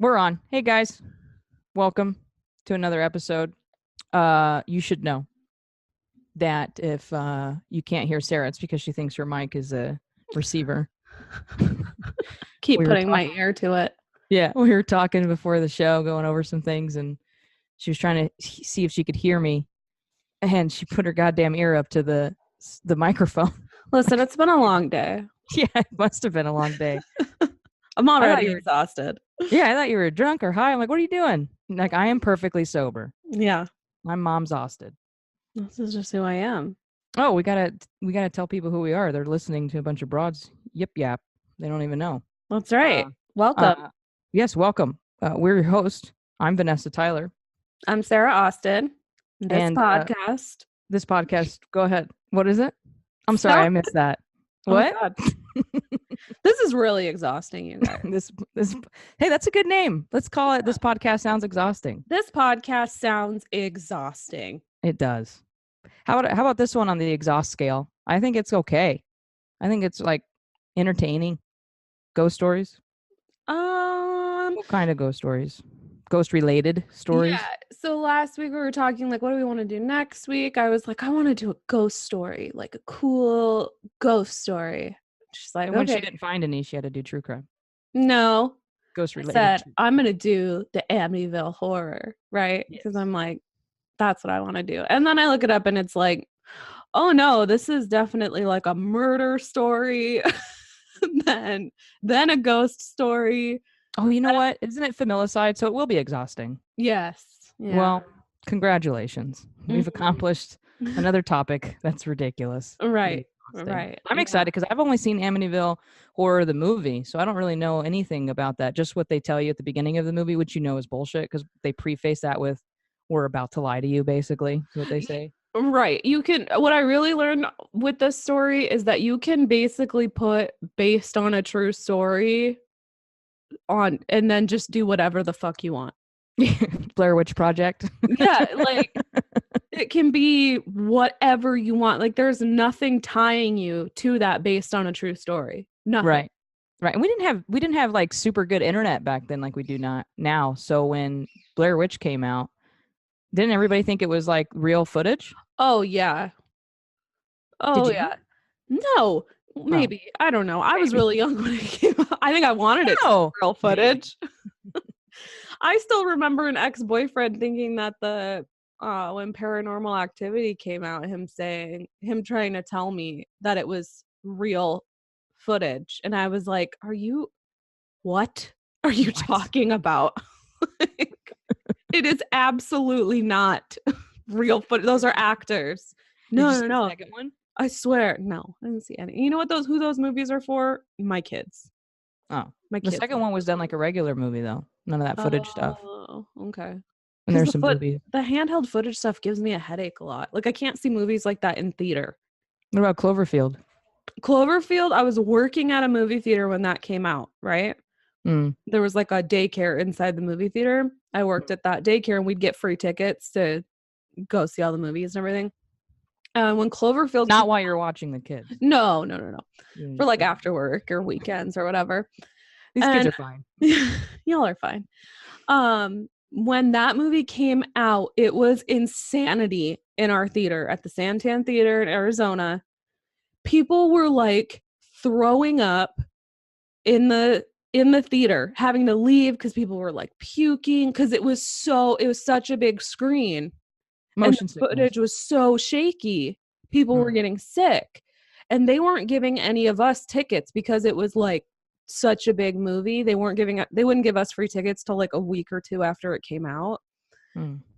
We're on. Hey guys, welcome to another episode. You should know that if you can't hear Sarah, it's because she thinks her mic is a receiver. Keep We were putting my ear to it. Yeah, we were talking before the show, going over some things, and she was trying to see if she could hear me, and she put her goddamn ear up to the microphone. Listen, it's been a long day. Yeah, it must have been a long day. I'm already exhausted. Yeah, I thought you were drunk or high. I'm like, what are you doing? Like, I am perfectly sober. Yeah. I'm mom's exhausted. This is just who I am. Oh, we gotta tell people who we are. They're listening to a bunch of broads yip yap. They don't even know. That's right. Welcome. Yes, welcome. We're your host. I'm Vanessa Tyler. I'm Sara Austin. This podcast. Go ahead. What is it? I'm sorry, I missed that. What? This is really exhausting, you guys. Hey, that's a good name. Let's call it This Podcast Sounds Exhausting. This podcast sounds exhausting. It does. How about this one on the exhaust scale? I think it's okay. I think it's like entertaining. Ghost stories? What kind of ghost stories? Ghost related stories? Yeah. So last week we were talking like, what do we want to do next week? I was like, I want to do a ghost story, like a cool ghost story. She's like, when she didn't find any, she had to do true crime. No. Ghost related. I said, I'm going to do the Amityville Horror, right? Because I'm like, that's what I want to do. And then I look it up and it's like, oh no, this is definitely like a murder story. then a ghost story. Oh, you know what? Isn't it familicide? So it will be exhausting. Yes. Yeah. Well, congratulations. We've accomplished another topic that's ridiculous. Right. I'm excited because I've only seen Amityville Horror, the movie, so I don't really know anything about that. Just what they tell you at the beginning of the movie, which you know is bullshit because they preface that with, we're about to lie to you, basically, is what they say. Right. What I really learned with this story is that you can basically put based on a true story on and then just do whatever the fuck you want. Blair Witch Project. Yeah, like it can be whatever you want. Like there's nothing tying you to that based on a true story. Nothing. Right. And we didn't have like super good internet back then like we do not now. So when Blair Witch came out, didn't everybody think it was like real footage? Oh yeah. Oh yeah. No, maybe. I don't know. I was really young when it came out. I think I wanted it to be real footage. I still remember an ex-boyfriend thinking that when Paranormal Activity came out, him trying to tell me that it was real footage. And I was like, what are you talking about? It is absolutely not real footage. Those are actors. No. The second one? I swear. No, I didn't see any. You know what who those movies are for? My kids. Oh, my kids. The second one was done like a regular movie though. None of that footage stuff. Oh, okay. And there's some movies. The handheld footage stuff gives me a headache a lot. Like I can't see movies like that in theater. What about Cloverfield? I was working at a movie theater when that came out, right? There was like a daycare inside the movie theater. I worked at that daycare and we'd get free tickets to go see all the movies and everything. When Cloverfield... Not while you're watching the kids. No. For like after work or weekends or whatever. These kids are fine. Y'all are fine. When that movie came out, it was insanity in our theater at the Santan Theater in Arizona. People were like throwing up in the theater, having to leave because people were like puking because it was such a big screen. Motion sickness. Footage was so shaky. People were getting sick, and they weren't giving any of us tickets because it was like such a big movie. They wouldn't give us free tickets till like a week or two after it came out.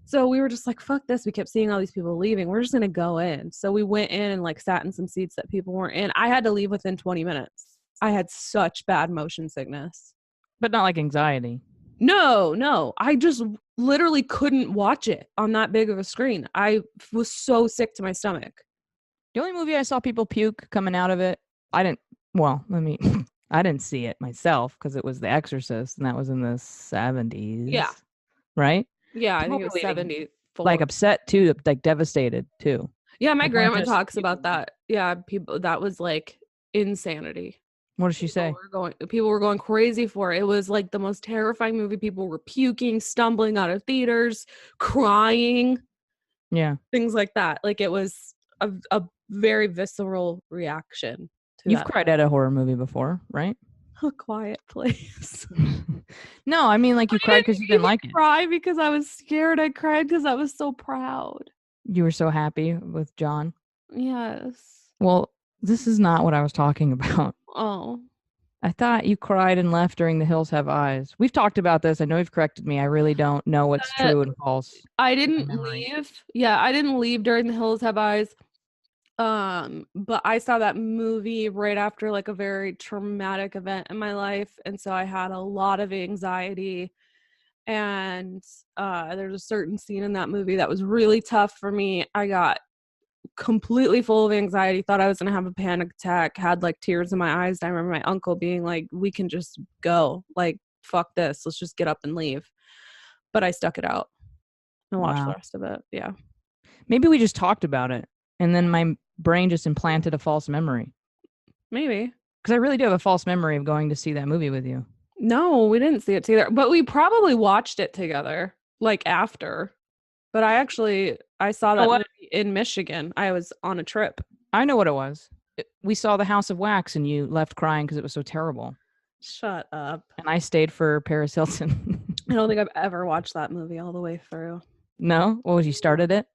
So we were just like, fuck this. We kept seeing all these people leaving. We're just gonna go in. So we went in and like sat in some seats that people weren't in. I had to leave within 20 minutes. I had such bad motion sickness. But not like anxiety. No. I just literally couldn't watch it on that big of a screen. I was so sick to my stomach. The only movie I saw people puke coming out of it, I didn't see it myself because it was The Exorcist, and that was in the 70s. Yeah. Right? Yeah, I think it was 74. Like upset too, like devastated too. Yeah, my grandma talks about that. Yeah, people, that was like insanity. What did she say? People were going crazy for it. It was like the most terrifying movie. People were puking, stumbling out of theaters, crying. Yeah. Things like that. Like it was a very visceral reaction to You've cried at a horror movie before, right? A Quiet Place. No, I mean like you cried because you didn't like it. I cried because I was scared. I cried because I was so proud. You were so happy with John? Yes. Well, this is not what I was talking about. Oh. I thought you cried and left during The Hills Have Eyes. We've talked about this. I know you've corrected me. I really don't know what's true and false. I didn't leave. Yeah, I didn't leave during The Hills Have Eyes. But I saw that movie right after like a very traumatic event in my life, and so I had a lot of anxiety. And there's a certain scene in that movie that was really tough for me. I got completely full of anxiety, thought I was gonna have a panic attack, had like tears in my eyes. I remember my uncle being like, we can just go, like, fuck this, let's just get up and leave. But I stuck it out and watched the rest of it. Yeah, maybe we just talked about it and then my brain just implanted a false memory. Maybe, because I really do have a false memory of going to see that movie with you. No, we didn't see it together, but we probably watched it together like after. But I saw that movie in Michigan. I was on a trip. I know what it was. We saw The House of Wax and you left crying because it was so terrible. Shut up. And I stayed for Paris Hilton. I don't think I've ever watched that movie all the way through. No? What was you started it?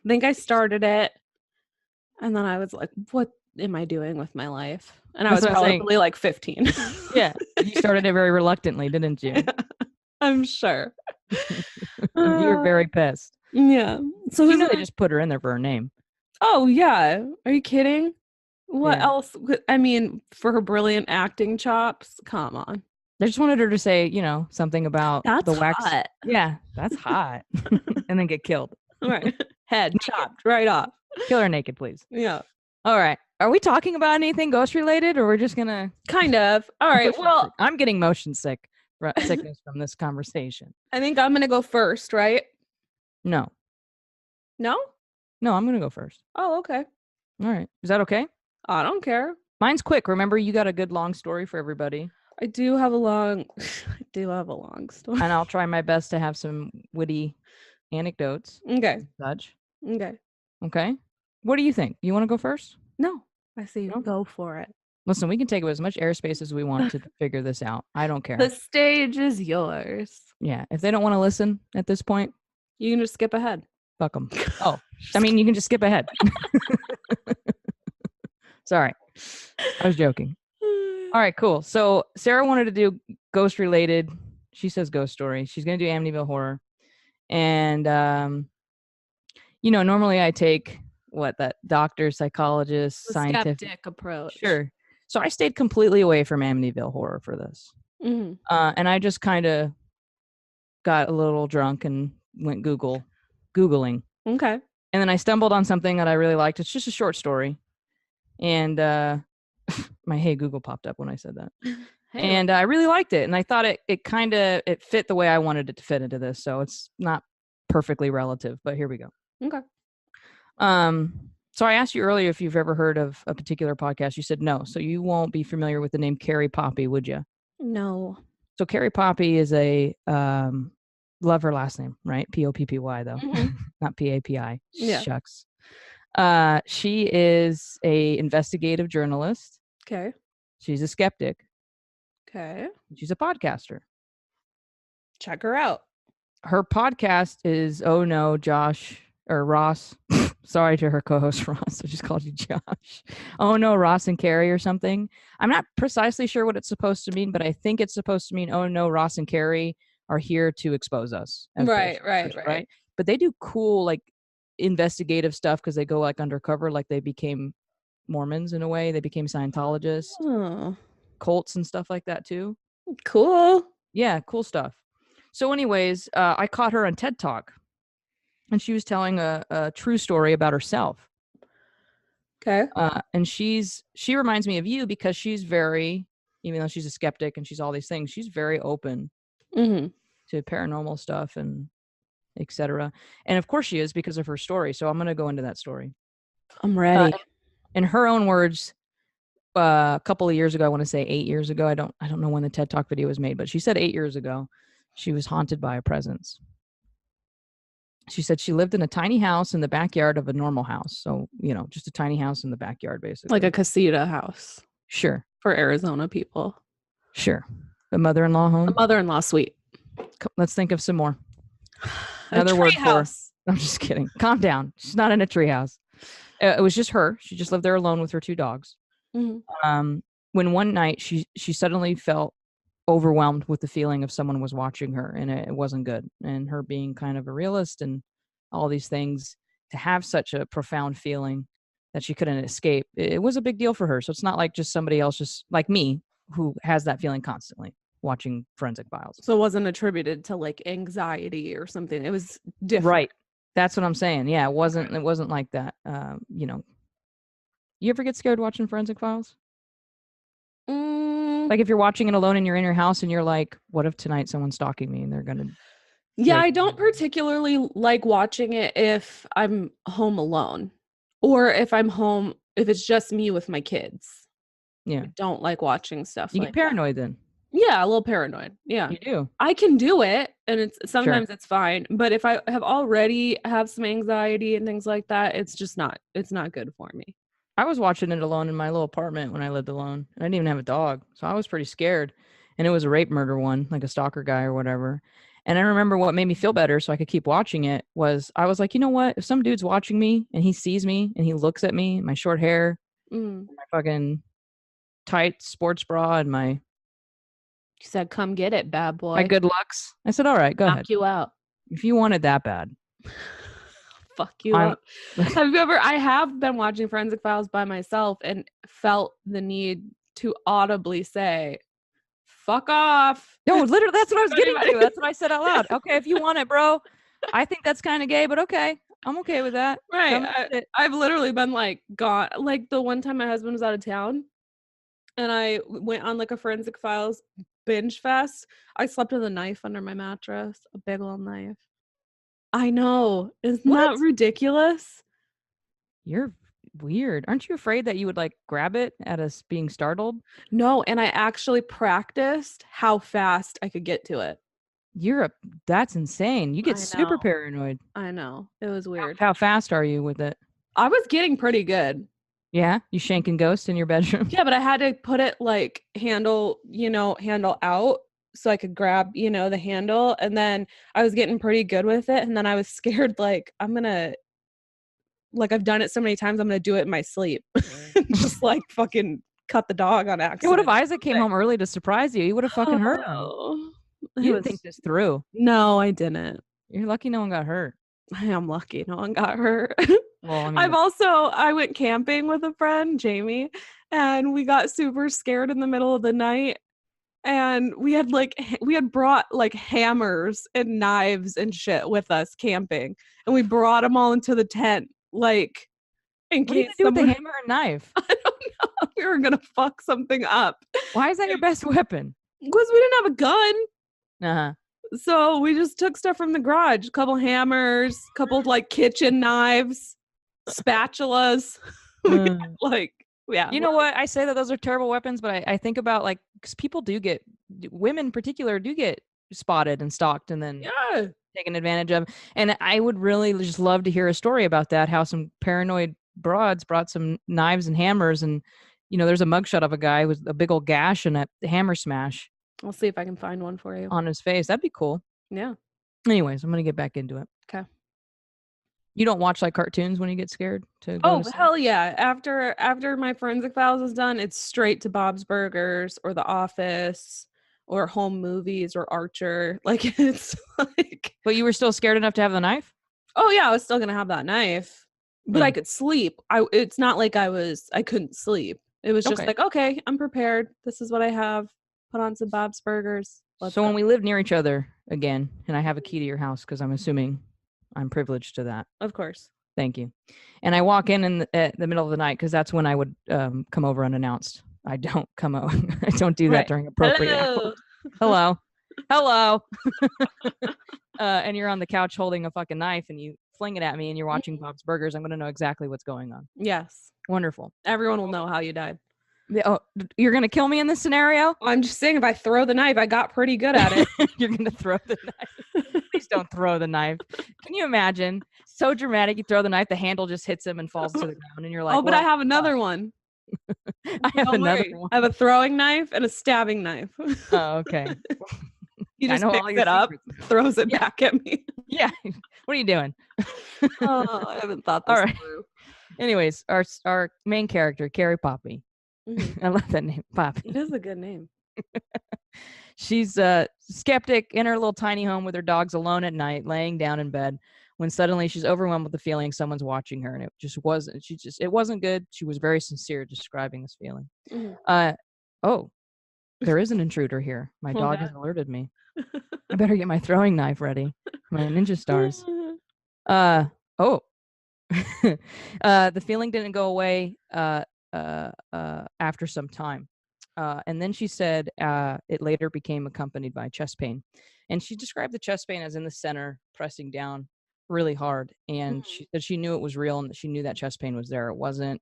I think I started it. And then I was like, what am I doing with my life? And I was probably like 15. Yeah. You started it very reluctantly, didn't you? I'm sure. You were very pissed. Yeah. So you know they just put her in there for her name. Oh, yeah. Are you kidding? What else? I mean, for her brilliant acting chops, come on. I just wanted her to say, something about the wax. Hot. Yeah, that's hot. And then get killed. Right. Head chopped right off. Kill her naked, please. Yeah. All right. Are we talking about anything ghost related or we're just going to? Kind of. All right. Well, I'm getting motion sickness from this conversation. I think I'm going to go first, right? No. No? No, I'm going to go first. Oh, okay. All right. Is that okay? I don't care. Mine's quick. Remember, you got a good long story for everybody. I do have a long story. And I'll try my best to have some witty anecdotes. Okay. Such. Okay. Okay. What do you think? You want to go first? No. I say go for it. Listen, we can take as much airspace as we want to figure this out. I don't care. The stage is yours. Yeah. If they don't want to listen at this point, you can just skip ahead. Fuck them. Oh, I mean, you can just skip ahead. Sorry. I was joking. All right, cool. So Sarah wanted to do ghost related. She says ghost story. She's going to do Amityville Horror. And, normally I take that doctor, psychologist, scientific skeptic approach. Sure. So I stayed completely away from Amityville Horror for this. Mm-hmm. And I just kind of got a little drunk and went Googling. Okay. And then I stumbled on something that I really liked. It's just a short story. And my Hey Google popped up when I said that. Hey. And I really liked it. And I thought it fit the way I wanted it to fit into this. So it's not perfectly relative, but here we go. Okay. So I asked you earlier if you've ever heard of a particular podcast. You said no. So you won't be familiar with the name Carrie Poppy, would you? No. So Carrie Poppy is a love her last name, right? Poppy though, not Papi. Yeah. Shucks. She is a investigative journalist. Okay. She's a skeptic. Okay. She's a podcaster. Check her out. Her podcast is Oh No, Josh or Ross. Sorry to her co-host Ross. I just called you Josh. Oh No, Ross and Carrie or something. I'm not precisely sure what it's supposed to mean, but I think it's supposed to mean Oh No, Ross and Carrie are here to expose us. Right. But they do cool like investigative stuff because they go like undercover, like they became Mormons in a way. They became Scientologists, cults and stuff like that too. Cool. Yeah, cool stuff. So anyways, I caught her on TED Talk and she was telling a true story about herself. Okay. And she reminds me of you because she's very, even though she's a skeptic and she's all these things, she's very open to paranormal stuff and etc. And of course she is because of her story. So I'm going to go into that story. I'm ready. In her own words, a couple of years ago. I want to say 8 years ago. I don't know when the TED Talk video was made, but she said 8 years ago she was haunted by a presence. She said she lived in a tiny house in the backyard of a normal house. So, just a tiny house in the backyard, basically. Like a casita house. Sure. For Arizona people. Sure. A mother-in-law home? A mother-in-law suite. Let's think of some more. Another word for... I'm just kidding. Calm down. She's not in a treehouse. It was just her. She just lived there alone with her 2 dogs. Mm-hmm. When one night she suddenly felt overwhelmed with the feeling of someone was watching her, and it wasn't good. And her being kind of a realist and all these things, to have such a profound feeling that she couldn't escape, it was a big deal for her. So it's not like just somebody else, just like me, who has that feeling constantly watching Forensic Files. So it wasn't attributed to like anxiety or something. It was different. Right. That's what I'm saying. Yeah, it wasn't like that. You ever get scared watching Forensic Files? Like if you're watching it alone and you're in your house and you're like, what if tonight someone's stalking me and they're going to... Yeah, I don't particularly like watching it if I'm home alone, or if I'm home, if it's just me with my kids. Yeah. I don't like watching stuff you like get paranoid then. Yeah, a little paranoid. Yeah. You do. I can do it, and sometimes it's fine, but if I have some anxiety and things like that, it's not good for me. I was watching it alone in my little apartment when I lived alone. I didn't even have a dog, so I was pretty scared. And it was a rape murder one, like a stalker guy or whatever. And I remember what made me feel better so I could keep watching it was I was like, you know what? If some dude's watching me and he sees me and he looks at me, my short hair, my fucking tight sports bra, and my... You said, come get it, bad boy. My good looks. I said, all right, go ahead. Knock you out. If you want it that bad. Fuck you up. I have been watching Forensic Files by myself and felt the need to audibly say, fuck off. No, literally, that's what I was getting to. That's what I said out loud. Okay, if you want it, bro. I think that's kind of gay, but okay. I'm okay with that. Right. I've literally been like gone. Like the one time my husband was out of town and I went on like a Forensic Files binge fest. I slept with a knife under my mattress, a big old knife. I know. Isn't that ridiculous? You're weird. Aren't you afraid that you would like grab it at us being startled? No, and I actually practiced how fast I could get to it. That's insane. You get super paranoid. I know. It was weird. How fast are you with it? I was getting pretty good. Yeah? You shanking ghosts in your bedroom? Yeah, but I had to put it like handle out so I could grab, the handle. And then I was getting pretty good with it. And then I was scared, like, I've done it so many times, I'm going to do it in my sleep. Just like fucking cut the dog on accident. What if Isaac came home early to surprise you? You would have fucking hurt him. You didn't think this through. No, I didn't. You're lucky no one got hurt. I am lucky no one got hurt. Well, I went camping with a friend, Jamie, and we got super scared in the middle of the night. And we had brought like hammers and knives and shit with us camping, and we brought them all into the tent, like in case. What do you do with the hammer and knife? I don't know. We were gonna fuck something up. Why is that your best weapon? Because we didn't have a gun. Uh-huh. So we just took stuff from the garage, a couple hammers, a couple like kitchen knives, spatulas. Yeah. You know what? I say that those are terrible weapons, but I think about like, because women in particular do get spotted and stalked and then taken advantage of. And I would really just love to hear a story about that, how some paranoid broads brought some knives and hammers. And, there's a mugshot of a guy with a big old gash and a hammer smash. I'll see if I can find one for you. On his face. That'd be cool. Yeah. Anyways, I'm going to get back into it. Okay. You don't watch like cartoons when you get scared? Hell yeah. After my Forensic Files is done, it's straight to Bob's Burgers or The Office or home movies or Archer. Like it's like... But you were still scared enough to have the knife? Oh yeah, I was still going to have that knife. But I could sleep. It's not like I couldn't sleep. It was just like, okay, I'm prepared. This is what I have. Put on some Bob's Burgers. So when we live near each other again, and I have a key to your house because I'm assuming I'm privileged to that. Of course. Thank you. And I walk in the middle of the night because that's when I would come over unannounced. I don't come over. I don't do that during appropriate hours. Hello. And you're on the couch holding a fucking knife and you fling it at me and you're watching Bob's Burgers. I'm going to know exactly what's going on. Yes. Wonderful. Everyone will know how you died. You're gonna kill me in this scenario? I'm just saying, if I throw the knife, I got pretty good at it. You're gonna throw the knife. Please don't throw the knife. Can you imagine? So dramatic. You throw the knife, the handle just hits him and falls to the ground, and you're like, oh, but I have another one. I have another one. I have a throwing knife and a stabbing knife. Oh, okay. He just picks it up, throws it back at me. Yeah. What are you doing? Oh, I haven't thought this through. Anyways, our main character, Carrie Poppy. I love that name, Poppy. It is a good name. She's a skeptic in her little tiny home with her dogs alone at night, laying down in bed, when suddenly she's overwhelmed with the feeling someone's watching her, and it wasn't good. She was very sincere describing this feeling. Oh, there is an intruder here. My dog has alerted me. I better get my throwing knife ready. My ninja stars. The feeling didn't go away after some time. And then she said it later became accompanied by chest pain. And she described the chest pain as in the center, pressing down really hard. And she knew it was real, and that she knew that chest pain was there. It wasn't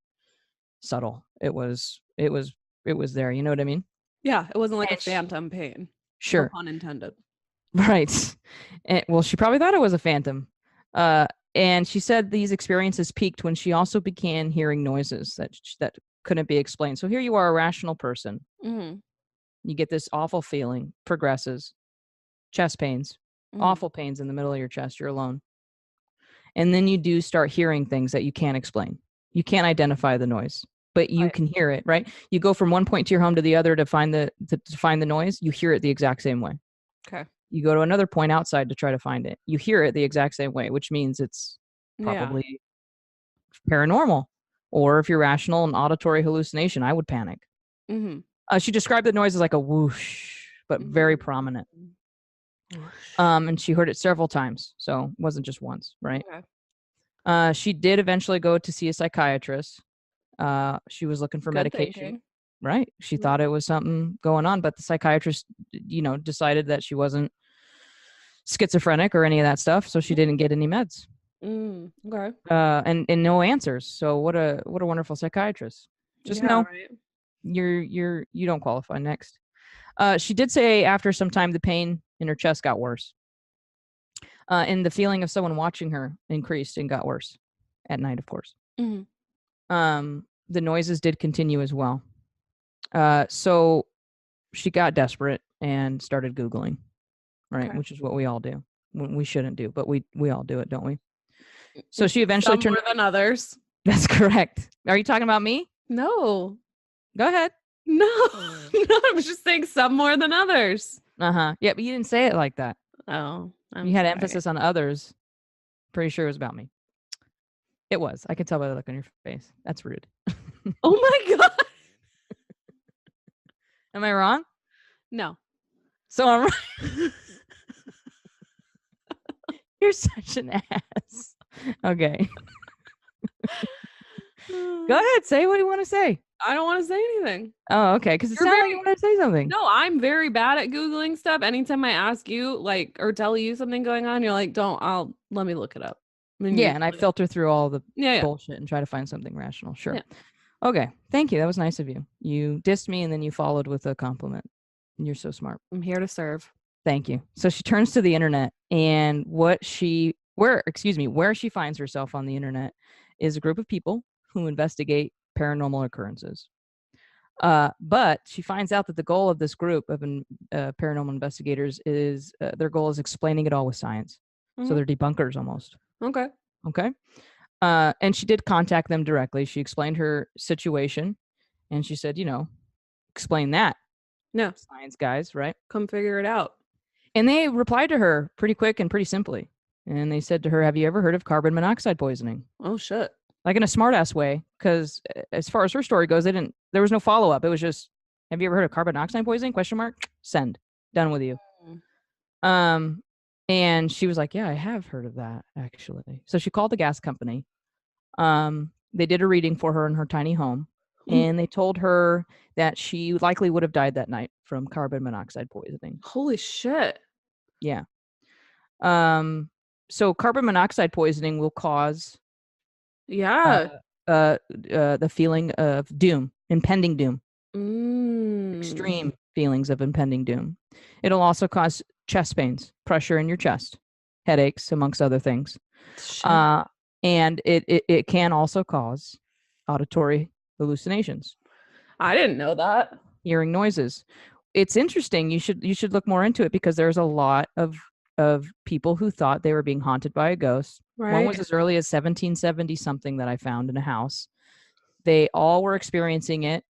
subtle. It was there. You know what I mean? Yeah, it wasn't like a phantom pain. Sure. No pun intended. Right. Well, she probably thought it was a phantom. And she said these experiences peaked when she also began hearing noises that couldn't be explained. So here you are, a rational person. You get this awful feeling, progresses, chest pains, awful pains in the middle of your chest. You're alone. And then you do start hearing things that you can't explain. You can't identify the noise, but you can hear it, right? You go from one point to your home to the other to find the noise. You hear it the exact same way. Okay. You go to another point outside to try to find it. You hear it the exact same way, which means it's probably paranormal. Or if you're rational, an auditory hallucination, I would panic. She described the noise as like a whoosh, but very prominent. And she heard it several times, so it wasn't just once, right? Okay. She did eventually go to see a psychiatrist. She was looking for medication. Right. She thought it was something going on, but the psychiatrist, decided that she wasn't schizophrenic or any of that stuff, so she didn't get any meds. Okay. And no answers. So what a wonderful psychiatrist. Just know you don't qualify. Next. She did say after some time the pain in her chest got worse. And the feeling of someone watching her increased and got worse at night, of course. The noises did continue as well. So she got desperate and started Googling, right? Okay. Which is what we all do. We shouldn't do, but we all do it, don't we? So she eventually turned more than others. That's correct. Are you talking about me? No. Go ahead. No, I was just saying some more than others. Yeah, but you didn't say it like that. Oh, you had emphasis on others. Pretty sure it was about me. It was. I could tell by the look on your face. That's rude. Oh my God. Am I wrong? No. So I'm right. You're such an ass. Okay. Go ahead. Say what you want to say. I don't want to say anything. Oh, okay. Because it sounds like you want to say something. No, I'm very bad at Googling stuff. Anytime I ask you, or tell you something going on, you're like, let me look it up. And I filter through all the bullshit and try to find something rational. Sure. Yeah. Okay. Thank you. That was nice of you. You dissed me and then you followed with a compliment. You're so smart. I'm here to serve. Thank you. So she turns to the internet, and where she finds herself on the internet is a group of people who investigate paranormal occurrences. But she finds out that the goal of this group of paranormal investigators is their goal is explaining it all with science. So they're debunkers almost. Okay. And she did contact them directly. She explained her situation, and she said, explain that. No. Science guys, right? Come figure it out. And they replied to her pretty quick and pretty simply. And they said to her, have you ever heard of carbon monoxide poisoning? Oh, shit. Like in a smart-ass way, because as far as her story goes, there was no follow-up. It was just, have you ever heard of carbon monoxide poisoning? ? Send. Done with you. And she was like, yeah, I have heard of that, actually. So she called the gas company. They did a reading for her in her tiny home. And they told her that she likely would have died that night from carbon monoxide poisoning. Holy shit. Yeah. So carbon monoxide poisoning will cause the feeling of doom, impending doom. Extreme feelings of impending doom. It'll also cause chest pains, pressure in your chest, headaches, amongst other things. And it can also cause auditory hallucinations. I didn't know that. Hearing noises. It's interesting. You should look more into it, because there's a lot of people who thought they were being haunted by a ghost. Right. One was as early as 1770 something that I found in a house. They all were experiencing it.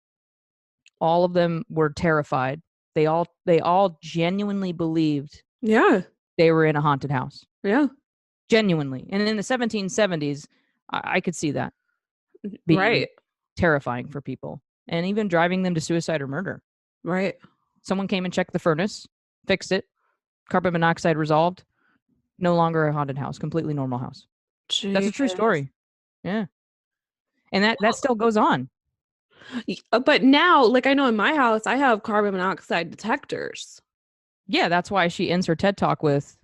All of them were terrified. They all genuinely believed they were in a haunted house. Yeah. Genuinely. And in the 1770s, I could see that being terrifying for people, and even driving them to suicide or murder. Right. Someone came and checked the furnace, fixed it, carbon monoxide resolved, no longer a haunted house, completely normal house. Jeez. That's a true story. Yeah. And that still goes on. But now, like, I know in my house, I have carbon monoxide detectors. Yeah, that's why she ends her TED Talk with,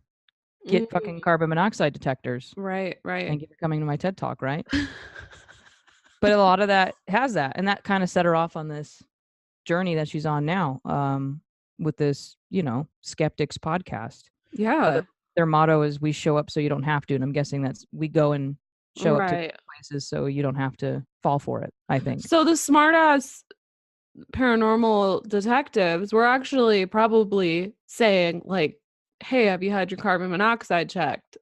get fucking carbon monoxide detectors. Right. Thank you for coming to my TED Talk, right? But a lot of that has that. And that kind of set her off on this journey that she's on now, with this, Skeptics podcast. Yeah. Their motto is, we show up so you don't have to. And I'm guessing that's, we go and show up to places so you don't have to fall for it, I think. So the smart ass paranormal detectives were actually probably saying, like, hey, have you had your carbon monoxide checked?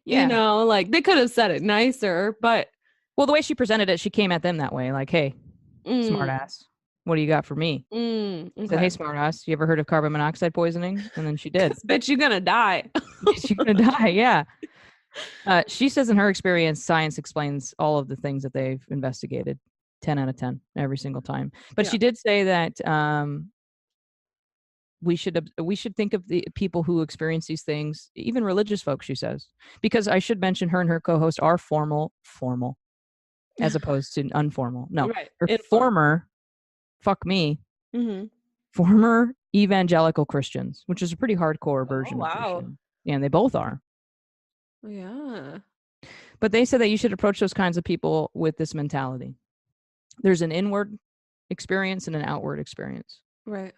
Yeah. Like, they could have said it nicer, but well, the way she presented it, she came at them that way, like, hey, smart ass, what do you got for me? Okay. Said, hey, smart ass, you ever heard of carbon monoxide poisoning? And then she did. Bitch, you're gonna die. You're gonna die. Yeah. She says in her experience, science explains all of the things that they've investigated 10 out of 10 every single time. But she did say that we should think of the people who experience these things, even religious folks, she says, because I should mention her and her co-host are formal as opposed to unformal. No, her former, fuck me, former evangelical Christians, which is a pretty hardcore version of Christian. Yeah, and they both are. Yeah. But they said that you should approach those kinds of people with this mentality. There's an inward experience and an outward experience. Right.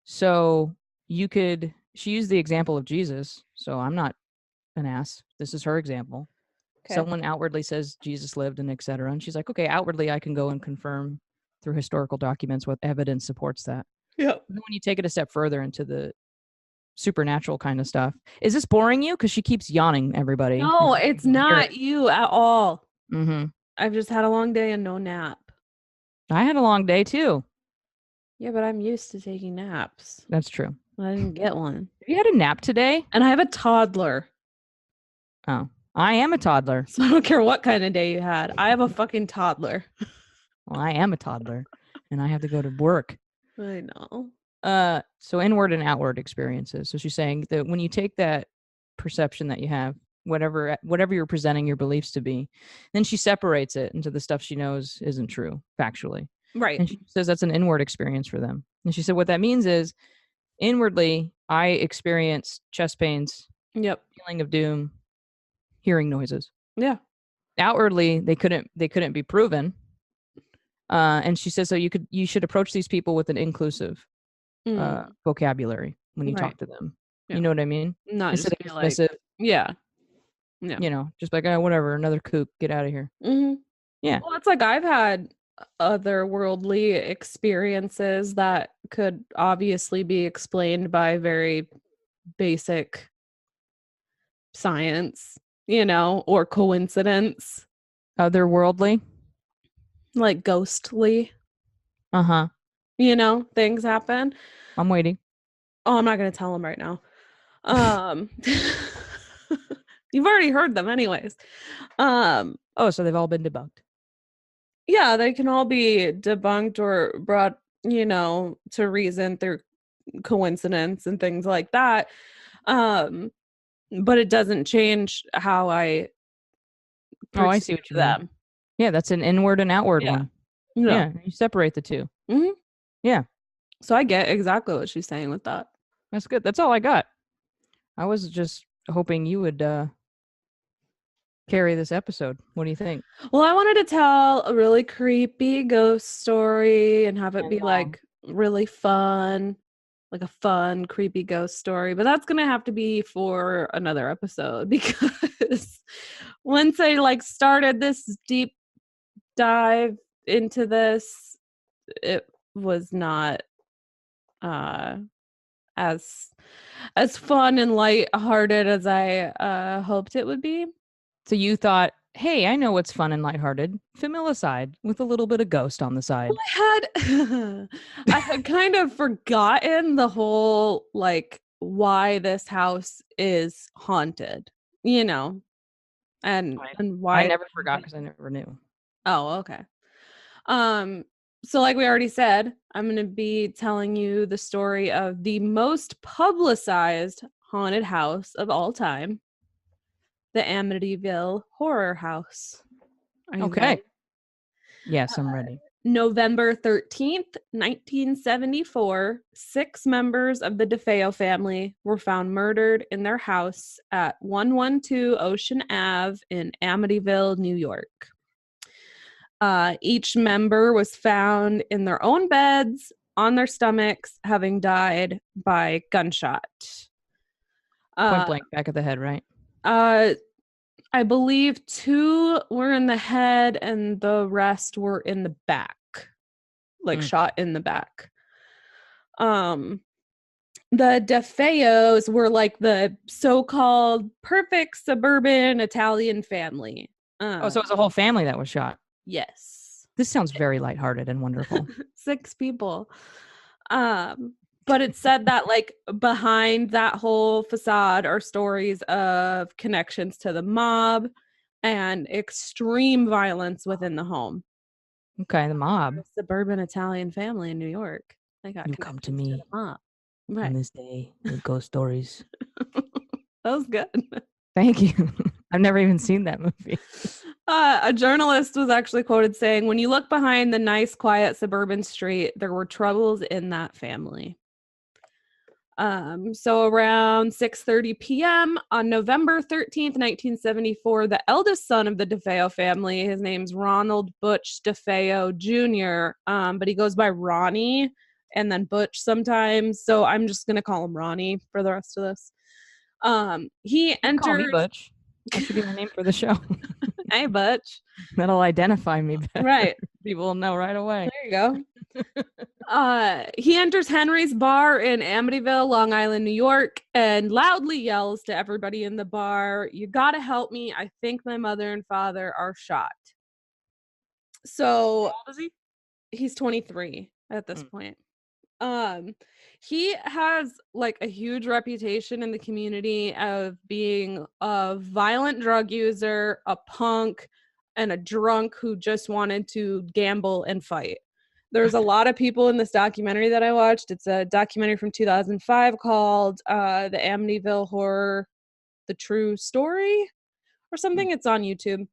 So she used the example of Jesus. So I'm not an ass. This is her example. Okay. Someone outwardly says Jesus lived and etc. And she's like, okay, outwardly I can go and confirm through historical documents what evidence supports that. Yeah. And then when you take it a step further into the supernatural kind of stuff. Is this boring you? Because she keeps yawning, everybody. No, it's not you at all. Mm-hmm. I've just had a long day and no nap. I had a long day too. Yeah, but I'm used to taking naps. That's true. I didn't get one. Have you had a nap today? And I have a toddler. Oh, I am a toddler. So I don't care what kind of day you had. I have a fucking toddler. Well, I am a toddler and I have to go to work. I know. So inward and outward experiences. So she's saying that when you take that perception that you have, whatever you're presenting your beliefs to be, then she separates it into the stuff she knows isn't true factually. Right. And she says that's an inward experience for them. And she said what that means is, inwardly, I experience chest pains, feeling of doom, hearing noises. Yeah. Outwardly, they couldn't be proven. And she says so you should approach these people with an inclusive vocabulary when you talk to them. Yeah. You know what I mean? Not instead just of dismissive. Like, yeah. Just like, oh, whatever, another kook, get out of here. Mm-hmm. Yeah. Well, it's like I've had otherworldly experiences that could obviously be explained by very basic science, or coincidence. Otherworldly? Like ghostly. Uh-huh. Things happen. I'm waiting. Oh, I'm not going to tell them right now. You've already heard them anyways. Oh, so they've all been debunked. Yeah, they can all be debunked or brought, to reason through coincidence and things like that. But it doesn't change how I perceive I see what you mean. Yeah, that's an inward and outward one. Yeah, you separate the two. Mm-hmm. Yeah. So I get exactly what she's saying with that. That's good. That's all I got. I was just hoping you would carry this episode? What do you think? Well, I wanted to tell a really creepy ghost story and have it be like really fun, like a fun, creepy ghost story. But that's going to have to be for another episode because once I like started this deep dive into this, it was not as fun and lighthearted as I hoped it would be. So you thought, hey, I know what's fun and lighthearted. Familicide with a little bit of ghost on the side. Well, I had kind of forgotten the whole like why this house is haunted, you know, and why I never forgot because I never knew. Oh, okay. So like we already said, I'm going to be telling you the story of the most publicized haunted house of all time, the Amityville Horror House. Are you ready? Yes, I'm ready. November 13th, 1974, 6 members of the DeFeo family were found murdered in their house at 112 Ocean Ave in Amityville, New York. Each member was found in their own beds, on their stomachs, having died by gunshot. Point blank, back of the head, right? I believe 2 were in the head and the rest were in the back, like shot in the back. The DeFeos were like the so-called perfect suburban Italian family. So it was a whole family that was shot. Yes. This sounds very lighthearted and wonderful. 6 people. But it said that like behind that whole facade are stories of connections to the mob and extreme violence within the home. Okay, the mob. A suburban Italian family in New York. They got you come to me the mob. Right. On this day with ghost stories. That was good. Thank you. I've never even seen that movie. A journalist was actually quoted saying, "When you look behind the nice, quiet suburban street, there were troubles in that family." So around 6:30 p.m. on November 13th, 1974, the eldest son of the DeFeo family, his name's Ronald Butch DeFeo Jr., but he goes by Ronnie and then Butch sometimes, so I'm just going to call him Ronnie for the rest of this. He enters... Call me Butch. That should be my name for the show. Hey, Butch. That'll identify me better. Right. People will know right away. There you go. He enters Henry's bar in Amityville, Long Island, New York, and loudly yells to everybody in the bar, "You gotta help me. I think my mother and father are shot." So, how old is he? He's 23 at this point. He has like a huge reputation in the community of being a violent drug user, a punk, and a drunk who just wanted to gamble and fight. There's a lot of people in this documentary that I watched. It's a documentary from 2005 called The Amityville Horror, The True Story or something. It's on YouTube.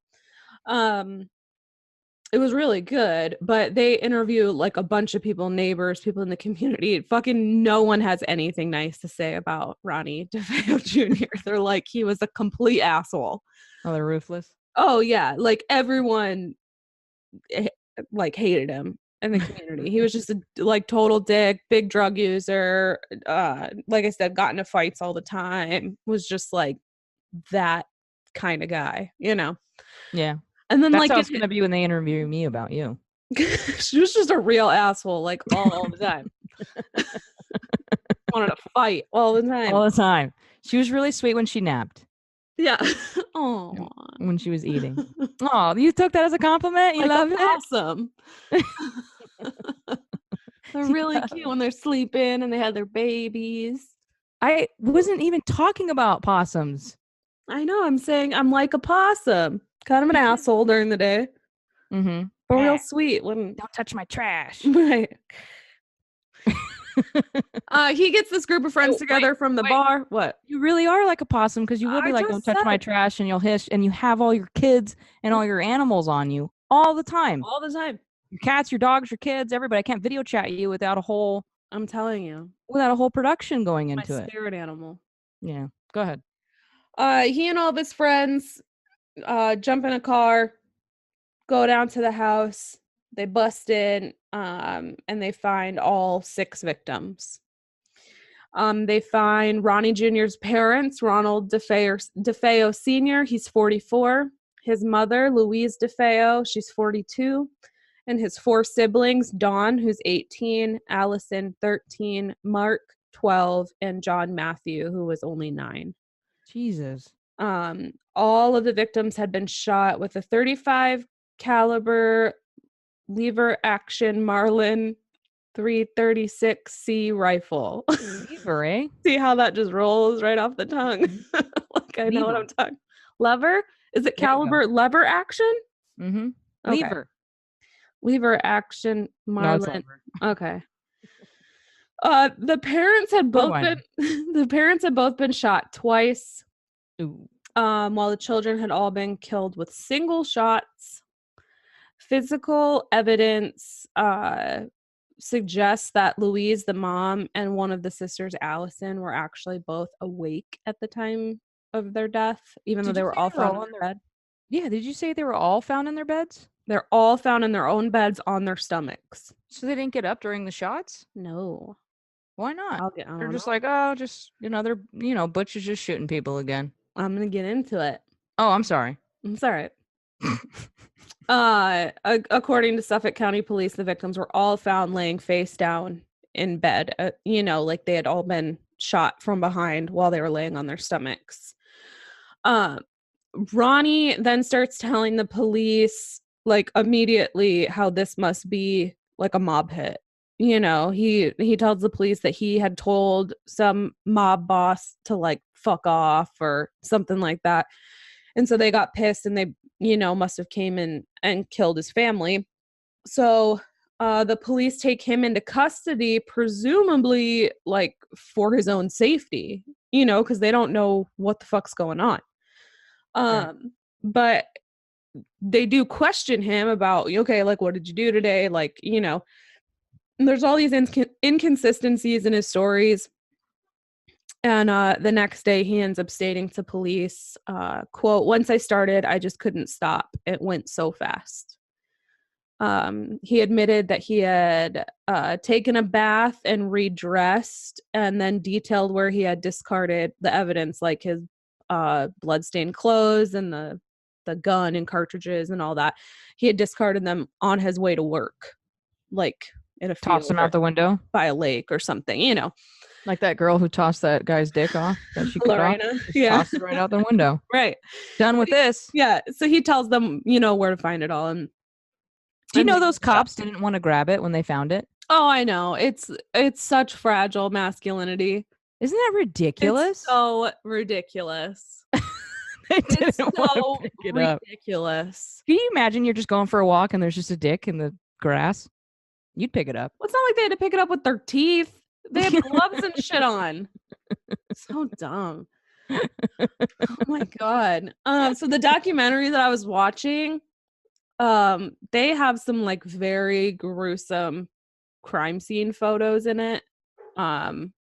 It was really good, but they interview like a bunch of people, neighbors, people in the community. Fucking no one has anything nice to say about Ronnie DeFeo Jr. They're like, he was a complete asshole. Oh, they're ruthless? Oh, yeah. Like everyone like hated him in the community. He was just a like total dick, big drug user. Like I said, got into fights all the time. Was just like that kind of guy, you know? Yeah. And then that's how it's gonna be when they interview me about you. She was just a real asshole, like all the time. Wanted to fight all the time. All the time. She was really sweet when she napped. Yeah. Oh. When she was eating. Oh, you took that as a compliment? You love it? Awesome. They're really cute when they're sleeping and they had their babies. I wasn't even talking about possums. I know. I'm saying I'm like a possum. Kind of an asshole during the day. Mm-hmm. But real sweet when... Don't touch my trash. Right. He gets this group of friends together from the bar. What? You really are like a possum because you will be like, don't touch my trash, and you'll hiss, and you have all your kids and all your animals on you all the time. All the time. Your cats, your dogs, your kids, everybody. I can't video chat you without a whole... I'm telling you. Without a whole production going into it. My spirit animal. Yeah. Go ahead. He and all of his friends jump in a car, go down to the house. They bust in, and they find all 6 victims. They find Ronnie Jr.'s parents, Ronald DeFeo Sr., he's 44. His mother, Louise DeFeo, she's 42. And his 4 siblings, Dawn, who's 18, Allison, 13, Mark, 12, and John Matthew, who was only 9. Jesus. All of the victims had been shot with a .35 caliber lever action Marlin 336C rifle. Lever, eh? See how that just rolls right off the tongue? Like I know what I'm talking. Lever? Is it caliber lever action? Mm-hmm. Okay. Lever action No, it's Marlin. lever. Okay. The parents had both been shot twice. Ooh. While the children had all been killed with single shots. Physical evidence suggests that Louise, the mom, and one of the sisters, Allison, were actually both awake at the time of their death, even though they were all found in their bed. Yeah, did you say they were all found in their beds? They're all found in their own beds on their stomachs. So they didn't get up during the shots? No. Why not? They're just know. like, oh, just another, Butch is just shooting people again. I'm going to get into it. Oh, I'm sorry. It's all right. According to Suffolk County Police, the victims were all found laying face down in bed. Like they had all been shot from behind while they were laying on their stomachs. Ronnie then starts telling the police, like, immediately how this must be like a mob hit. He tells the police that he had told some mob boss to like fuck off or something like that. And so they got pissed and they, must have came in and killed his family. So the police take him into custody, presumably like for his own safety, because they don't know what the fuck's going on. But they do question him about, okay, like, what did you do today? Like, there's all these inconsistencies in his stories. And the next day he ends up stating to police, quote, "Once I started, I just couldn't stop. It went so fast." He admitted that he had taken a bath and redressed and then detailed where he had discarded the evidence, like his bloodstained clothes and the gun and cartridges and all that. He had discarded them on his way to work, like in a field. Tossed them out the window? By a lake or something, Like that girl who tossed that guy's dick off that she cut off. Tossed it right out the window. Right. Done with this. Yeah. So he tells them, where to find it all. And do you know those cops didn't want to grab it when they found it? Oh, I know. It's such fragile masculinity. Isn't that ridiculous? It's so ridiculous. It's so ridiculous. Can you imagine you're just going for a walk and there's just a dick in the grass? You'd pick it up. Well, it's not like they had to pick it up with their teeth. They had gloves and shit on. So dumb. Oh my God. So the documentary that I was watching, they have some like very gruesome crime scene photos in it. I'm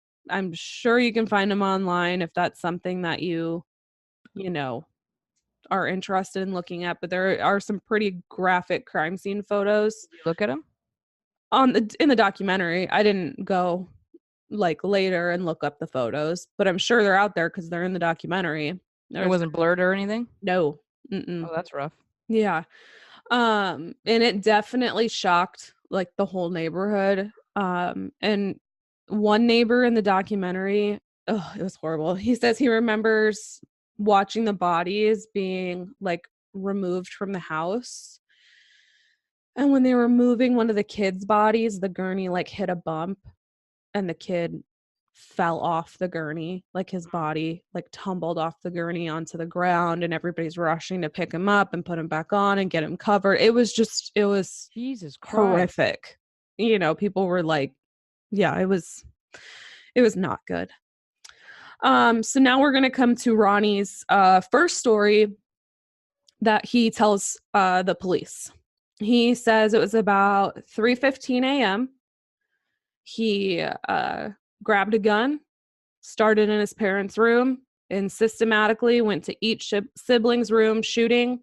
sure you can find them online if that's something that you are interested in looking at, but there are some pretty graphic crime scene photos. Did you look at them? In the documentary. I didn't go like later and look up the photos, but I'm sure they're out there because they're in the documentary. It wasn't blurred or anything? No. Oh, that's rough. Yeah. And it definitely shocked like the whole neighborhood. And one neighbor in the documentary, it was horrible. He says he remembers watching the bodies being like removed from the house. And when they were moving one of the kids' bodies, the gurney like hit a bump and the kid fell off the gurney. Like his body like tumbled off the gurney onto the ground and everybody's rushing to pick him up and put him back on and get him covered. It was Jesus Christ. Horrific. People were like, yeah, it was not good. So now we're going to come to Ronnie's first story that he tells the police. He says it was about 3:15 a.m. He grabbed a gun, started in his parents' room, and systematically went to each sibling's room shooting,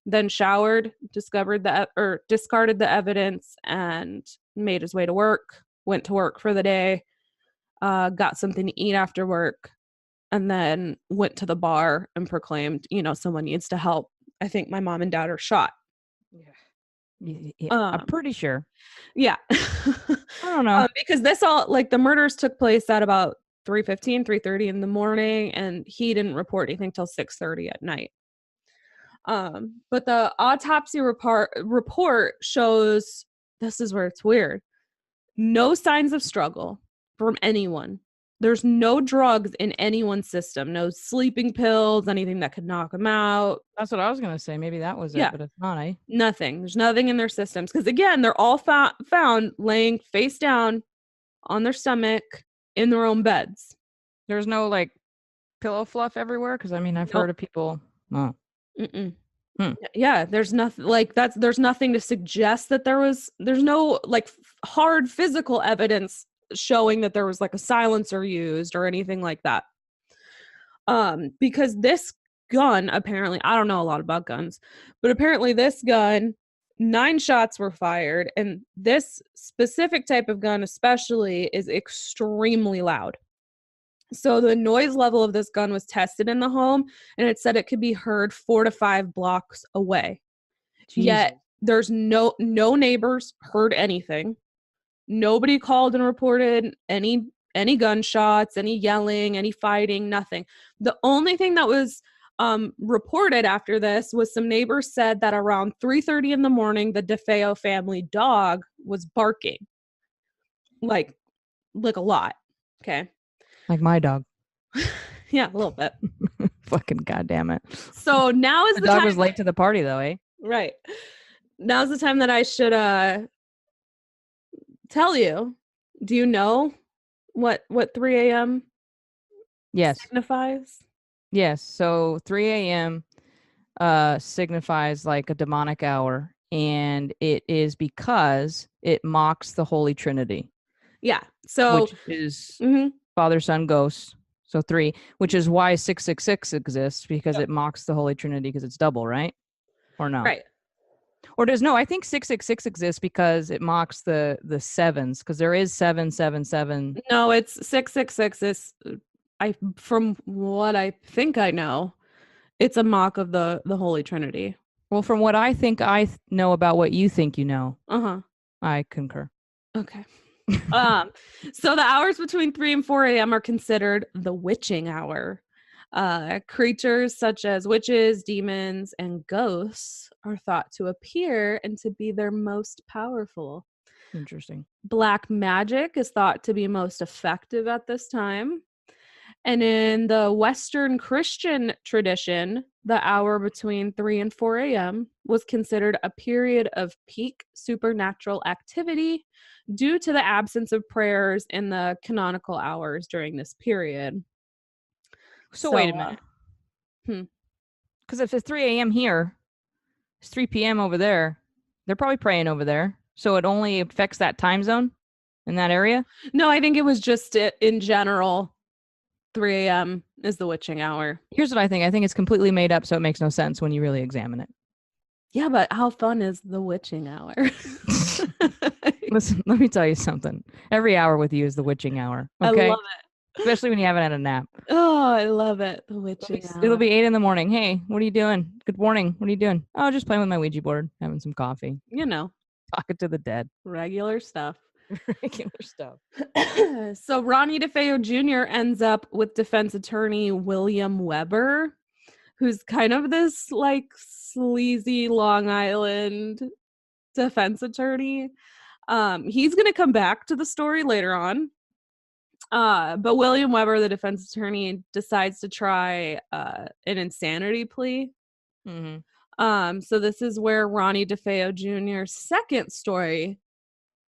then showered, discarded the evidence, and made his way to work, went to work for the day, got something to eat after work, and then went to the bar and proclaimed, someone needs to help. I think my mom and dad are shot. Yeah, I'm pretty sure. Yeah. I don't know. Because this all, like, the murders took place at about 3:30 in the morning, and he didn't report anything till 6:30 at night. But the autopsy report shows, this is where it's weird, no signs of struggle from anyone. There's no drugs in anyone's system, no sleeping pills, anything that could knock them out. That's what I was going to say. Maybe that was it, but it's not, eh? Nothing. There's nothing in their systems. Because, again, they're all found laying face down on their stomach in their own beds. There's no, like, pillow fluff everywhere? Because, I mean, I've heard of people... Oh. Yeah, there's nothing like that. There's nothing to suggest that there's no, like, hard physical evidence showing that there was, like, a silencer used or anything like that. Because this gun, apparently, I don't know a lot about guns, but apparently this gun, 9 shots were fired, and this specific type of gun especially is extremely loud. So the noise level of this gun was tested in the home, and it said it could be heard 4 to 5 blocks away. Jesus. Yet there's no neighbors heard anything. Nobody called and reported any gunshots, any yelling, any fighting, nothing. The only thing that was reported after this was some neighbors said that around 3:30 in the morning, the DeFeo family dog was barking. Like a lot. Okay. Like my dog. Yeah, a little bit. Fucking goddamn it. So now is the time. The dog was late to the party though, eh? Right. Now's the time that I should tell you. Do you know what 3 a.m. Yes. signifies? Yes. So 3 a.m. signifies like a demonic hour, and it is because it mocks the Holy Trinity. Yeah. So which is Father, Son, Ghost. So 3, which is why 666 exists, because it mocks the Holy Trinity because it's double, right? Or no? Right. Or I think 666 exists because it mocks the sevens, because there is 777. No, it's 666 is, from what I think I know, it's a mock of the Holy Trinity. Well, from what I think I know about what you think you know, I concur. Okay. So the hours between 3 and 4 a.m. are considered the witching hour. Creatures such as witches, demons, and ghosts are thought to appear and to be their most powerful. Interesting. Black magic is thought to be most effective at this time. And in the Western Christian tradition, the hour between 3 and 4 a.m. was considered a period of peak supernatural activity due to the absence of prayers in the canonical hours during this period. So wait a minute. Because if it's 3 a.m. here, it's 3 p.m. over there. They're probably praying over there. So it only affects that time zone in that area? No, I think it was just in general. 3 a.m. is the witching hour. Here's what I think. I think it's completely made up, so it makes no sense when you really examine it. Yeah, but how fun is the witching hour? Listen, let me tell you something. Every hour with you is the witching hour. Okay? I love it. Especially when you haven't had a nap. Oh, I love it. The witching hour. It'll be 8 in the morning. Hey, what are you doing? Good morning. What are you doing? Oh, just playing with my Ouija board, having some coffee. Talking to the dead. Regular stuff. Regular stuff. So Ronnie DeFeo Jr. ends up with defense attorney William Weber, who's kind of this like sleazy Long Island defense attorney. He's going to come back to the story later on. But William Weber, the defense attorney, decides to try an insanity plea. So this is where Ronnie DeFeo Jr.'s second story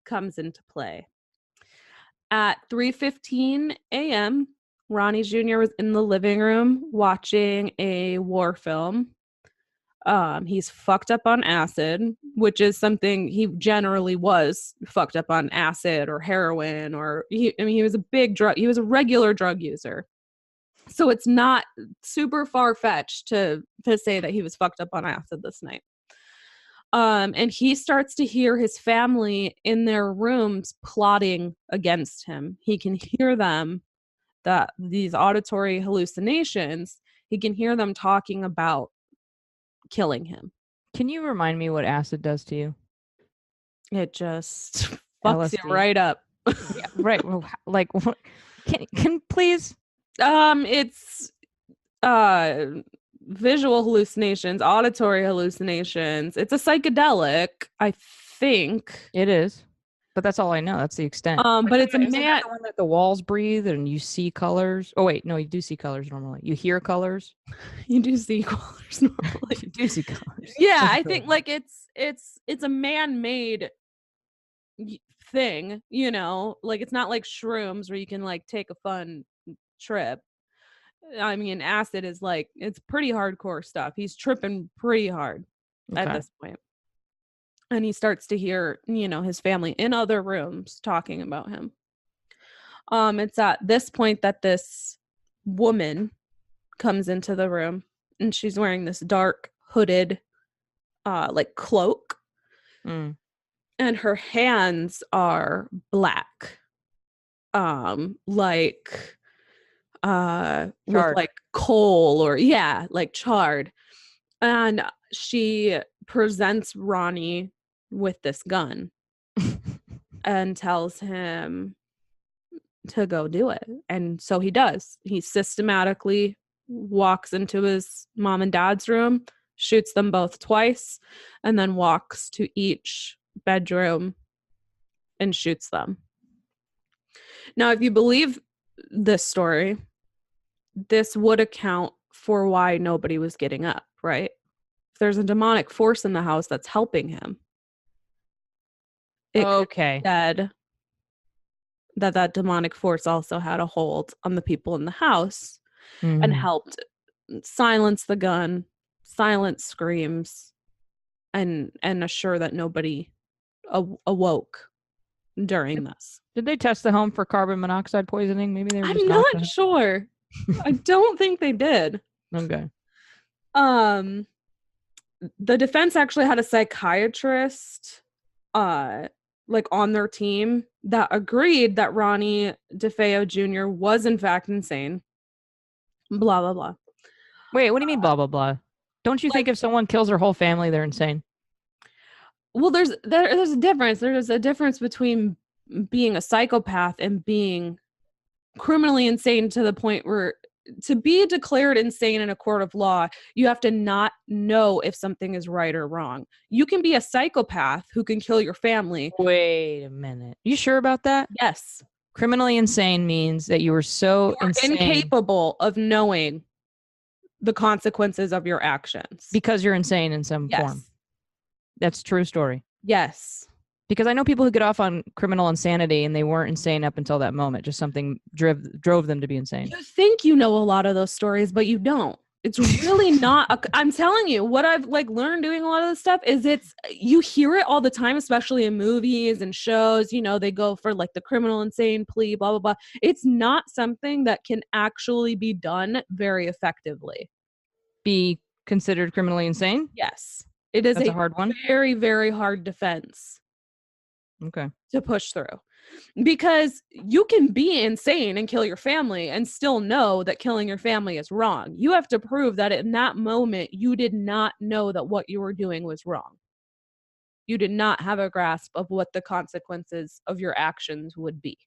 comes into play. At 3:15 a.m., Ronnie Jr. was in the living room watching a war film. He's fucked up on acid, which is something he generally was fucked up on acid or heroin, or he was a big drug. He was a regular drug user. So it's not super far-fetched to say that he was fucked up on acid this night. And he starts to hear his family in their rooms plotting against him. He can hear them, that these auditory hallucinations, he can hear them talking about killing him. Can you remind me what acid does to you? It just fucks you right up. Yeah, right. Like, can please? It's visual hallucinations, auditory hallucinations. It's a psychedelic, I think. It is. But that's all I know. That's the extent. But it's a isn't that the one that the walls breathe and you see colors? Oh wait, no, you do see colors normally. You hear colors. You do see colors normally. You do see colors. Yeah, I think like it's a man-made thing, you know, like it's not like shrooms where you can like take a fun trip. I mean, acid is like, it's pretty hardcore stuff. He's tripping pretty hard at this point. And he starts to hear, you know, his family in other rooms talking about him. It's at this point that this woman comes into the room and she's wearing this dark hooded like cloak. And her hands are black. Like with like coal or like charred. And she presents Ronnie with this gun and tells him to go do it. And so he does. He systematically walks into his mom and dad's room, shoots them both twice, and then walks to each bedroom and shoots them. Now, if you believe this story, this would account for why nobody was getting up, right? If there's a demonic force in the house that's helping him, it could be said that demonic force also had a hold on the people in the house and helped silence the gun, silence screams, and assure that nobody awoke during this. Did they test the home for carbon monoxide poisoning? Maybe they were just I'm not sure. I don't think they did. Okay. The defense actually had a psychiatrist like on their team that agreed that Ronnie DeFeo Jr. was in fact insane. Blah blah blah. Wait, what do you mean blah blah blah? Don't you think if someone kills their whole family, they're insane? Well, there's a difference. There's a difference between being a psychopath and being criminally insane to the point where to be declared insane in a court of law, you have to not know if something is right or wrong. You can be a psychopath who can kill your family. Wait a minute. You sure about that? Yes. Criminally insane means that you were so insane, incapable of knowing the consequences of your actions. Because you're insane in some form. That's a true story. Yes. Because I know people who get off on criminal insanity and they weren't insane up until that moment. Just something drove them to be insane. You think you know a lot of those stories, but you don't. It's really not. I'm telling you, what I've like learned doing a lot of this stuff is you hear it all the time, especially in movies and shows. You know, they go for like the criminal insane plea, blah, blah, blah. It's not something that can actually be done very effectively. Be considered criminally insane? Yes. It is a hard one. Very, very hard defense. Okay. To push through. Because you can be insane and kill your family and still know that killing your family is wrong. You have to prove that in that moment, you did not know that what you were doing was wrong. You did not have a grasp of what the consequences of your actions would be.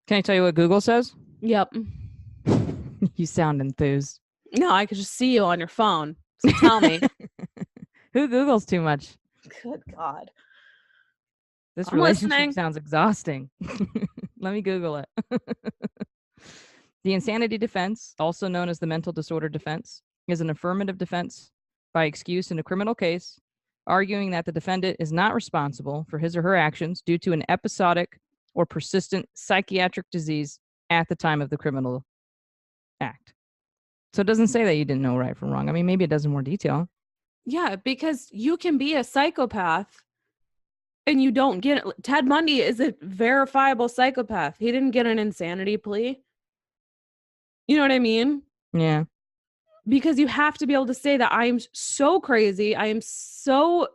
Can I tell you what Google says? Yep. You sound enthused. No, I could just see you on your phone. So tell me. Who Googles too much? Good God. This relationship sounds exhausting. Let me Google it. The insanity defense, also known as the mental disorder defense, is an affirmative defense by excuse in a criminal case, arguing that the defendant is not responsible for his or her actions due to an episodic or persistent psychiatric disease at the time of the criminal act. So it doesn't say that you didn't know right from wrong. I mean, maybe it does in more detail. Yeah, because you can be a psychopath and you don't get it. Ted Bundy is a verifiable psychopath. He didn't get an insanity plea. You know what I mean? Yeah. Because you have to be able to say that I am so crazy. I am so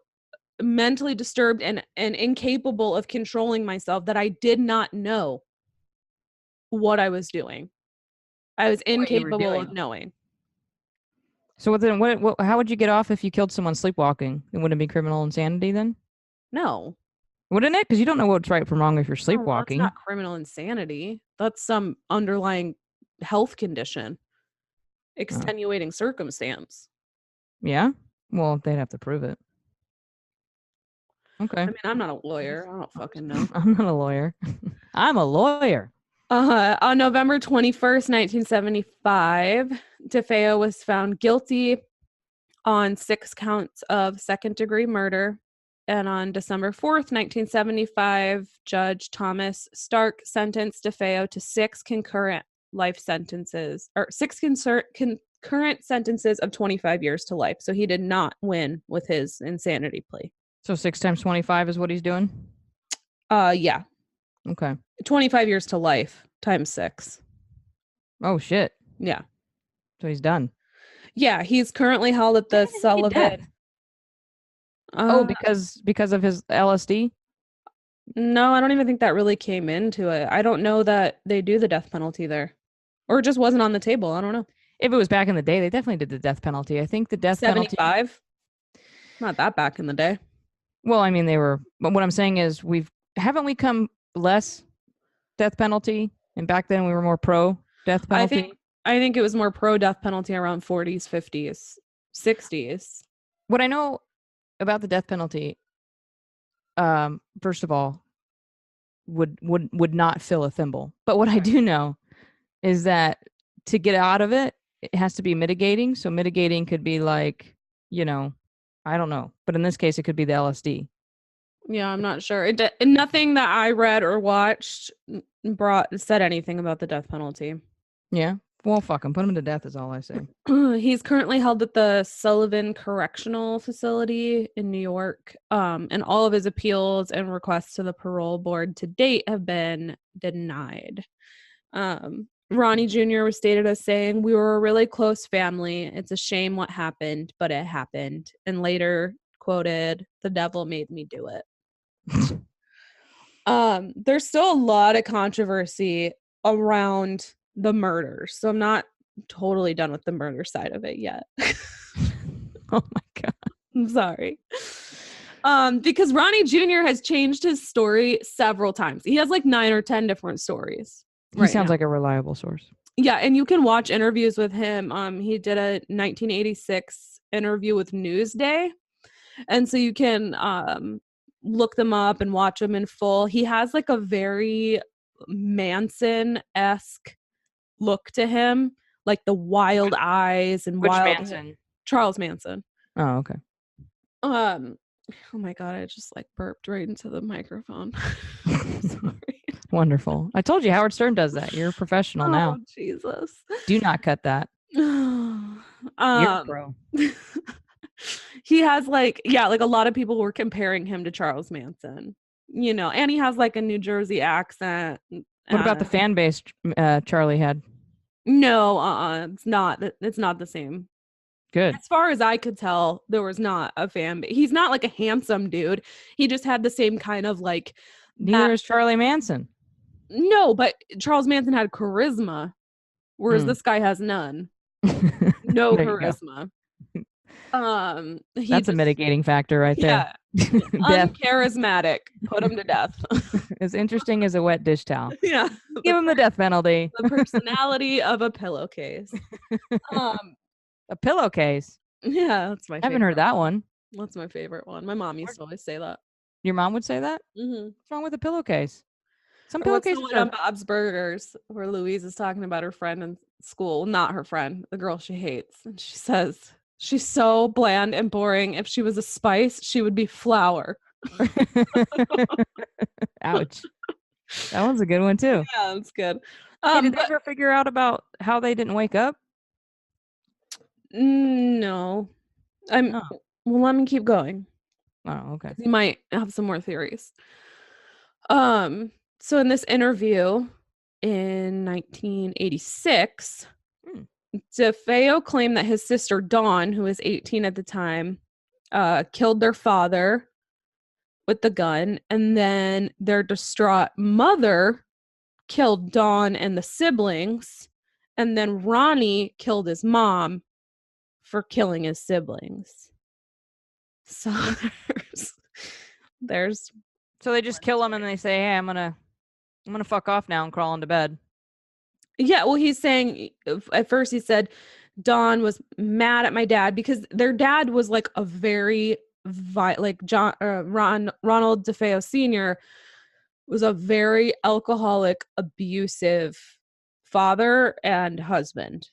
mentally disturbed and incapable of controlling myself that I did not know what I was doing. I was incapable of knowing. So then what how would you get off if you killed someone sleepwalking? It wouldn't be criminal insanity then? No. Wouldn't it? Because you don't know what's right from wrong if you're sleepwalking. No, that's not criminal insanity. That's some underlying health condition. Extenuating circumstance. Yeah? Well, they'd have to prove it. Okay. I mean, I'm not a lawyer. I don't fucking know. I'm not a lawyer. I'm a lawyer. On November 21st, 1975, DeFeo was found guilty on 6 counts of second-degree murder. And on December 4th, 1975, Judge Thomas Stark sentenced DeFeo to 6 concurrent life sentences, or 6 concurrent sentences of 25 years to life. So he did not win with his insanity plea. So 6 times 25 is what he's doing? Yeah. Okay. 25 years to life times 6. Oh, shit. Yeah. So he's done. Yeah, he's currently held at the Sullivan. Because of his LSD? No, I don't even think that really came into it. I don't know that they do the death penalty there. Or it just wasn't on the table. I don't know. If it was back in the day, they definitely did the death penalty. I think the death 75? penalty... Not that back in the day. Well, I mean, they were... But what I'm saying is, haven't we come less death penalty? And back then we were more pro death penalty? I think it was more pro death penalty around 40s, 50s, 60s. What I know about the death penalty, first of all, would not fill a thimble. But what I do know is that to get out of it, it has to be mitigating. So mitigating could be like, I don't know. But in this case, it could be the LSD. Yeah, I'm not sure. Nothing that I read or watched said anything about the death penalty. Yeah. Well, fuck him. Put him to death is all I say. He's currently held at the Sullivan Correctional Facility in New York. And all of his appeals and requests to the parole board to date have been denied. Ronnie Jr. was stated as saying, "We were a really close family. It's a shame what happened, but it happened." And later quoted, "The devil made me do it." There's still a lot of controversy around the murders, so I'm not totally done with the murder side of it yet. Oh my god. I'm sorry. Because Ronnie Jr. has changed his story several times. He has like 9 or 10 different stories. He sounds like a reliable source. Yeah, and you can watch interviews with him. He did a 1986 interview with Newsday. And so you can look them up and watch them in full. He has like a very Manson-esque look to him, like the wild eyes and Which Manson? Charles Manson. Oh, okay. Oh my god, I just like burped right into the microphone. Sorry. Wonderful. I told you Howard Stern does that. You're a professional now. Jesus. Do not cut that. You're a pro. He has like a lot of people were comparing him to Charles Manson, and he has like a New Jersey accent. What about the fan base Charlie had? No, it's not the same. Good. As far as I could tell, there was not a fan base. He's not like a handsome dude. He just had the same kind of like. Neither is Charlie Manson. No, but Charles Manson had charisma, whereas this guy has none. No charisma. That's a mitigating factor right there. Uncharismatic. Put him to death. As interesting as a wet dish towel. Yeah. Give him the death penalty. The personality of a pillowcase. A pillowcase? Yeah, that's my favorite. I haven't heard that one. That's my favorite one. My mom used to always say that. Your mom would say that? Mm-hmm. What's wrong with a pillowcase? Some pillowcases are on Bob's Burgers, where Louise is talking about her friend in school. Not her friend, the girl she hates. And she says, "She's so bland and boring. If she was a spice, she would be flour." Ouch. That one's a good one too. Yeah, that's good. Did they ever figure out about how they didn't wake up? No. Well, let me keep going. Oh, okay. You might have some more theories. So in this interview in 1986, DeFeo claimed that his sister Dawn, who was 18 at the time, killed their father with the gun, and then their distraught mother killed Dawn and the siblings, and then Ronnie killed his mom for killing his siblings. So there's so they just kill him and they say, hey, I'm gonna fuck off now and crawl into bed. Yeah, well, he's saying at first he said Dawn was mad at my dad because their dad was like a very Ronald DeFeo Sr. was a very alcoholic, abusive father and husband.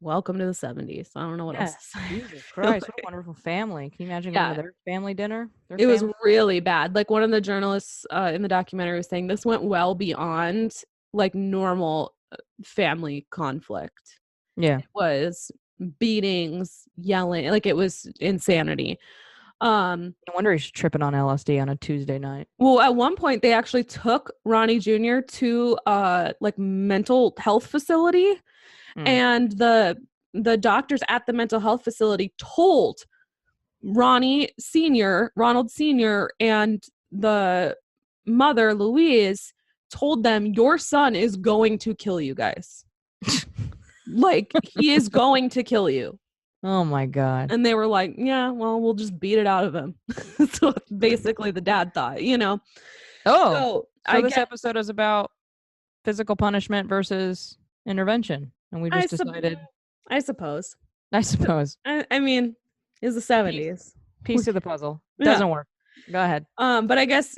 Welcome to the 70s. I don't know what else to say. Jesus Christ, what a wonderful family. Can you imagine going to their family dinner? It was really bad. Like one of the journalists in the documentary was saying this went well beyond like normal family conflict. Yeah. It was beatings, yelling, like it was insanity. No wonder he's tripping on LSD on a Tuesday night. Well, at one point they actually took Ronnie Jr. to like mental health facility, and the doctors at the mental health facility told Ronald Sr. and the mother, Louise, told them, your son is going to kill you guys. Like, he is going to kill you. Oh my God. And they were like, yeah, well, we'll just beat it out of him. So basically the dad thought, you know. So this episode is about physical punishment versus intervention. And we just decided. I suppose. I mean, it's the 70s. Piece of the puzzle. Doesn't work. Go ahead. But I guess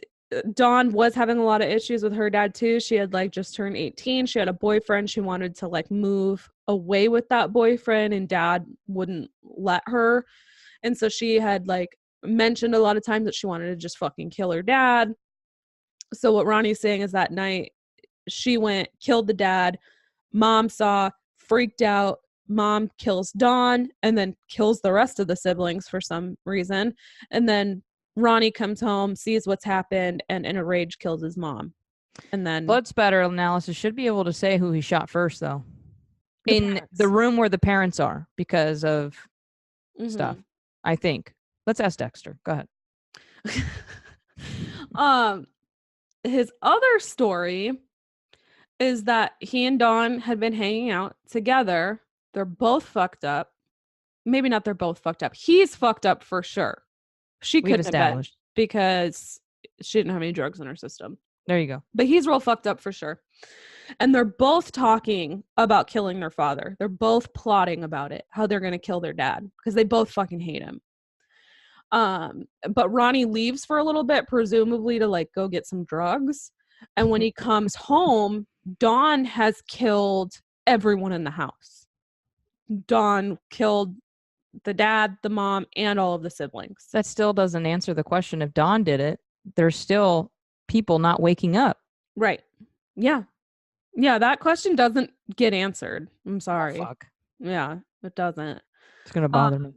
Dawn was having a lot of issues with her dad too. She had like just turned 18. She had a boyfriend. She wanted to like move away with that boyfriend, and dad wouldn't let her. And so she had like mentioned a lot of times that she wanted to just fucking kill her dad. So what Ronnie's saying is that night she went, killed the dad. Mom saw, freaked out. Mom kills Dawn and then kills the rest of the siblings for some reason. And then Ronnie comes home, sees what's happened, and in a rage kills his mom. And then blood spatter analysis should be able to say who he shot first, though. In the room where the parents are because of stuff, I think. Let's ask Dexter. Go ahead. His other story is that he and Dawn had been hanging out together. They're both fucked up. Maybe not they're both fucked up. He's fucked up for sure. She couldn't have been because she didn't have any drugs in her system. There you go. But he's real fucked up for sure. And they're both talking about killing their father. They're both plotting about it, how they're going to kill their dad because they both fucking hate him. But Ronnie leaves for a little bit, presumably to like go get some drugs. And when he comes home, Dawn has killed everyone in the house. Dawn killed the dad, the mom, and all of the siblings. That still doesn't answer the question. If Dawn did it, there's still people not waking up. Right. Yeah. Yeah, that question doesn't get answered. I'm sorry. Oh, fuck. Yeah, it doesn't. It's going to bother me.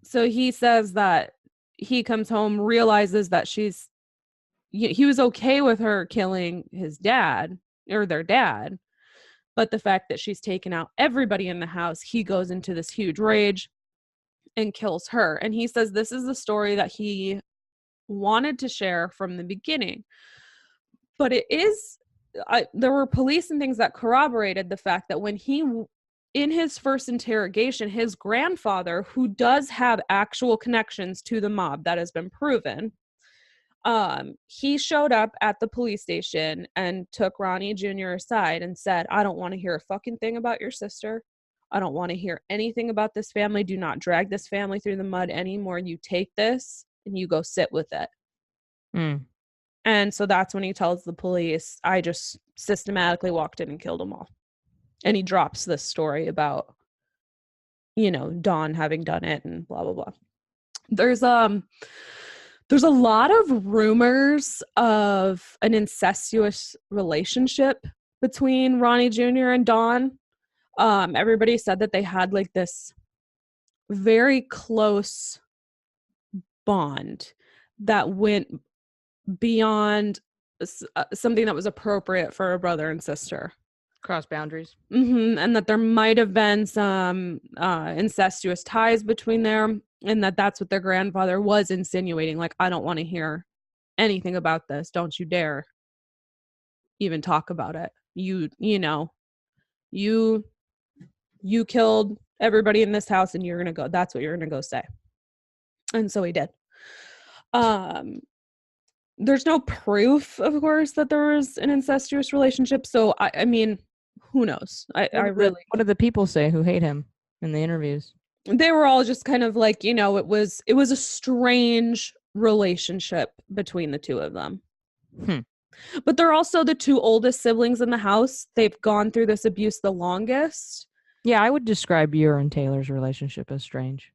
So he says that he comes home, realizes that he was okay with her killing his dad or their dad. But the fact that she's taken out everybody in the house, he goes into this huge rage and kills her. And he says this is the story that he wanted to share from the beginning. But it is, there were police and things that corroborated the fact that when in his first interrogation, his grandfather, who does have actual connections to the mob that has been proven, he showed up at the police station and took Ronnie Jr. aside and said, I don't want to hear a fucking thing about your sister. I don't want to hear anything about this family. Do not drag this family through the mud anymore. You take this and you go sit with it. And so that's when he tells the police, I just systematically walked in and killed them all. And he drops this story about, Dawn having done it and blah, blah, blah. There's a lot of rumors of an incestuous relationship between Ronnie Jr. and Dawn. Everybody said that they had like this very close bond that went beyond something that was appropriate for a brother and sister. Cross boundaries. And that there might have been some incestuous ties between them, and that's what their grandfather was insinuating. Like, I don't want to hear anything about this. Don't you dare even talk about it. You killed everybody in this house, and you're gonna go. That's what you're gonna go say. And so he did. There's no proof, of course, that there was an incestuous relationship. So I mean, who knows? I really. What did the people say who hate him in the interviews? They were all just kind of like, it was a strange relationship between the two of them. But they're also the two oldest siblings in the house. They've gone through this abuse the longest. Yeah, I would describe your and Taylor's relationship as strange.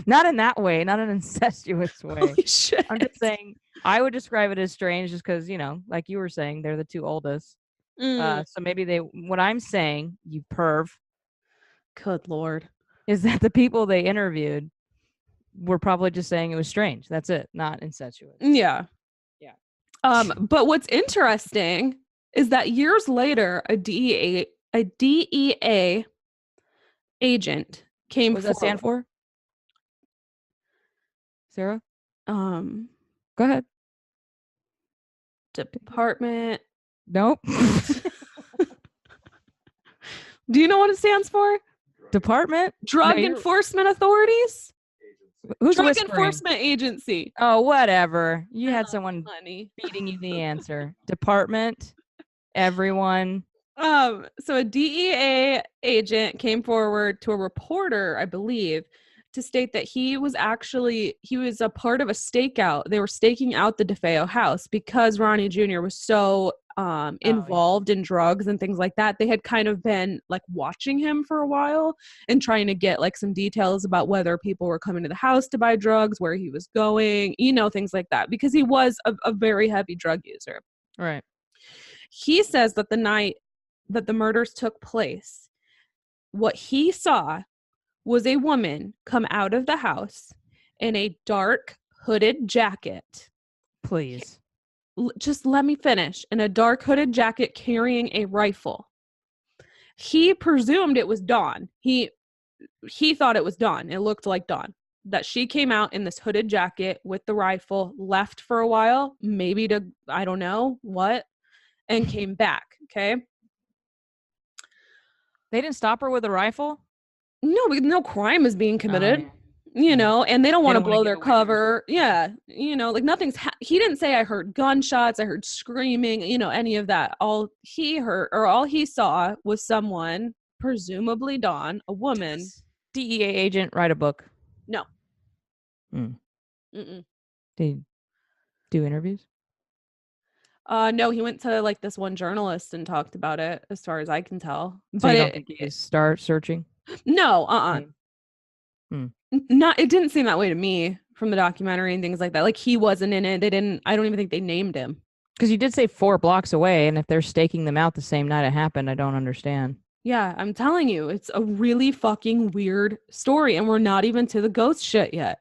Not in that way, not an incestuous way. Holy shit. I'm just saying, I would describe it as strange just because, like you were saying, they're the two oldest. So maybe what I'm saying, you perv. Good Lord. Is that the people they interviewed were probably just saying it was strange. That's it, not incestuous. Yeah. Yeah. But what's interesting is that years later, a DEA agent came. What does that stand for? Sarah? Go ahead. Department. Nope. Do you know what it stands for? Department? Drug Enforcement Authorities? Who's Drug whispering? Enforcement Agency. Oh, whatever. You had someone feeding you the answer. Department. Everyone. So a DEA agent came forward to a reporter, I believe, to state that he was a part of a stakeout. They were staking out the DeFeo house because Ronnie Jr. was so involved in drugs and things like that. They had kind of been like watching him for a while and trying to get like some details about whether people were coming to the house to buy drugs, where he was going, things like that, because he was a very heavy drug user. Right. He says that the night that the murders took place, what he saw was a woman come out of the house in a dark hooded jacket. Please. Just let me finish. In a dark hooded jacket carrying a rifle. He presumed it was Dawn. He thought it was Dawn. It looked like Dawn. That she came out in this hooded jacket with the rifle, left for a while, maybe to, I don't know what, and came back. Okay. They didn't stop her with a rifle? No, no crime is being committed. And they don't want to blow their cover. Yeah. Like nothing's, he didn't say I heard gunshots, I heard screaming, any of that. All he heard, or all he saw, was someone, presumably Dawn, a woman. DEA agent, write a book. No. Did he do interviews? No, he went to like this one journalist and talked about it, as far as I can tell. So but you don't think he start searching? No, Not. It didn't seem that way to me from the documentary and things like that. Like he wasn't in it. I don't even think they named him. Because you did say 4 blocks away, and if they're staking them out the same night it happened, I don't understand. Yeah, I'm telling you, it's a really fucking weird story, and we're not even to the ghost shit yet.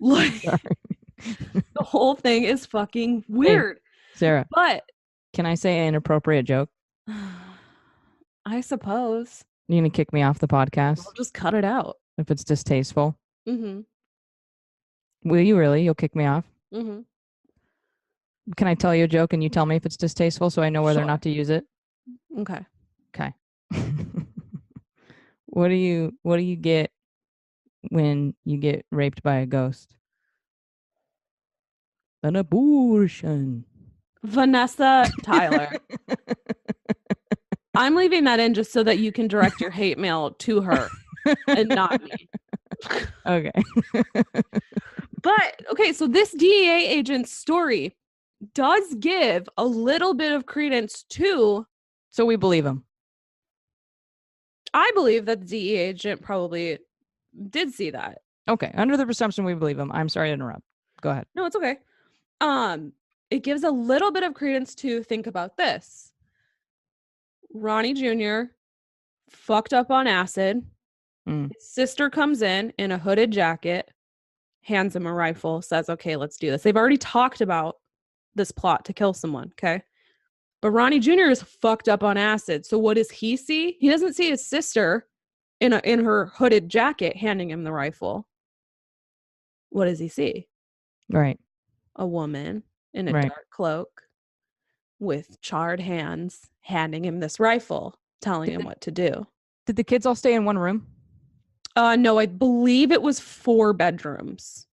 Like, the whole thing is fucking weird. Hey, Sarah, but can I say an inappropriate joke? I suppose. You're gonna kick me off the podcast? I'll just cut it out if it's distasteful. Mm-hmm. Will you really? You'll kick me off? Mm-hmm. Can I tell you a joke and you tell me if it's distasteful so I know whether or not to use it? Okay. What do you get when you get raped by a ghost? An abortion. Vanessa Tyler. I'm leaving that in just so that you can direct your hate mail to her and not me. Okay. But, okay, so this DEA agent's story does give a little bit of credence to... So we believe him. I believe that the DEA agent probably did see that. Okay, under the presumption we believe him. I'm sorry to interrupt. Go ahead. No, it's okay. It gives a little bit of credence to think about this. Ronnie Jr. fucked up on acid. His sister comes in a hooded jacket, hands him a rifle, says, okay, let's do this. They've already talked about this plot to kill someone, okay? But Ronnie Jr. is fucked up on acid. So what does he see? He doesn't see his sister in her hooded jacket handing him the rifle. What does he see? Right. A woman in a dark cloak with charred hands handing him this rifle, telling him what to do. Did the kids all stay in one room? No, I believe it was 4 bedrooms.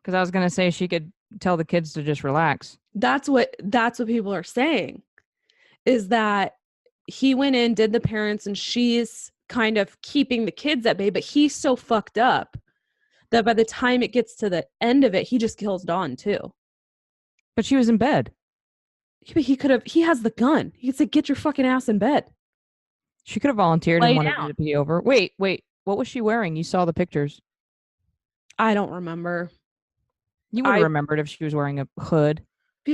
Because I was going to say she could tell the kids to just relax. That's what people are saying, is that he went in, did the parents, and she's kind of keeping the kids at bay, but he's so fucked up that by the time it gets to the end of it, he just kills Dawn too. But she was in bed. He has the gun. He could say, get your fucking ass in bed. She could have volunteered and wanted it to be over. Wait. What was she wearing? You saw the pictures. I don't remember. You would have remembered if she was wearing a hood.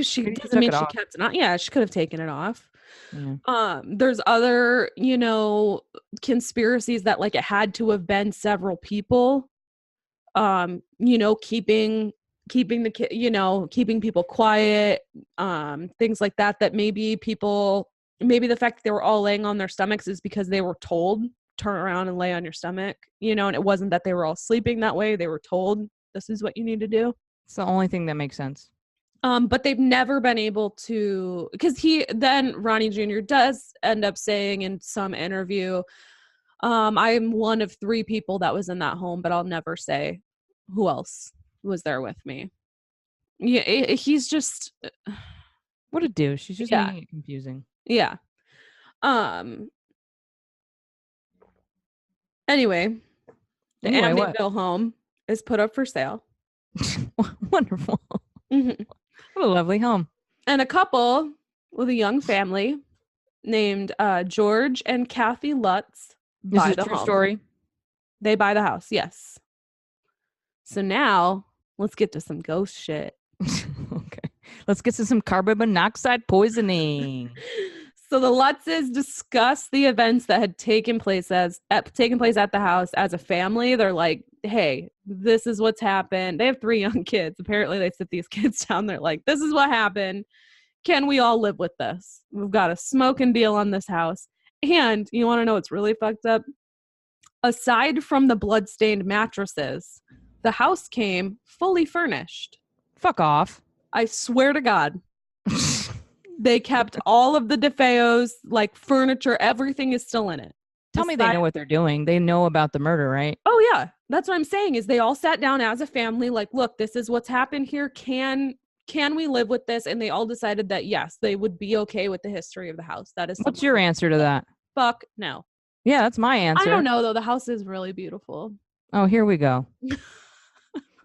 She doesn't mean she kept it on. Yeah, she could have taken it off. Yeah. There's other, conspiracies that like it had to have been several people, keeping the kid, keeping people quiet, things like that. That maybe the fact that they were all laying on their stomachs is because they were told turn around and lay on your stomach, and it wasn't that they were all sleeping that way. They were told this is what you need to do. It's the only thing that makes sense. But they've never been able to, because Ronnie Jr. does end up saying in some interview, I'm one of 3 people that was in that home, but I'll never say who else was there with me. Yeah, he's just what a douche. She's just making it confusing. Yeah. Anyway, the Amityville home is put up for sale. Wonderful. Mm-hmm. What a lovely home. And a couple with a young family named George and Kathy Lutz buy the home. This is a true story. They buy the house, yes. So now, let's get to some ghost shit. Okay. Let's get to some carbon monoxide poisoning. So the Lutzes discuss the events that had taken place at the house as a family. They're like, hey, this is what's happened. They have 3 young kids. Apparently they sit these kids down. They're like, this is what happened. Can we all live with this? We've got a smoking deal on this house. And you want to know what's really fucked up? Aside from the bloodstained mattresses, the house came fully furnished. Fuck off. I swear to God. They kept all of the DeFeos, like furniture, everything is still in it. Tell me they know what they're doing. They know about the murder, right? Oh, yeah. That's what I'm saying is they all sat down as a family, like, look, this is what's happened here. Can we live with this? And they all decided that, yes, they would be okay with the history of the house. That is. What's your answer to that? Fuck no. Yeah, that's my answer. I don't know, though. The house is really beautiful. Oh, here we go.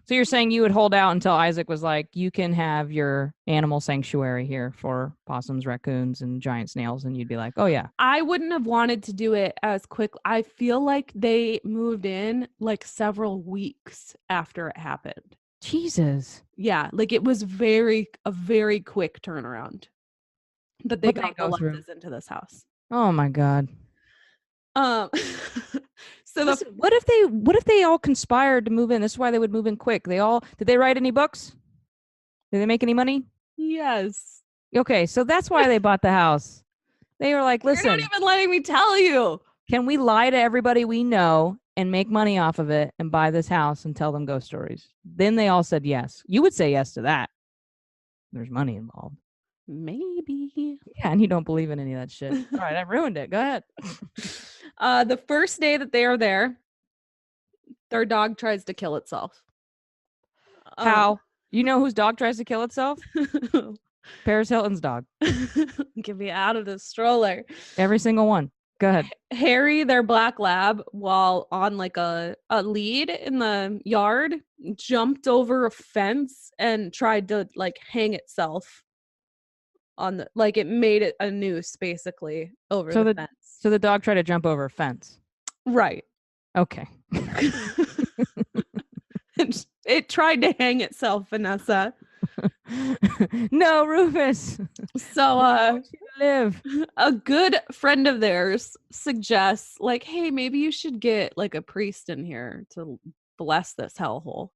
So you're saying you would hold out until Isaac was like, you can have your animal sanctuary here for possums, raccoons, and giant snails. And you'd be like, oh, yeah. I wouldn't have wanted to do it as quick. I feel like they moved in like several weeks after it happened. Jesus. Yeah. Like it was a very quick turnaround that they got the Lutzes into this house. Oh, my God. So listen, what if they all conspired to move in? This is why they would move in quick. Did they write any books? Did they make any money? Yes. Okay, so that's why they bought the house. They were like, listen, you're not even letting me tell you. Can we lie to everybody we know and make money off of it and buy this house and tell them ghost stories? Then they all said yes. You would say yes to that. There's money involved. Maybe. Yeah, and you don't believe in any of that shit. All right, I ruined it. Go ahead. The first day that they are there, their dog tries to kill itself. How? You know whose dog tries to kill itself? Paris Hilton's dog. Get me out of this stroller. Every single one. Go ahead. Harry, their black lab, while on like a lead in the yard, jumped over a fence and tried to like hang itself on the, like it made it a noose basically over the fence. So the dog tried to jump over a fence. Right. Okay. It tried to hang itself, Vanessa. No, Rufus. So live. A good friend of theirs suggests like, hey, maybe you should get like a priest in here to bless this hellhole.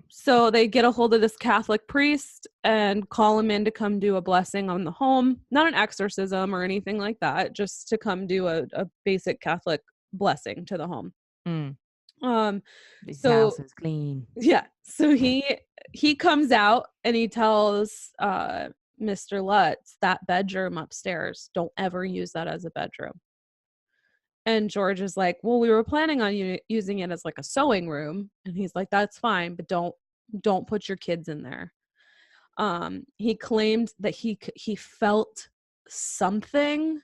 So they get a hold of this Catholic priest and call him in to come do a blessing on the home. Not an exorcism or anything like that, just to come do a basic Catholic blessing to the home. This house is clean. Yeah. So he comes out and he tells Mr. Lutz, that bedroom upstairs, don't ever use that as a bedroom. And George is like, well, we were planning on using it as like a sewing room. And he's like, that's fine, but don't put your kids in there. He claimed that he felt something,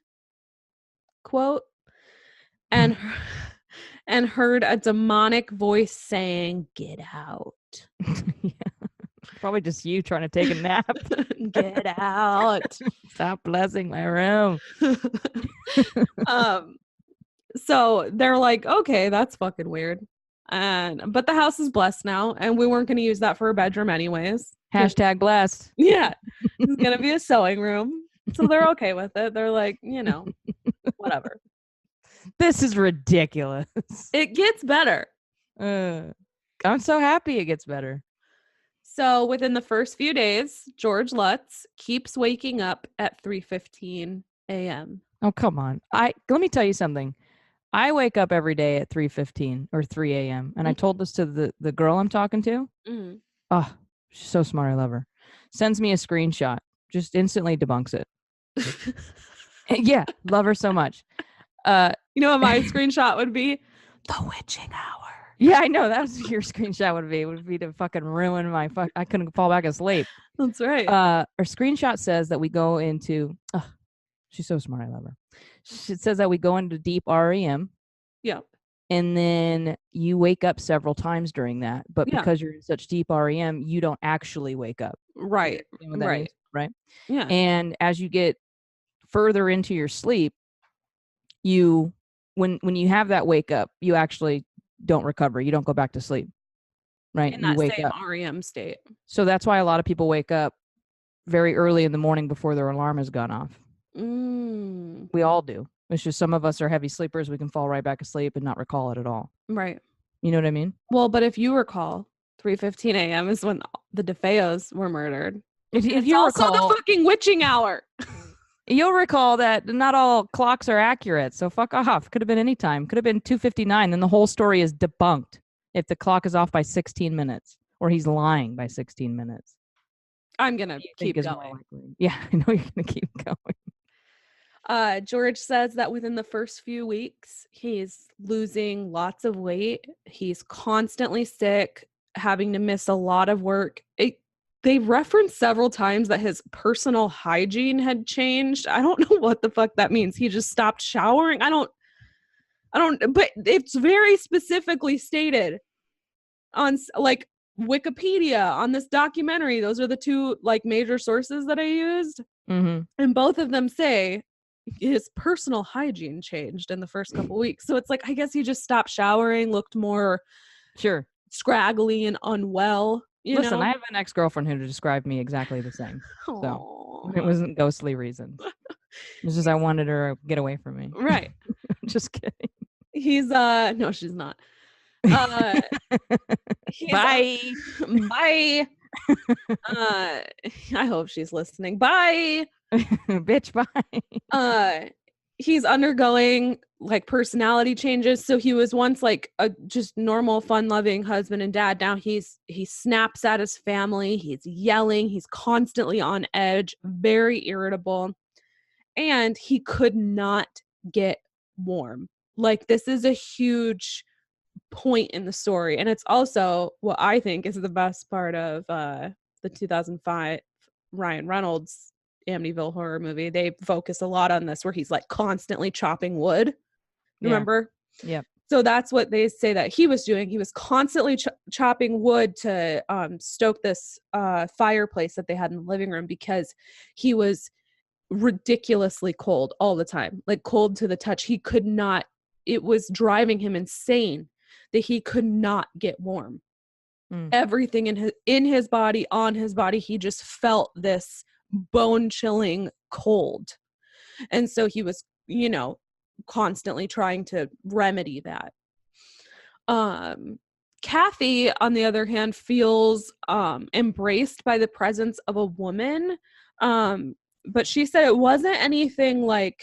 quote, and heard a demonic voice saying, get out. Yeah. Probably just you trying to take a nap. Get out. Stop blessing my room. So they're like, okay, that's fucking weird. But the house is blessed now, and we weren't going to use that for a bedroom anyways. Hashtag blessed. Yeah. It's going to be a sewing room. So they're okay with it. They're like, whatever. This is ridiculous. It gets better. I'm so happy it gets better. So within the first few days, George Lutz keeps waking up at 3:15 a.m. Oh, come on. Let me tell you something. I wake up every day at 3:15 or 3 a.m. And I told this to the girl I'm talking to. Mm-hmm. Oh, she's so smart. I love her. Sends me a screenshot. Just instantly debunks it. Yeah. Love her so much. You know what my screenshot would be? The witching hour. Yeah, I know. That was your screenshot would be. It would be to fucking ruin my I couldn't fall back asleep. That's right. Our screenshot says that we go into... she's so smart. I love her. It says that we go into deep REM. Yeah. And then you wake up several times during that. But because you're in such deep REM, you don't actually wake up. Right. Right. Right. Yeah. And as you get further into your sleep, when you have that wake up, you actually don't recover. You don't go back to sleep. Right. In that same REM state. So that's why a lot of people wake up very early in the morning before their alarm has gone off. We all do. It's just some of us are heavy sleepers. We can fall right back asleep and not recall it at all. Right. You know what I mean? Well, but if you recall, 3:15 a.m. is when the DeFeos were murdered. If you recall, also the fucking witching hour. You'll recall that not all clocks are accurate. So fuck off. Could have been any time. Could have been 2:59. Then the whole story is debunked if the clock is off by 16 minutes or he's lying by 16 minutes. I'm going to keep going. Yeah, I know you're going to keep going. George says that within the first few weeks, he's losing lots of weight. He's constantly sick, having to miss a lot of work. They referenced several times that his personal hygiene had changed. I don't know what the fuck that means. He just stopped showering. I don't, but it's very specifically stated on like Wikipedia, on this documentary. Those are the two like major sources that I used. Mm-hmm. And both of them say his personal hygiene changed in the first couple weeks. So it's like, I guess he just stopped showering, looked more scraggly and unwell. Listen, I have an ex-girlfriend who described me exactly the same. Aww. So it wasn't ghostly reasons. It's just I wanted her to get away from me. Right. Just kidding. He's no, she's not. Bye. Bye. I hope she's listening. Bye. Bitch, bye. He's undergoing like personality changes. So he was once like a just normal, fun-loving husband and dad. Now he snaps at his family. He's yelling. He's constantly on edge, very irritable. And he could not get warm. Like, this is a huge point in the story. And it's also what I think is the best part of the 2005 Ryan Reynolds Amityville horror movie. They focus a lot on this where he's like constantly chopping wood. Remember? Yeah. So that's what they say that he was doing. He was constantly chopping wood to stoke this fireplace that they had in the living room because he was ridiculously cold all the time, like cold to the touch. He could not, it was driving him insane that he could not get warm. Everything in his body, on his body, he just felt this bone-chilling cold. And so he was, constantly trying to remedy that. Kathy, on the other hand, feels embraced by the presence of a woman. But she said it wasn't anything like...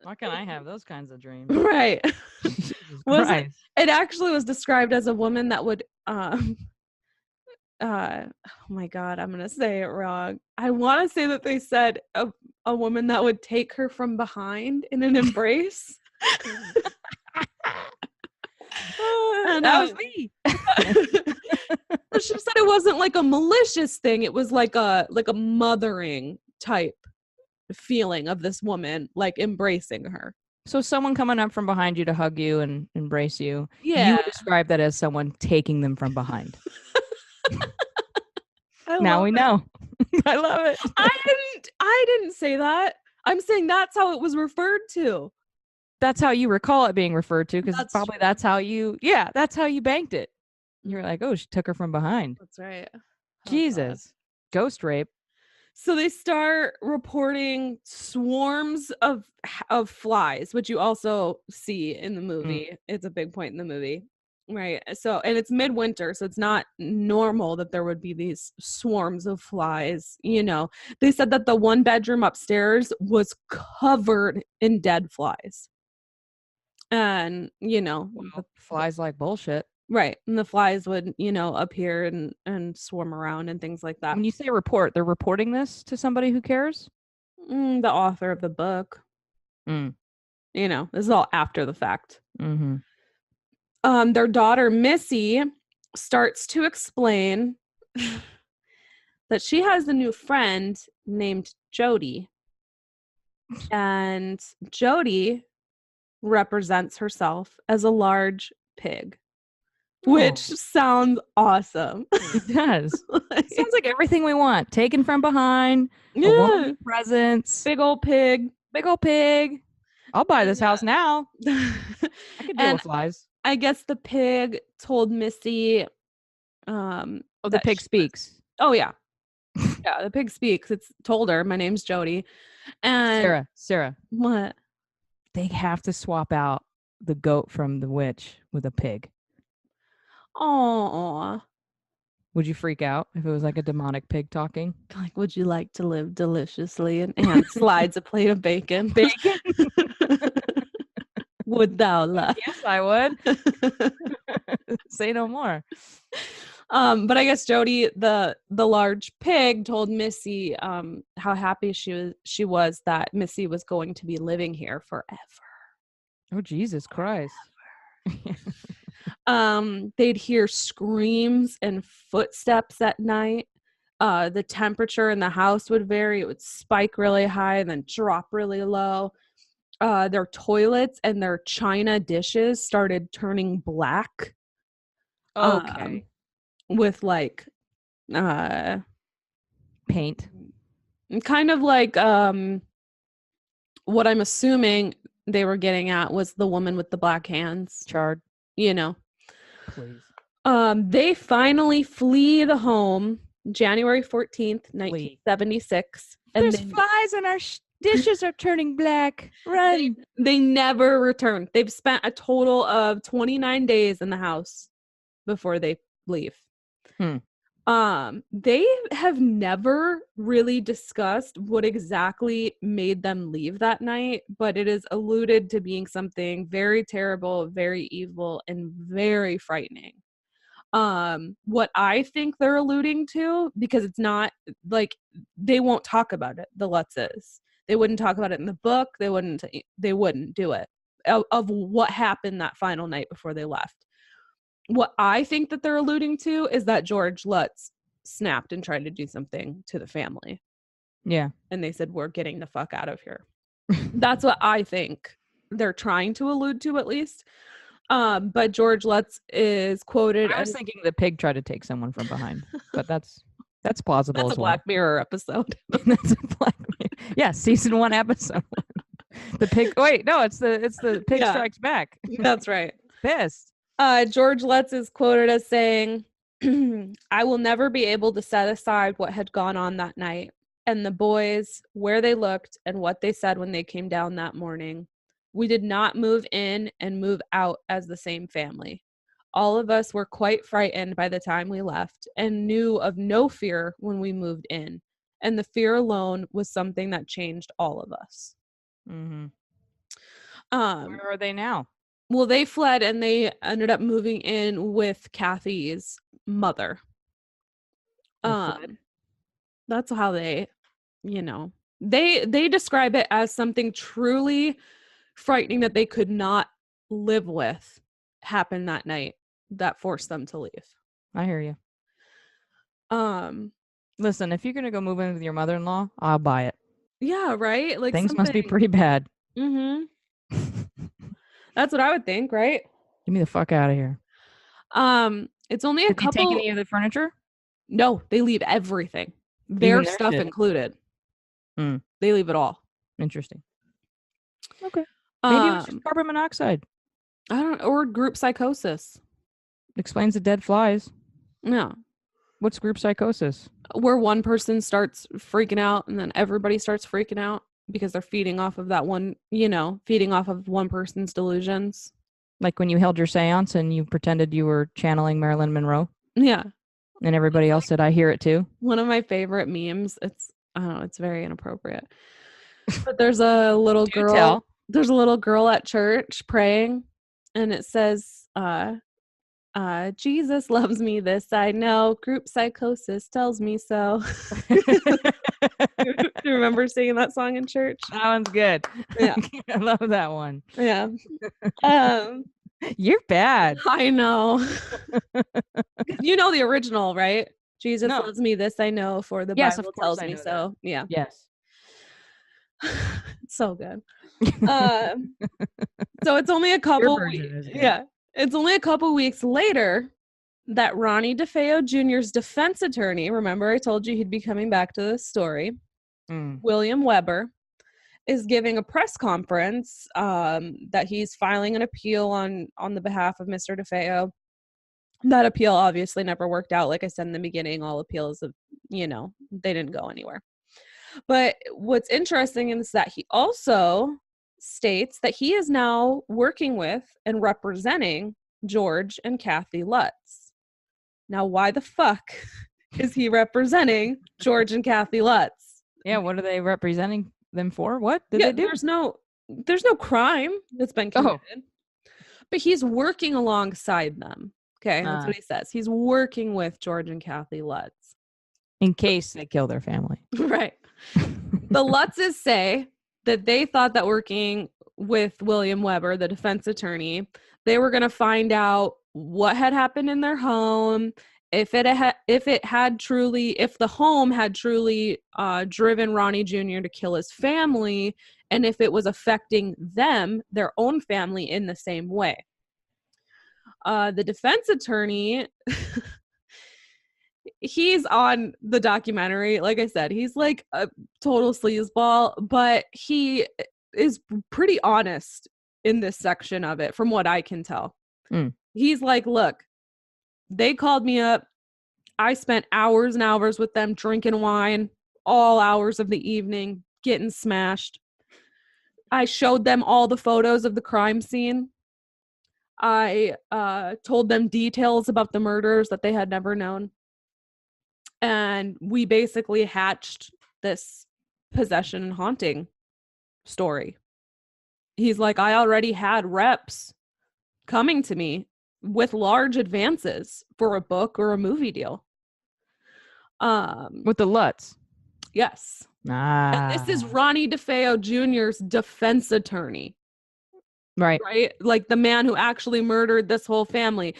Why can't I have those kinds of dreams? Right. Jesus Christ. It actually was described as a woman that would... oh my God, I'm going to say it wrong. I want to say that they said a woman that would take her from behind in an embrace. And, that was me. She said it wasn't like a malicious thing. It was like a mothering type feeling of this woman, like embracing her. So someone coming up from behind you to hug you and embrace you. Yeah. You would describe that as someone taking them from behind. Now we know. I love it. I didn't say that. I'm saying that's how it was referred to. That's how you recall it being referred to, because probably that's how you banked it. You're like, oh, she took her from behind. That's right. Oh, Jesus. God. Ghost rape. So they start reporting swarms of flies, which you also see in the movie. It's a big point in the movie. Right. So, and it's midwinter, so it's not normal that there would be these swarms of flies. You know, they said that the one bedroom upstairs was covered in dead flies. And, you know, flies like bullshit. Right. And the flies would, you know, appear and swarm around and things like that. When you say report, they're reporting this to somebody who cares? The author of the book. You know, this is all after the fact. Mm-hmm. Their daughter, Missy, starts to explain that she has a new friend named Jody. And Jody represents herself as a large pig, which sounds awesome. It does. Sounds like everything we want. Taken from behind, a woman with presence. Big old pig. Big old pig. I'll buy this house now. I could deal with flies. I guess the pig told Missy. The pig speaks. Oh yeah, yeah. The pig speaks. It's told her, "My name's Jody." And Sarah. What? They have to swap out the goat from the witch with a pig. Oh. Would you freak out if it was like a demonic pig talking? Like, would you like to live deliciously? And slides a plate of bacon. Bacon. Would thou love? Yes, I would. Say no more. But I guess Jody, the large pig, told Missy how happy she was that Missy was going to be living here forever. Oh, Jesus Christ. They'd hear screams and footsteps at night. The temperature in the house would vary. It would spike really high and then drop really low. Their toilets and their china dishes started turning black. Okay. With like paint. Kind of like what I'm assuming they were getting at was the woman with the black hands. Charred. You know. Please. They finally flee the home January 14th, 1976. There's flies in our dishes are turning black. Run. They never returned. They've spent a total of 29 days in the house before they leave. They have never really discussed what exactly made them leave that night, but it is alluded to being something very terrible, very evil, and very frightening. What I think they're alluding to, because it's not like they won't talk about it, the Lutzes. They wouldn't talk about it in the book. They wouldn't do it of what happened that final night before they left. What I think that they're alluding to is that George Lutz snapped and tried to do something to the family. Yeah. And they said, we're getting the fuck out of here. That's what I think they're trying to allude to, at least. But George Lutz is quoted I was thinking the pig tried to take someone from behind, but that's plausible. That's a Black Mirror episode. That's a Black Mirror. Yeah, season 1, episode 1. The pig. Wait, no, it's the pig strikes back. That's right. Pissed. George Lutz is quoted as saying, "I will never be able to set aside what had gone on that night, and the boys, where they looked, and what they said when they came down that morning. We did not move in and move out as the same family. All of us were quite frightened by the time we left and knew of no fear when we moved in. And the fear alone was something that changed all of us. Mm-hmm. Where are they now? Well, they fled and they ended up moving in with Kathy's mother. That's how they, they describe it as something truly frightening that they could not live with happened that night that forced them to leave. I hear you. Listen, if you're gonna go move in with your mother-in-law, I'll buy it. Yeah, right? Like things must be pretty bad. Mm-hmm. That's what I would think, right? Get me the fuck out of here. It's only Did they take any of the furniture? No, they leave everything. Their stuff included. Mm. They leave it all. Interesting. Okay. Maybe it was just carbon monoxide. I don't know. Or group psychosis. Explains the dead flies. Yeah. What's group psychosis? Where one person starts freaking out and then everybody starts freaking out because they're feeding off of that one, feeding off of one person's delusions. Like when you held your seance and you pretended you were channeling Marilyn Monroe? Yeah. And everybody else said, I hear it too. One of my favorite memes, it's very inappropriate. But there's a little girl. There's a little girl at church praying, and it says, Jesus loves me, this I know. Group psychosis tells me so. Do you remember singing that song in church? That one's good. Yeah. I love that one. Yeah. You're bad. I know. You know the original, right? Jesus loves me, this I know, for the Bible tells me so. That. Yeah. Yes. So good. So it's only a couple it's only a couple weeks later that Ronnie DeFeo Jr.'s defense attorney, remember I told you he'd be coming back to this story, William Weber, is giving a press conference that he's filing an appeal on the behalf of Mr. DeFeo. That appeal obviously never worked out. Like I said in the beginning, all appeals they didn't go anywhere. But what's interesting is that he also states that he is now working with and representing George and Kathy Lutz. Now, why the fuck is he representing George and Kathy Lutz? Yeah, what are they representing them for? What did they do? There's no crime that's been committed. But he's working alongside them. Okay, that's what he says. He's working with George and Kathy Lutz. In case they kill their family. Right. The Lutzes say that they thought that working with William Weber, the defense attorney, they were going to find out what had happened in their home, if the home had truly driven Ronnie Jr. to kill his family, and if it was affecting them, their own family, in the same way. The defense attorney, he's on the documentary. Like I said, he's like a total sleazeball, but he is pretty honest in this section of it, from what I can tell. He's like, look, they called me up. I spent hours and hours with them drinking wine, all hours of the evening, getting smashed. I showed them all the photos of the crime scene. I told them details about the murders that they had never known. And we basically hatched this possession and haunting story. He's like, I already had reps coming to me with large advances for a book or a movie deal. With the Lutz? Yes. And this is Ronnie DeFeo Jr.'s defense attorney. Right. Like the man who actually murdered this whole family.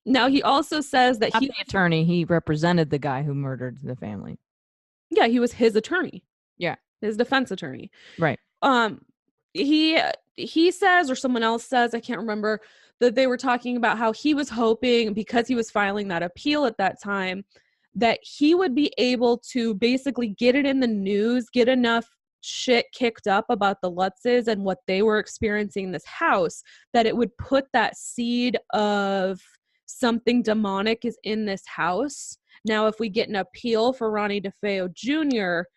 Now, he also says that the attorney, he represented the guy who murdered the family. Yeah, he was his attorney. Yeah. His defense attorney. Right. He says, or someone else says, I can't remember, that they were talking about how he was hoping, because he was filing that appeal at that time, that he would be able to basically get it in the news, get enough shit kicked up about the Lutzes and what they were experiencing in this house, that it would put that seed of something demonic is in this house. Now, if we get an appeal for Ronnie DeFeo Jr.,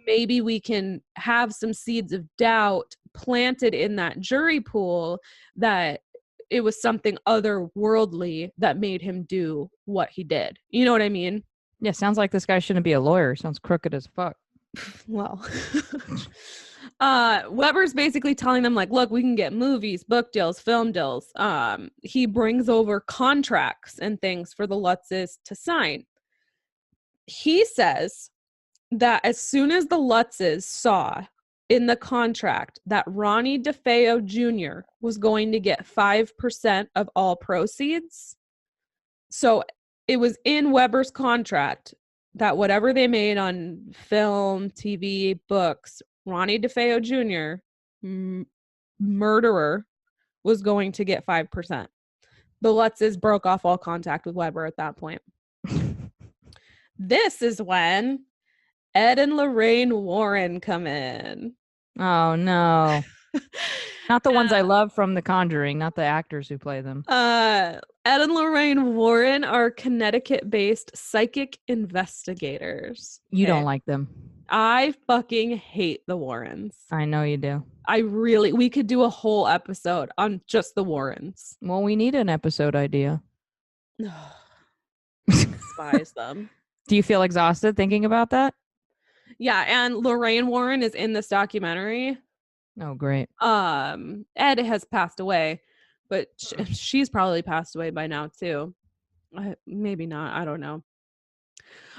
maybe we can have some seeds of doubt planted in that jury pool that it was something otherworldly that made him do what he did. You know what I mean? Yeah, sounds like this guy shouldn't be a lawyer. Sounds crooked as fuck. Well, Weber's basically telling them, like, look, we can get movies, book deals, film deals. He brings over contracts and things for the Lutzes to sign. He says that as soon as the Lutzes saw in the contract that Ronnie DeFeo Jr. was going to get 5% of all proceeds, so it was in Weber's contract that whatever they made on film, TV, books, Ronnie DeFeo Jr., murderer, was going to get 5%. The Lutzes broke off all contact with Weber at that point. This is when Ed and Lorraine Warren come in. Oh, no. Not the ones I love from The Conjuring, not the actors who play them. Ed and Lorraine Warren are Connecticut-based psychic investigators. You don't like them. I fucking hate the Warrens. I know you do. We could do a whole episode on just the Warrens. Well, we need an episode idea. Despise them. Do you feel exhausted thinking about that? Yeah, and Lorraine Warren is in this documentary. Oh, great. Ed has passed away, but she's probably passed away by now too. Maybe not. I don't know.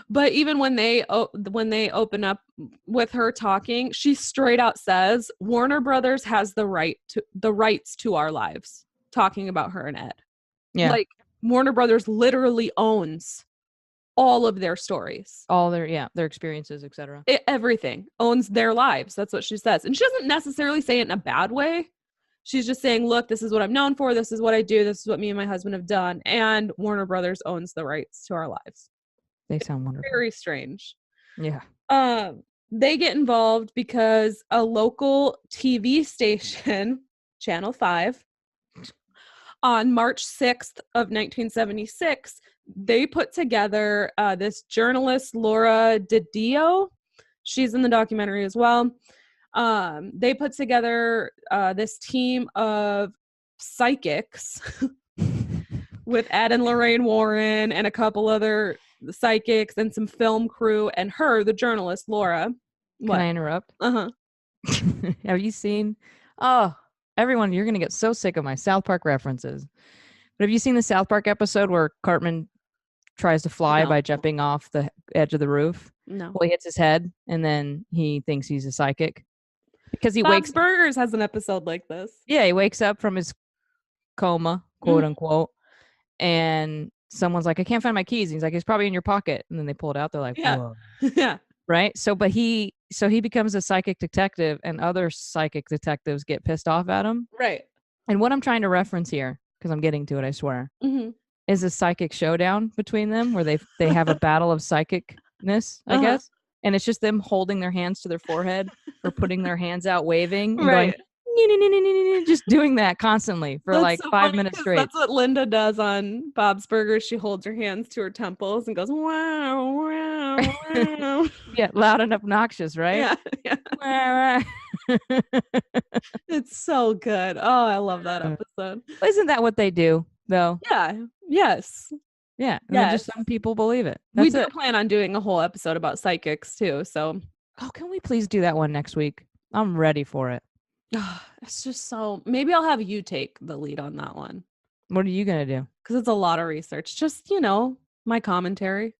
But even when they open up with her talking, she straight out says Warner Brothers has the rights to our lives. Talking about her and Ed. Yeah. Like Warner Brothers literally owns all of their stories, all their experiences, etc. Everything owns their lives. That's what she says. And she doesn't necessarily say it in a bad way. She's just saying, look, this is what I'm known for. This is what I do. This is what me and my husband have done. And Warner Brothers owns the rights to our lives. They sound wonderful. Very strange. Yeah. They get involved because a local TV station, Channel 5, on March 6th of 1976, they put together this journalist, Laura DiDio. She's in the documentary as well. They put together this team of psychics with Ed and Lorraine Warren and a couple other psychics and some film crew and her, the journalist, Laura. What? Can I interrupt? Uh-huh. Have you seen... Oh, everyone, you're going to get so sick of my South Park references. But have you seen the South Park episode where Cartman tries to fly by jumping off the edge of the roof? No. Well, he hits his head, and then he thinks he's a psychic. Because he Bob's Burgers has an episode like this. Yeah, he wakes up from his coma, quote unquote, and someone's like, I can't find my keys. And he's like, it's probably in your pocket. And then they pull it out. They're like, whoa. Yeah. Right? So he becomes a psychic detective, and other psychic detectives get pissed off at him. Right. And what I'm trying to reference here, because I'm getting to it, I swear, is a psychic showdown between them where they have a battle of psychicness, I guess. And it's just them holding their hands to their forehead or putting their hands out waving and going, just doing that constantly for like 5 minutes straight. That's what Linda does on Bob's Burgers. She holds her hands to her temples and goes, wow, wow, wow. Yeah, loud and obnoxious, right? Yeah. It's so good. Oh, I love that episode. Isn't that what they do, though? Yeah. Yes. Yeah. And then just some people believe it. That's we do plan on doing a whole episode about psychics, too. So, can we please do that one next week? I'm ready for it. It's just so... Maybe I'll have you take the lead on that one. What are you going to do? Because it's a lot of research. Just, my commentary.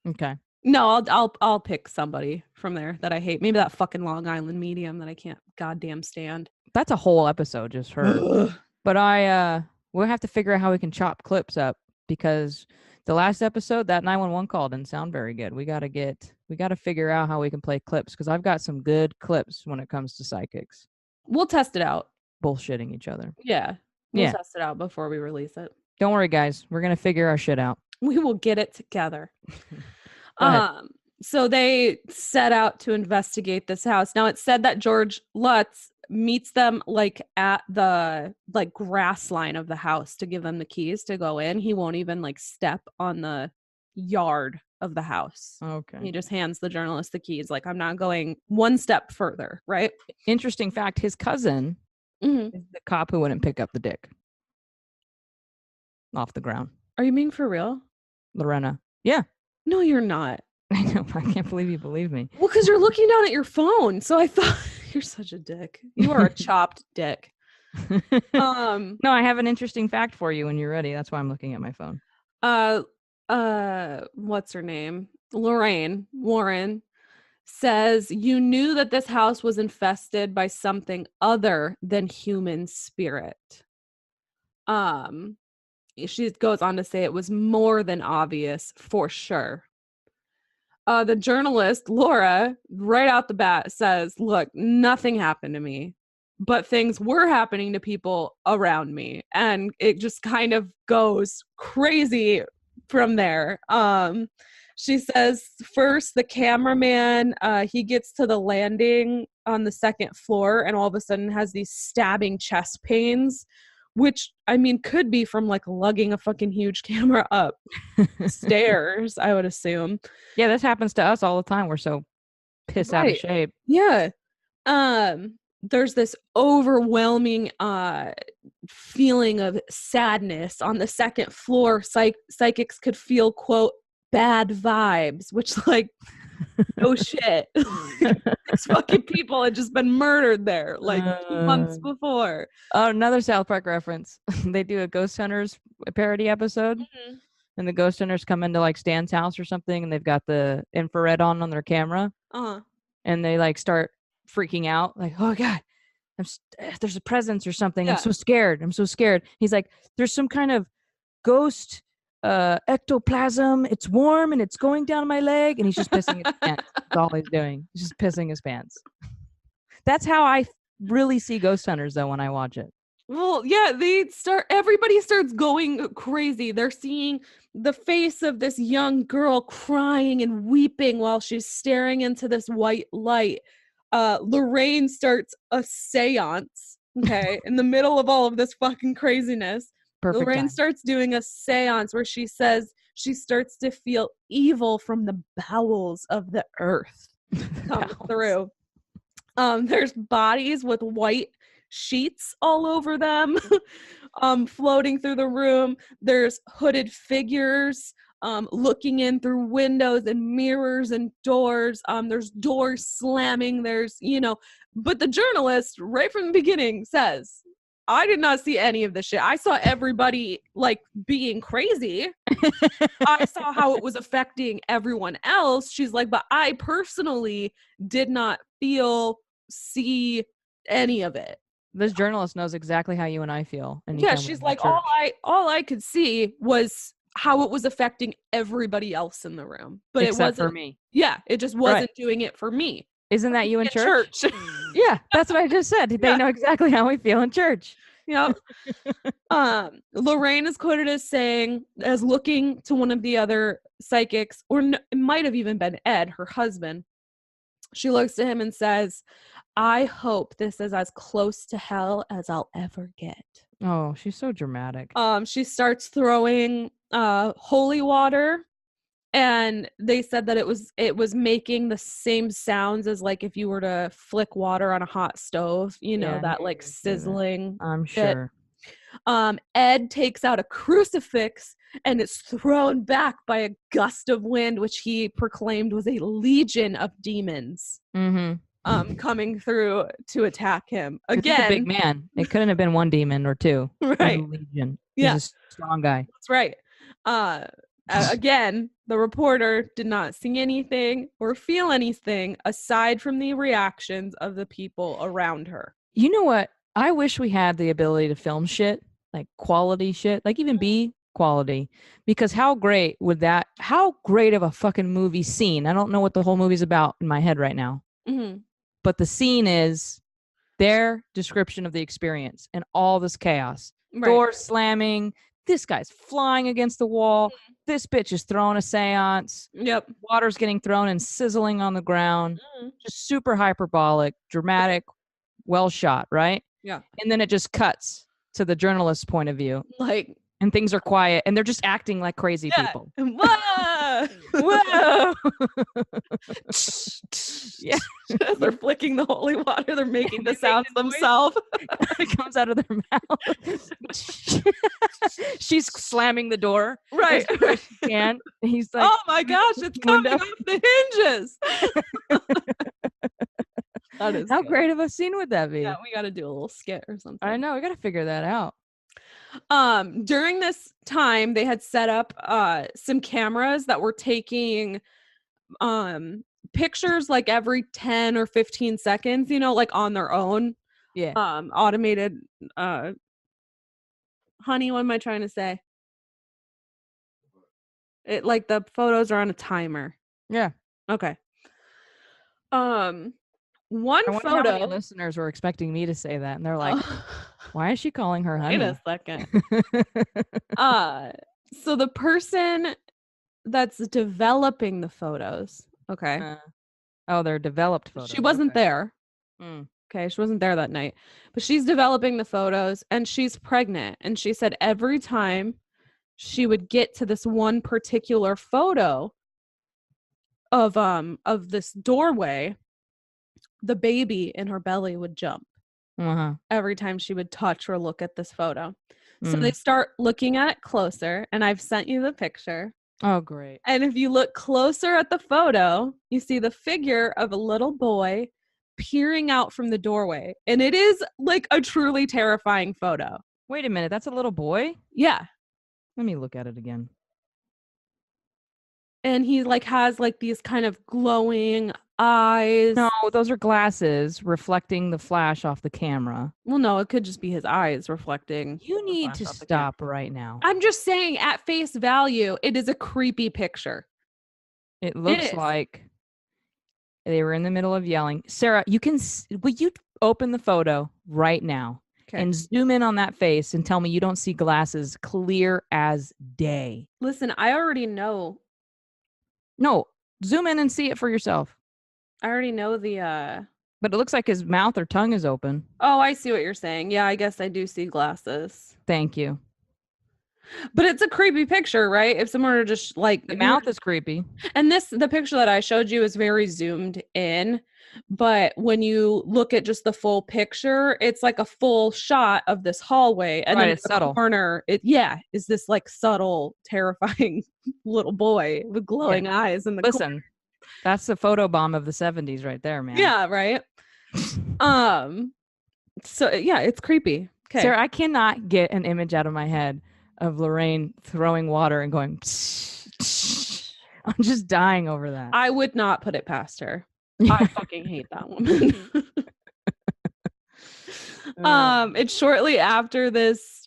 Okay. No, I'll pick somebody from there that I hate. Maybe that fucking Long Island medium that I can't goddamn stand. That's a whole episode, just her. But we'll have to figure out how we can chop clips up, because the last episode, that 911 call didn't sound very good. We got to figure out how we can play clips, because I've got some good clips when it comes to psychics. We'll test it out. Bullshitting each other. Yeah. We'll test it out before we release it. Don't worry, guys. We're going to figure our shit out. We will get it together. So they set out to investigate this house. Now, it's said that George Lutz meets them like at the grass line of the house to give them the keys to go in. He won't even step on the yard of the house. Okay. He just hands the journalist the keys. Like, I'm not going one step further, right? Interesting fact, his cousin is the cop who wouldn't pick up the dick. off the ground. Are you being for real? Lorena. Yeah. No, you're not. I know. I can't believe you believe me. Well, because you're looking down at your phone. So I thought you're such a dick. You are a chopped dick. No, I have an interesting fact for you when you're ready. That's why I'm looking at my phone. What's her name? Lorraine Warren says, you knew that this house was infested by something other than human spirit. She goes on to say it was more than obvious for sure. The journalist, Laura, right out the bat says, look, nothing happened to me, but things were happening to people around me. And it just kind of goes crazy from there. She says, first, the cameraman, he gets to the landing on the second floor and all of a sudden has these stabbing chest pains, which, I mean, could be from like lugging a fucking huge camera up stairs, I would assume. Yeah, this happens to us all the time. We're so pissed out of shape. Yeah. There's this overwhelming feeling of sadness on the second floor. Psychics could feel, quote, bad vibes, which, like, no shit. These fucking people had just been murdered there like 2 months before. Oh, another South Park reference. They do a Ghost Hunters parody episode, and the Ghost Hunters come into like Stan's house or something, and they've got the infrared on their camera, and they like start freaking out, like, oh god, there's a presence or something. Yeah. I'm so scared. He's like, there's some kind of ghost ectoplasm. It's warm and it's going down my leg, and he's just pissing his pants. That's all he's doing. He's just pissing his pants. That's how I really see Ghost Hunters, though, when I watch it. Well, yeah, everybody starts going crazy. They're seeing the face of this young girl crying and weeping while she's staring into this white light. Lorraine starts a seance, okay, in the middle of all of this fucking craziness. Perfect Lorraine time. starts doing a seance where she says she starts to feel evil from the bowels of the earth come through. There's bodies with white sheets all over them floating through the room. There's hooded figures looking in through windows and mirrors and doors. There's doors slamming. There's, but the journalist right from the beginning says, I did not see any of this shit. I saw everybody like being crazy. I saw how it was affecting everyone else. She's like, but I personally did not see any of it. This journalist knows exactly how you and I feel. And yeah, she's like, all I could see was how it was affecting everybody else in the room. But except it wasn't for me. Yeah, it just wasn't doing it for me. Isn't that you in church? Yeah, that's what I just said. They know exactly how we feel in church. Yep. Lorraine is quoted as looking to one of the other psychics, or it might have even been Ed, her husband. She looks to him and says, I hope this is as close to hell as I'll ever get. Oh, she's so dramatic. She starts throwing holy water, and they said that it was making the same sounds as like if you were to flick water on a hot stove, that like sizzling. I'm sure. Ed takes out a crucifix and it's thrown back by a gust of wind, which he proclaimed was a legion of demons coming through to attack him. Again, he's a big man. It couldn't have been one demon or two. Right. Legion. He's a strong guy. That's right. Again, the reporter did not see anything or feel anything aside from the reactions of the people around her. You know what? I wish we had the ability to film shit, like quality shit, like even B quality, because how great of a fucking movie scene. I don't know what the whole movie's about in my head right now, but the scene is their description of the experience and all this chaos. Right. Doors slamming. This guy's flying against the wall. This bitch is throwing a seance. Yep. Water's getting thrown and sizzling on the ground. Just super hyperbolic, dramatic, well shot, right? Yeah. And then it just cuts to the journalist's point of view. And things are quiet and they're just acting like crazy people. Whoa. Yeah. They're flicking the holy water. They're making the sounds themselves. It comes out of their mouth. She's slamming the door. Right. She can. He's like, oh my gosh, it's coming off the hinges. That is how great of a scene would that be? Yeah, we got to do a little skit or something. I know. We got to figure that out. During this time, they had set up some cameras that were taking pictures like every 10 or 15 seconds, like on their own. Yeah. Automated honey, what am I trying to say? It like the photos are on a timer. Yeah. Okay. One I wonder photo. How many listeners were expecting me to say that, and they're like, "Why is she calling her honey?" Wait a second. So the person that's developing the photos. Okay. They're developed photos. She wasn't there. Okay, she wasn't there that night, but she's developing the photos, and she's pregnant. And she said every time she would get to this one particular photo of this doorway, the baby in her belly would jump every time she would touch or look at this photo. So they start looking at it closer, and I've sent you the picture. Oh, great. And if you look closer at the photo, you see the figure of a little boy peering out from the doorway. And it is like a truly terrifying photo. Wait a minute. That's a little boy? Yeah. Let me look at it again. And he like has like these kind of glowing eyes. No, those are glasses reflecting the flash off the camera. Well, no, it could just be his eyes reflecting. You need to stop right now. I'm just saying, at face value, it is a creepy picture. It looks like they were in the middle of yelling. Sarah, will you open the photo right now and zoom in on that face and tell me you don't see glasses clear as day? Listen, I already know. No, zoom in and see it for yourself. I already know the But it looks like his mouth or tongue is open. Oh, I see what you're saying. Yeah, I guess I do see glasses. Thank you. But it's a creepy picture, right? If someone were just like... The mouth is creepy. And the picture that I showed you is very zoomed in. But when you look at just the full picture, it's like a full shot of this hallway. And then it's subtle. Corner, is this like subtle, terrifying little boy with glowing eyes in the corner. That's the photo bomb of the 70s right there, man. Yeah, right? So, yeah, it's creepy. Okay. Sarah, I cannot get an image out of my head of Lorraine throwing water and going, psh, psh. I'm just dying over that. I would not put it past her. I fucking hate that woman. It's shortly after this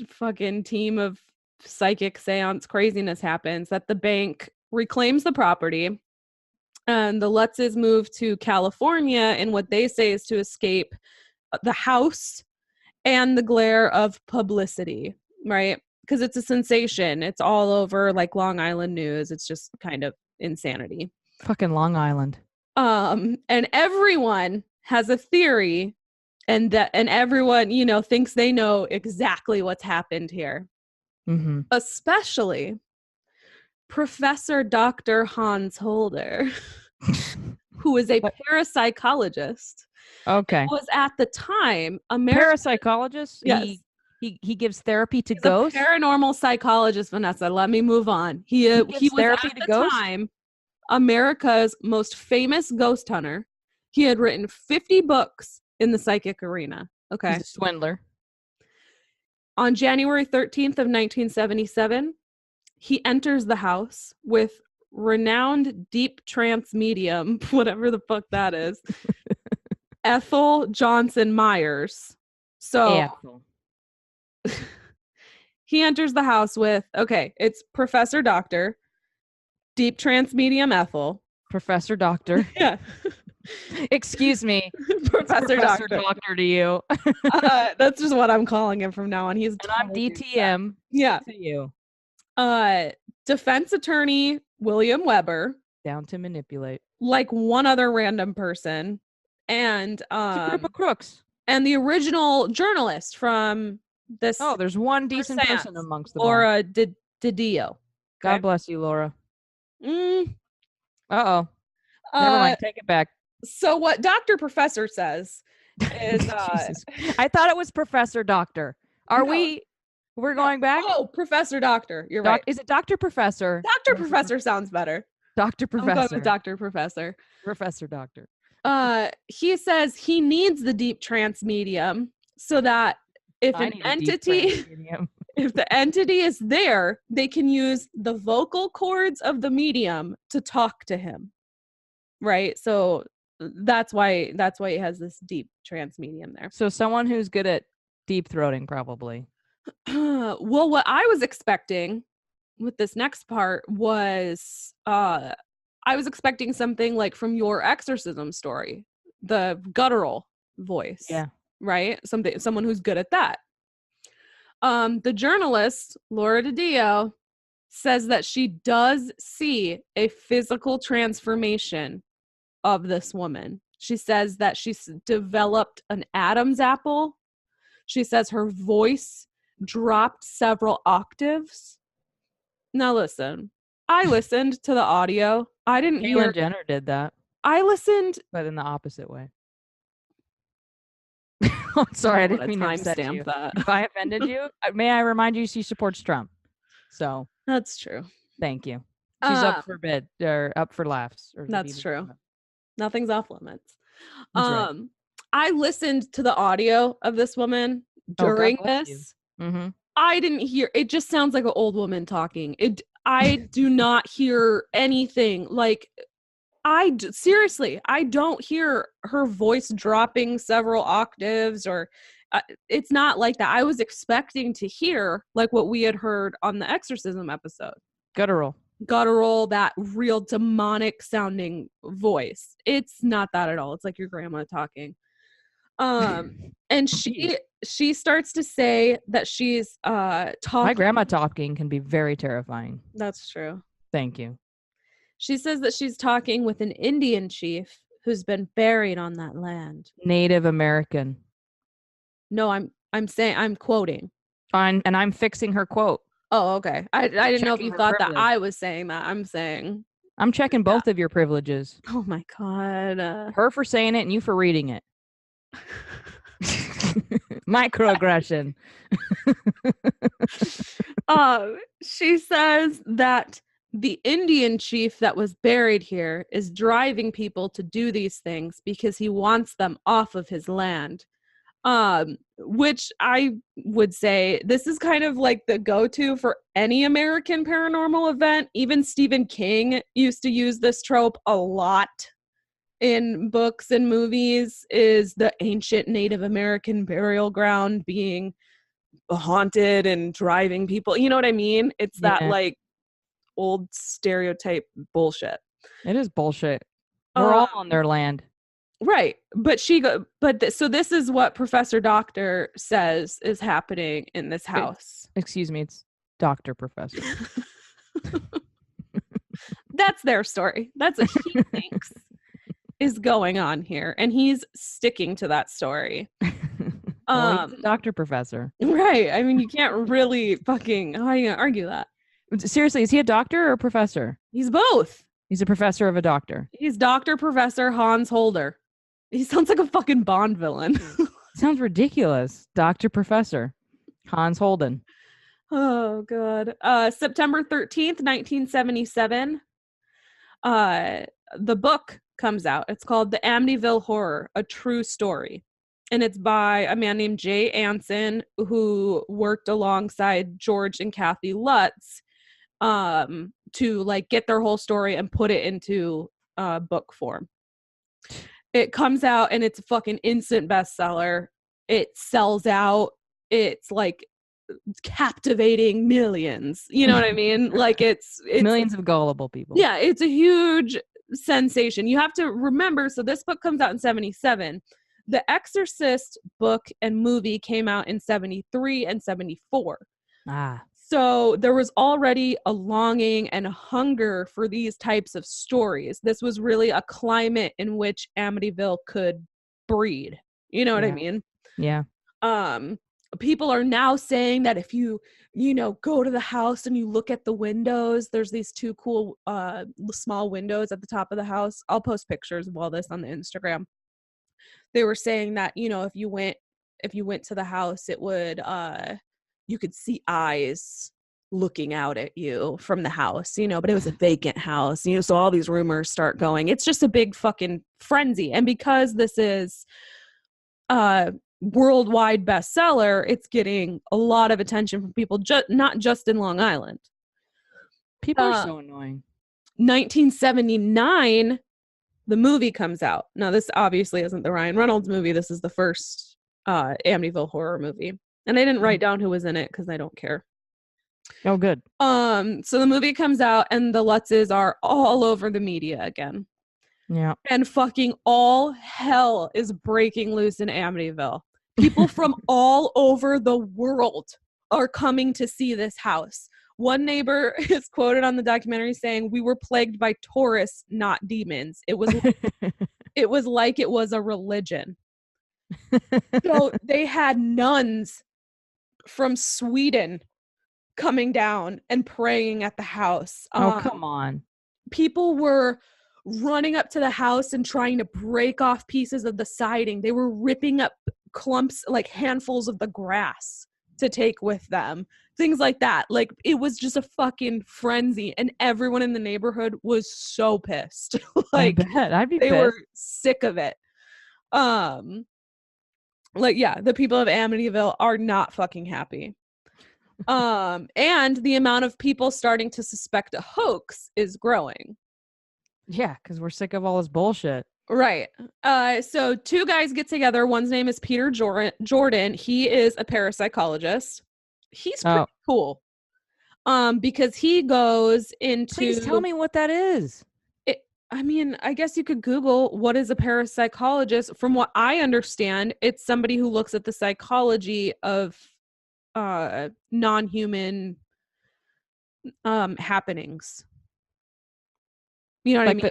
fucking team of psychic seance craziness happens that the bank reclaims the property, and the Lutzes move to California in what they say is to escape the house and the glare of publicity, right? Because it's a sensation. It's all over like Long Island news. It's just kind of insanity. Fucking Long Island. And everyone has a theory, and everyone, thinks they know exactly what's happened here. Mm-hmm. Especially Professor Dr. Hans Holder, who is a parapsychologist. Okay. Was at the time a parapsychologist? Yes. He gives therapy to He's ghosts? A paranormal psychologist, Vanessa. Let me move on. He was therapy at to the ghosts? time America's most famous ghost hunter. He had written 50 books in the psychic arena. Okay. He's a swindler. On January 13th of 1977, he enters the house with renowned deep trance medium, whatever the fuck that is, Ethel Johnson Myers. So he enters the house with, it's Professor Doctor, deep trance medium Ethel. Professor Doctor. Yeah. Excuse me. Professor Doctor to you. That's just what I'm calling him from now on. He's I'm DTM. Yeah. To you. Defense attorney William Weber. Down to manipulate. Like one other random person. And it's a group of crooks. And the original journalist from this. Oh, there's one decent person amongst them. Laura Didio. God bless you, Laura. Uh-oh. Never mind. Take it back. So what Dr. Professor says is I thought it was Professor Doctor. We're going back? Oh, Professor Doctor. You're right. Is it Dr. Professor? Dr. Professor sounds better. Dr. Professor. I'm going with Dr. Professor. Professor Doctor. He says he needs the deep trance medium so that if if the entity is there, they can use the vocal cords of the medium to talk to him. Right? So that's why he has this deep trance medium there. So someone who's good at deep throating, probably. Well, what I was expecting with this next part was I was expecting something like from your exorcism story, the guttural voice. Yeah. Right? Someone who's good at that. The journalist, Laura DiDio, says that she does see a physical transformation of this woman. She says that she's developed an Adam's apple. She says her voice dropped several octaves. Now listen, I listened to the audio. I didn't hear. Caitlyn Jenner did that. I listened, but in the opposite way. I'm sorry, I didn't mean to upset you. That. If I offended you, may I remind you she supports Trump. So that's true. Thank you. She's up for bid or up for laughs. That's true. Nothing's off limits. Right. I listened to the audio of this woman during this. Mm-hmm. I didn't hear. It just sounds like an old woman talking. I do not hear anything. Like seriously, I don't hear her voice dropping several octaves or it's not like that. I was expecting to hear like what we had heard on the exorcism episode. Guttural, that real demonic sounding voice. It's not that at all. It's like your grandma talking. And she starts to say that she's talking. My grandma talking can be very terrifying. That's true. Thank you. She says that she's talking with an Indian chief who's been buried on that land. Native American. No, I'm saying, I'm quoting. And I'm fixing her quote. Oh, okay. I didn't know if you thought that I was saying that. I'm checking both of your privileges. Oh my God. Her for saying it and you for reading it. Microaggression. She says that the Indian chief that was buried here is driving people to do these things because he wants them off of his land. Which I would say this is kind of like the go-to for any American paranormal event. Even Stephen King used to use this trope a lot in books and movies, is the ancient Native American burial ground being haunted and driving people. You know what I mean? It's that like old stereotype bullshit. It is bullshit. We're all on their land. Right. So this is what Professor Doctor says is happening in this house. Excuse me, it's Dr. Professor. That's their story. That's what he thinks is going on here. And he's sticking to that story. Well, he's a Dr. Professor. Right. I mean, you can't really fucking, how are you going to argue that? Seriously, is he a doctor or a professor? He's both. He's a professor of a doctor. He's Dr. Professor Hans Holder. He sounds like a fucking Bond villain. Sounds ridiculous. Dr. Professor Hans Holden. Oh, God. September 13th, 1977. The book comes out. It's called The Amityville Horror, A True Story. And it's by a man named Jay Anson, who worked alongside George and Kathy Lutz to like get their whole story and put it into book form. It comes out and it's a fucking instant bestseller. It sells out. It's like captivating millions. You know what I mean? Like it's millions of gullible people. Yeah, it's a huge sensation. You have to remember, so this book comes out in 1977. The Exorcist book and movie came out in 1973 and 1974. So there was already a longing and a hunger for these types of stories. This was really a climate in which Amityville could breed. You know what I mean? Yeah. people are now saying that if you go to the house and you look at the windows, there's these two cool small windows at the top of the house. I'll post pictures of all this on the Instagram. They were saying that, if you went to the house, it would you could see eyes looking out at you from the house, but it was a vacant house, so all these rumors start going. It's just a big fucking frenzy. And because this is worldwide bestseller, it's getting a lot of attention from people, not just in Long Island. People are so annoying. 1979, the movie comes out. Now, this obviously isn't the Ryan Reynolds movie. This is the first Amityville horror movie. And I didn't write down who was in it because I don't care. Oh, good. So the movie comes out and the Lutzes are all over the media again. Yeah. And fucking all hell is breaking loose in Amityville. People from all over the world are coming to see this house. One neighbor is quoted on the documentary saying, "We were plagued by tourists, not demons. It was like it was a religion." So they had nuns from Sweden coming down and praying at the house. Oh, come on. People were running up to the house and trying to break off pieces of the siding. They were ripping up clumps, like handfuls of the grass to take with them. Things like that. Like, it was just a fucking frenzy. And everyone in the neighborhood was so pissed. Like, I bet. I'd be they pissed. were sick of it. Like, yeah, the people of Amityville are not fucking happy. And the amount of people starting to suspect a hoax is growing. Yeah, because we're sick of all this bullshit. Right. So two guys get together. One's name is Peter Jordan. He is a parapsychologist. He's pretty cool. Because he goes into... Please tell me what that is. I guess you could Google what is a parapsychologist. From what I understand, it's somebody who looks at the psychology of non-human happenings. You know what I mean?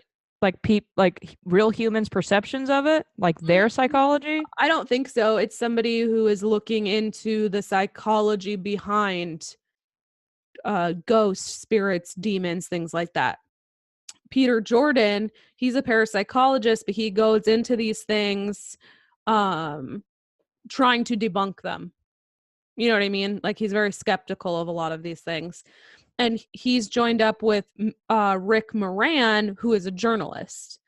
Like real humans' perceptions of it? Like their psychology? I don't think so. It's somebody who is looking into the psychology behind ghosts, spirits, demons, things like that. Peter Jordan, he's a parapsychologist, but he goes into these things trying to debunk them. You know what I mean? Like, he's very skeptical of a lot of these things. And he's joined up with Rick Moran, who is a journalist.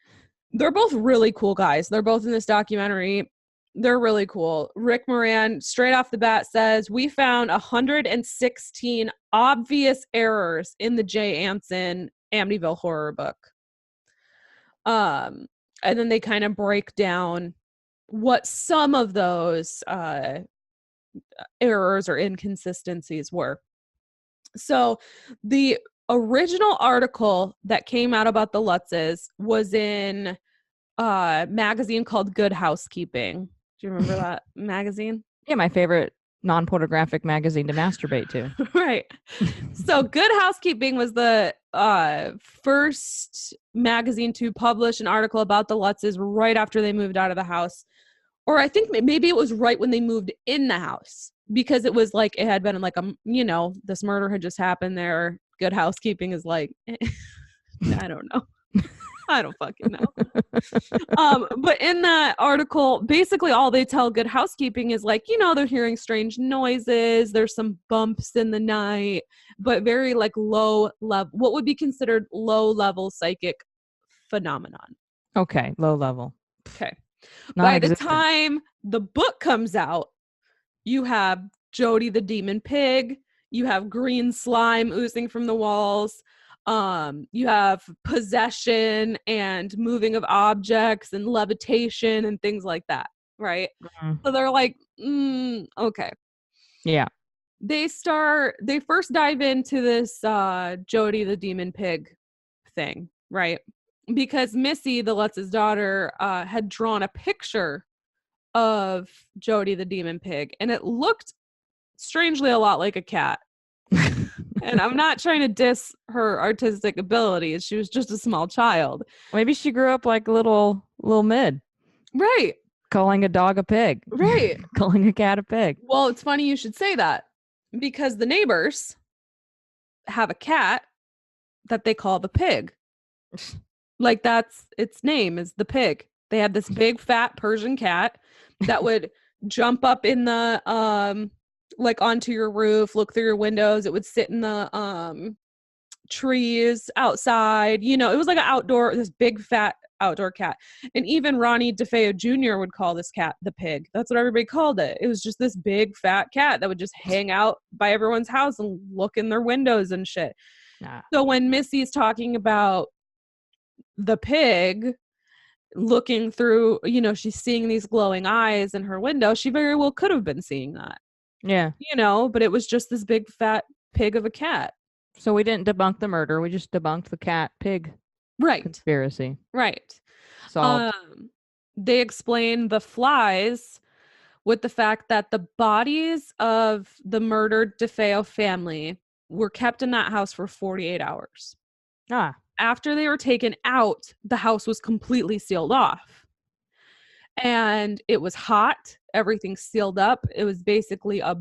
They're both really cool guys. They're both in this documentary. They're really cool. Rick Moran, straight off the bat, says, "We found 116 obvious errors in the Jay Anson Amityville horror book." And then they kind of break down what some of those errors or inconsistencies were. So the original article that came out about the Lutzes was in a magazine called Good Housekeeping. Do you remember that magazine? Yeah, my favorite non-pornographic magazine to masturbate to. Right. So Good Housekeeping was the first magazine to publish an article about the Lutzes right after they moved out of the house. Or I think maybe it was right when they moved in the house, because it was like, it had been like, this murder had just happened there. Good Housekeeping is like, I don't know. I don't fucking know. But in that article, basically all they tell Good Housekeeping is like, they're hearing strange noises. There's some bumps in the night, but very like low level, what would be considered low level psychic phenomenon. Okay. Low level. Okay. By the time the book comes out, you have Jody the Demon Pig. You have green slime oozing from the walls. You have possession and moving of objects and levitation and things like that, right? Mm-hmm. So they're like, okay. Yeah. They first dive into this Jody the Demon Pig thing, right? Because Missy, the Lutz's daughter, had drawn a picture of Jody the Demon Pig, and it looked strangely a lot like a cat. And I'm not trying to diss her artistic abilities. She was just a small child. Maybe she grew up like little mid. Right. calling a dog a pig. Right. Calling a cat a pig. Well, it's funny you should say that because the neighbors have a cat that they call the pig. Like that's its name is the pig. They had this big fat Persian cat that would jump up in the like onto your roof, look through your windows. It would sit in the trees outside. You know, it was like this big fat outdoor cat. And even Ronnie DeFeo Jr. would call this cat the pig. That's what everybody called it. It was just this big fat cat that would just hang out by everyone's house and look in their windows and shit. So when Missy's talking about the pig looking through, you know, she's seeing these glowing eyes in her window, she very well could have been seeing that. Yeah. You know, but it was just this big fat pig of a cat. So we didn't debunk the murder. We just debunked the cat pig conspiracy. Right. So they explain the flies with the fact that the bodies of the murdered DeFeo family were kept in that house for 48 hours. After they were taken out, the house was completely sealed off. And it was hot. Everything sealed up. It was basically a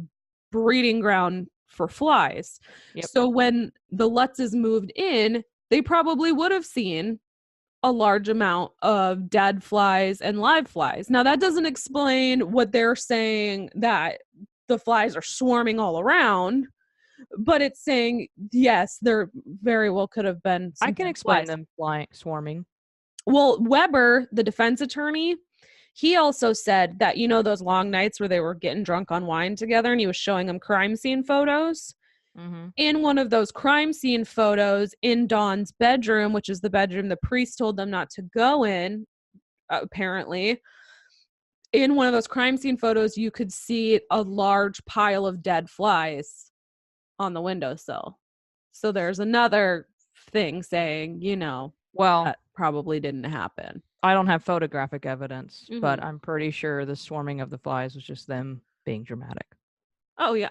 breeding ground for flies. Yep. So when the Lutzes moved in, they probably would have seen a large amount of dead flies and live flies. Now, that doesn't explain what they're saying that the flies are swarming all around, but it's saying, yes, there very well could have been some I can explain them swarming. Well, Weber, the defense attorney, he also said that, you know, those long nights where they were getting drunk on wine together and he was showing them crime scene photos. Mm-hmm. In one of those crime scene photos in Dawn's bedroom, which is the bedroom the priest told them not to go in, apparently, in one of those crime scene photos, you could see a large pile of dead flies on the windowsill. So there's another thing saying, you know, well, that probably didn't happen. I don't have photographic evidence, but I'm pretty sure the swarming of the flies was just them being dramatic. Oh, yeah.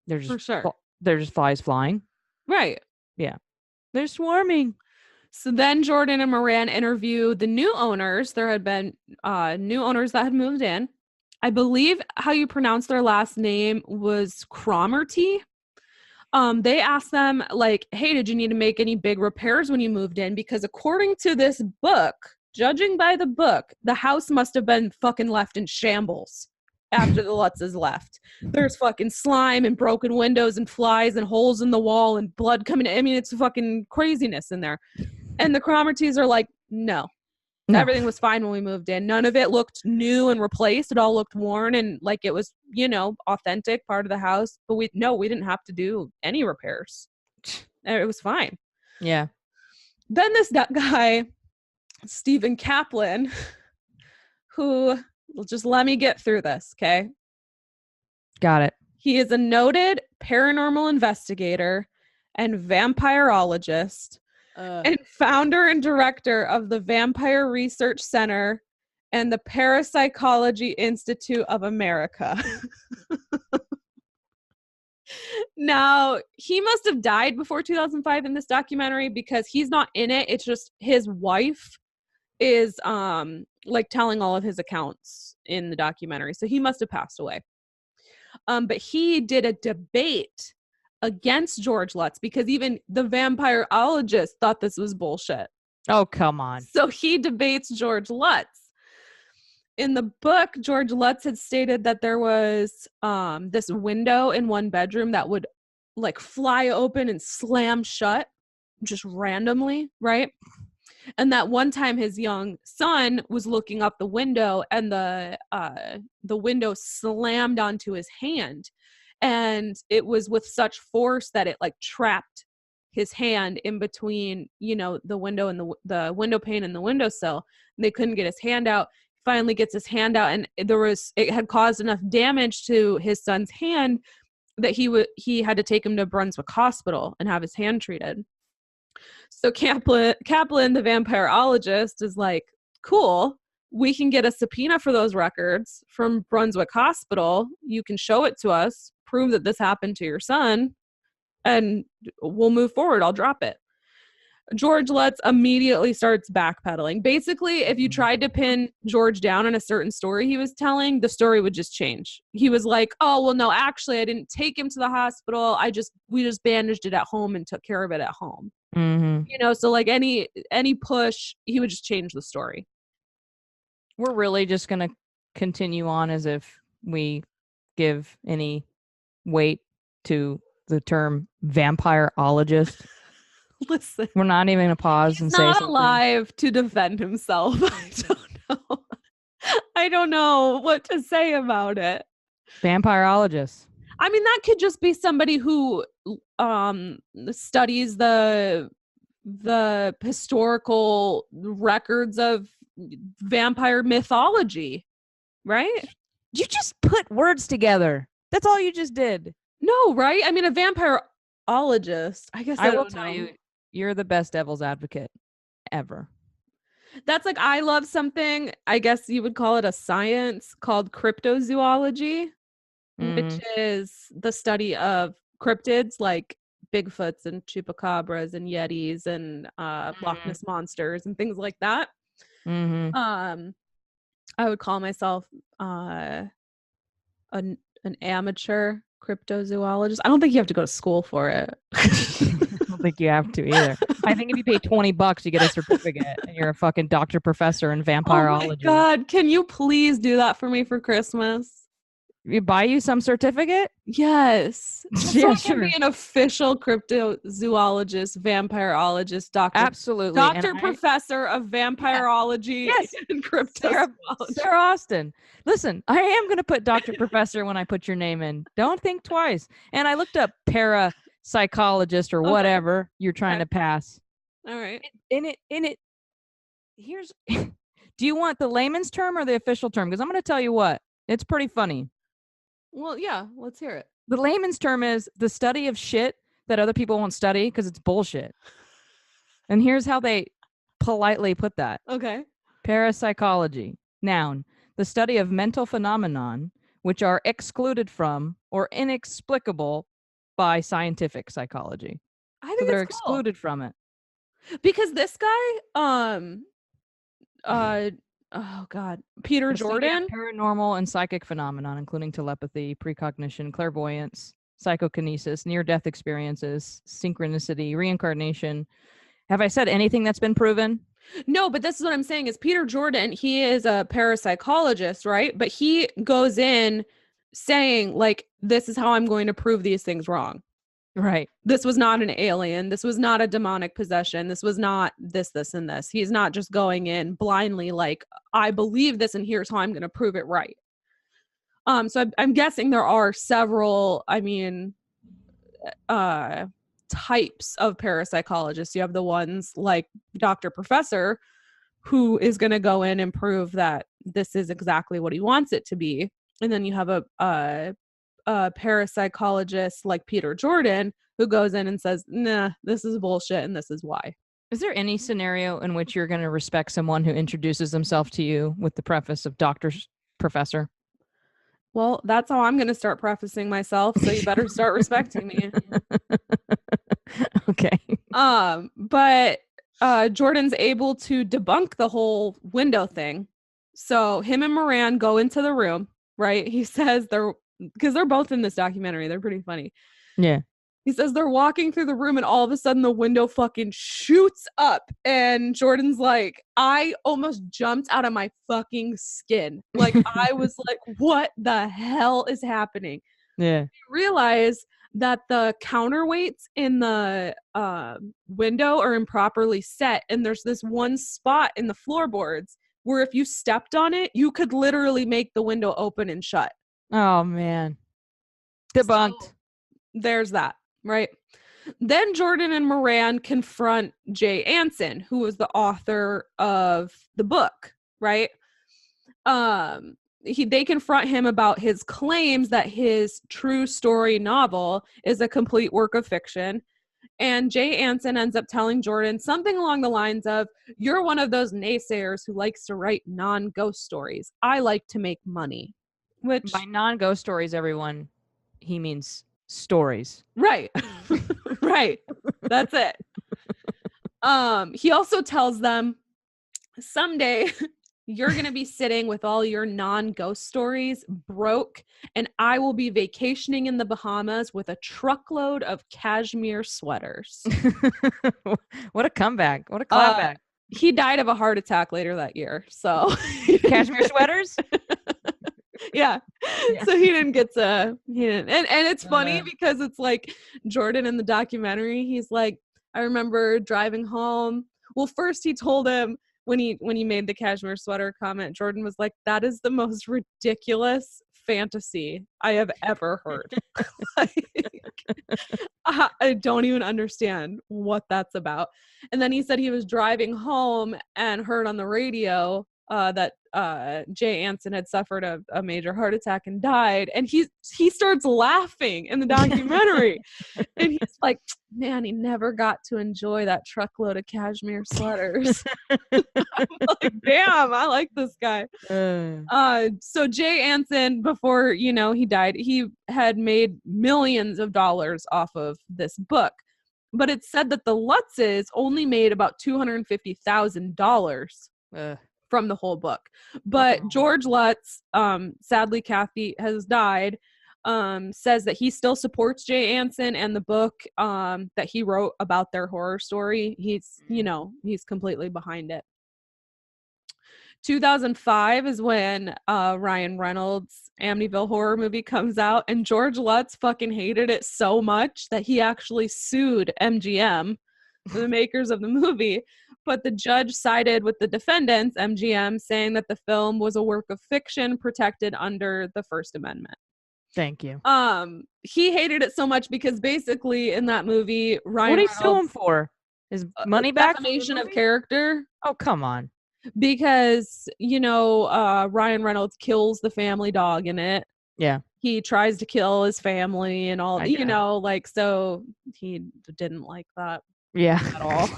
They're just, for sure. They're just flies flying. Right. Yeah. They're swarming. So then Jordan and Moran interview the new owners. There had been new owners that had moved in. I believe how you pronounce their last name was Cromarty. They asked them, like, hey, did you need to make any big repairs when you moved in? Because according to this book, judging by the book, the house must have been fucking left in shambles after the Lutzes left. There's fucking slime and broken windows and flies and holes in the wall and blood coming. I mean, it's fucking craziness in there. And the Cromartys are like, no. Everything was fine when we moved in. None of it looked new and replaced. It all looked worn and like it was, you know, authentic part of the house. But we didn't have to do any repairs. It was fine. Yeah. Then this guy, Stephen Kaplan, who, just let me get through this, okay? Got it. He is a noted paranormal investigator and vampirologist and founder and director of the Vampire Research Center and the Parapsychology Institute of America. Now, he must have died before 2005 in this documentary because he's not in it. It's just his wife is like telling all of his accounts in the documentary. So he must have passed away. But he did a debate against George Lutz because even the vampirologist thought this was bullshit. Oh, come on. So he debates George Lutz. In the book, George Lutz had stated that there was this window in one bedroom that would like fly open and slam shut just randomly, right? And that one time his young son was looking up the window and the window slammed onto his hand. And it was with such force that it like trapped his hand in between, you know, the window and the window pane and the windowsill. And they couldn't get his hand out. Finally gets his hand out, and it had caused enough damage to his son's hand that he had to take him to Brunswick Hospital and have his hand treated. So Kaplan, the vampirologist, is like, cool, we can get a subpoena for those records from Brunswick Hospital. You can show it to us, prove that this happened to your son, and we'll move forward. I'll drop it. George Lutz immediately starts backpedaling. Basically, if you tried to pin George down on a certain story he was telling, the story would just change. He was like, oh, well, no, actually, I didn't take him to the hospital. We just bandaged it at home and took care of it at home. Mm-hmm. So like any push, he would just change the story. We're really just going to continue on as if we give any weight to the term vampireologist. Listen, we're not even gonna pause and say something. He's not alive to defend himself. I don't know what to say about it. Vampirologist. I mean, that could just be somebody who studies the historical records of vampire mythology, right? You just put words together. That's all you just did. No, right? I mean, a vampireologist. I guess I will tell you, you're the best devil's advocate ever. That's like, I love something, I guess you would call it a science, called cryptozoology, which is the study of cryptids like Bigfoots and chupacabras and yetis and Loch Ness monsters and things like that. I would call myself an amateur cryptozoologist. I don't think you have to go to school for it. I don't think you have to either. I think if you pay $20, you get a certificate and you're a fucking doctor, professor in vampirology. Oh my God, can you please do that for me for Christmas? You buy you some certificate? Yes. Yeah, so I can be an official cryptozoologist, vampirologist, doctor. Absolutely. Doctor, professor of vampirology and cryptozoology. Sarah Austin. Listen, I am going to put Dr. Professor when I put your name in. Don't think twice. And I looked up parapsychologist or whatever you're trying to pass. All right. In it, here's, do you want the layman's term or the official term? Because I'm going to tell you what, it's pretty funny. Well, yeah, let's hear it. The layman's term is the study of shit that other people won't study because it's bullshit. And here's how they politely put that. Okay. Parapsychology. Noun. The study of mental phenomenon which are excluded from or inexplicable by scientific psychology. I think they're excluded from it. Because this guy, oh God, Peter Jordan. Paranormal and psychic phenomenon, including telepathy, precognition, clairvoyance, psychokinesis, near-death experiences, synchronicity, reincarnation. Have I said anything that's been proven? No, but this is what I'm saying is Peter Jordan, he is a parapsychologist, right? But he goes in saying, like, this is how I'm going to prove these things wrong. Right. This was not an alien. This was not a demonic possession. This was not this, and this. He's not just going in blindly like, I believe this and here's how I'm going to prove it right. So I'm guessing there are several, types of parapsychologists. You have the ones like Dr. Professor, who is going to go in and prove that this is exactly what he wants it to be. And then you have a parapsychologist like Peter Jordan, who goes in and says, nah, this is bullshit and this is why. Is there any scenario in which you're going to respect someone who introduces themselves to you with the preface of Dr. Professor? Well, that's how I'm going to start prefacing myself, so you better start respecting me. Okay. But Jordan's able to debunk the whole window thing. So him and Moran go into the room, right? He says because they're both in this documentary. They're pretty funny. Yeah. He says they're walking through the room and all of a sudden the window fucking shoots up. And Jordan's like, I almost jumped out of my fucking skin. Like, I was like, what the hell is happening? Yeah. You realize that the counterweights in the window are improperly set. And there's this one spot in the floorboards where if you stepped on it, you could literally make the window open and shut. Oh, man. Debunked. So, there's that. Right. Then Jordan and Moran confront Jay Anson, who was the author of the book. Right. They confront him about his claims that his true story novel is a complete work of fiction. And Jay Anson ends up telling Jordan something along the lines of, you're one of those naysayers who likes to write non-ghost stories. I like to make money. Which, by non-ghost stories, everyone, he means stories. Right. Right. That's it. He also tells them, someday you're going to be sitting with all your non-ghost stories broke, and I will be vacationing in the Bahamas with a truckload of cashmere sweaters. What a comeback. What a clapback. He died of a heart attack later that year. So cashmere sweaters? Yeah. So he didn't. And it's funny because it's like Jordan in the documentary, he's like, I remember driving home. Well, first he told him when he made the cashmere sweater comment, Jordan was like, that is the most ridiculous fantasy I have ever heard. I don't even understand what that's about. And then he said he was driving home and heard on the radio that Jay Anson had suffered a major heart attack and died, and he starts laughing in the documentary. And he's like, man, he never got to enjoy that truckload of cashmere sweaters. I'm like, damn, I like this guy. So Jay Anson, before he died, he had made millions of dollars off of this book, but it's said that the Lutzes only made about $250,000 from the whole book. But George Lutz, sadly Kathy has died, says that he still supports Jay Anson and the book that he wrote about their horror story. He's completely behind it. 2005 is when Ryan Reynolds' Amityville Horror movie comes out, and George Lutz fucking hated it so much that he actually sued MGM, the makers of the movie. But the judge sided with the defendants, MGM, saying that the film was a work of fiction protected under the First Amendment. Thank you. He hated it so much because basically in that movie, Ryan Reynolds, what did he sue him for? His money back? Defamation of character. Oh, come on. Because Ryan Reynolds kills the family dog in it. Yeah. He tries to kill his family and all, so he didn't like that. Yeah. At all.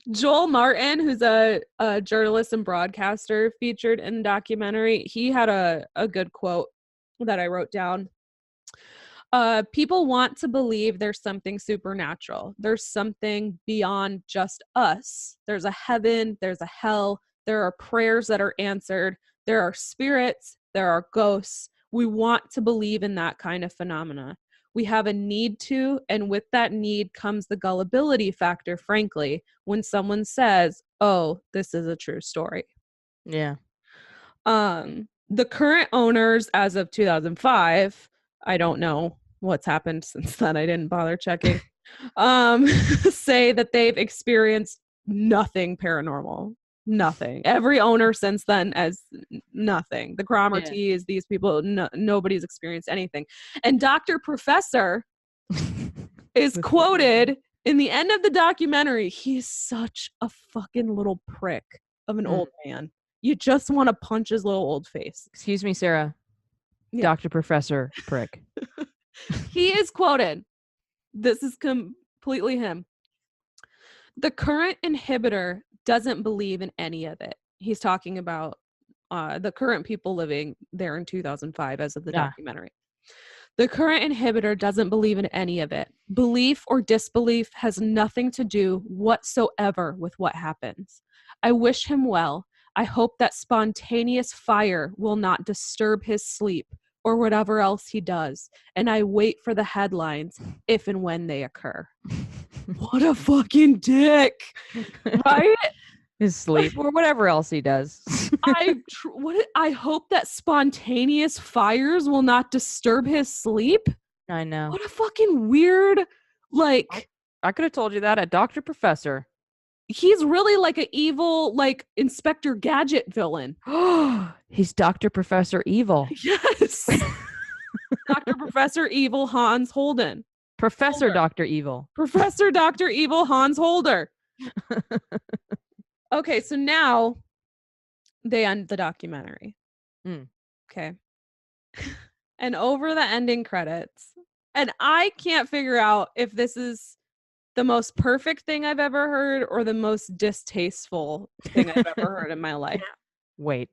Joel Martin, who's a journalist and broadcaster featured in the documentary, he had a good quote that I wrote down. People want to believe there's something supernatural. There's something beyond just us. There's a heaven, there's a hell, there are prayers that are answered, there are spirits, there are ghosts. We want to believe in that kind of phenomena. We have a need to, and with that need comes the gullibility factor, frankly, when someone says, oh, this is a true story. Yeah. The current owners as of 2005, I don't know what's happened since then, I didn't bother checking, say that they've experienced nothing paranormal. Nothing. Every owner since then as nothing. The Cromarties, these people, nobody's experienced anything. And Dr. Professor is quoted in the end of the documentary. He's such a fucking little prick of an old man. You just want to punch his little old face. Excuse me, Sarah. Yeah. Dr. Professor prick. He is quoted. This is completely him. The current inhibitor doesn't believe in any of it. He's talking about the current people living there in 2005 as of the documentary. The current inhibitor doesn't believe in any of it. Belief or disbelief has nothing to do whatsoever with what happens. I wish him well. I hope that spontaneous fire will not disturb his sleep or whatever else he does. And I wait for the headlines if and when they occur. What a fucking dick, right? His sleep or whatever else he does. I hope that spontaneous fires will not disturb his sleep. I know. What a fucking weird, like. I could have told you that at Dr. Professor. He's really like an evil, like Inspector Gadget villain. He's Dr. Professor Evil. Yes. Dr. Professor Evil Hans Holden. Professor Holder. Dr. Evil. Professor Dr. Evil Hans Holder. Okay, so now they end the documentary. Okay. And over the ending credits, and I can't figure out if this is the most perfect thing I've ever heard or the most distasteful thing I've ever heard in my life. Wait.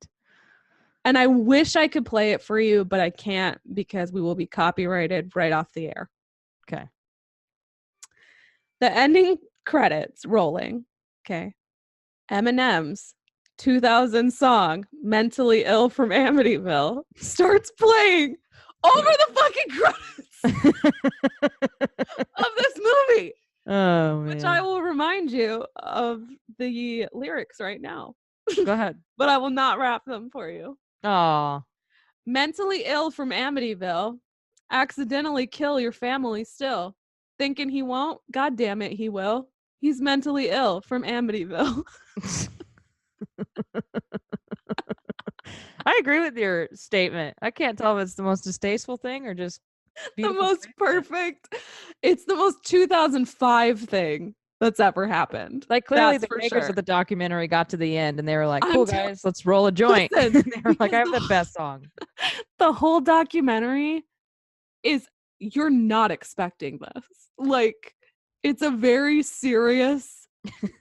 And I wish I could play it for you, but I can't because we will be copyrighted right off the air. Okay. The ending credits rolling. Okay. Eminem's 2000 song, Mentally Ill from Amityville, starts playing over the fucking credits of this movie. Oh, man. Which I will remind you of the lyrics right now. Go ahead. But I will not rap them for you. Aw. Mentally ill from Amityville. Accidentally kill your family still. Thinking he won't? God damn it, he will. He's mentally ill from Amityville. I agree with your statement. I can't tell if it's the most distasteful thing or just the most perfect. It's the most 2005 thing that's ever happened. Like, clearly the makers of the documentary got to the end and they were like, cool, guys, let's roll a joint. Listen, they were like, I have the best song. The whole documentary is, you're not expecting this. Like, it's a very serious,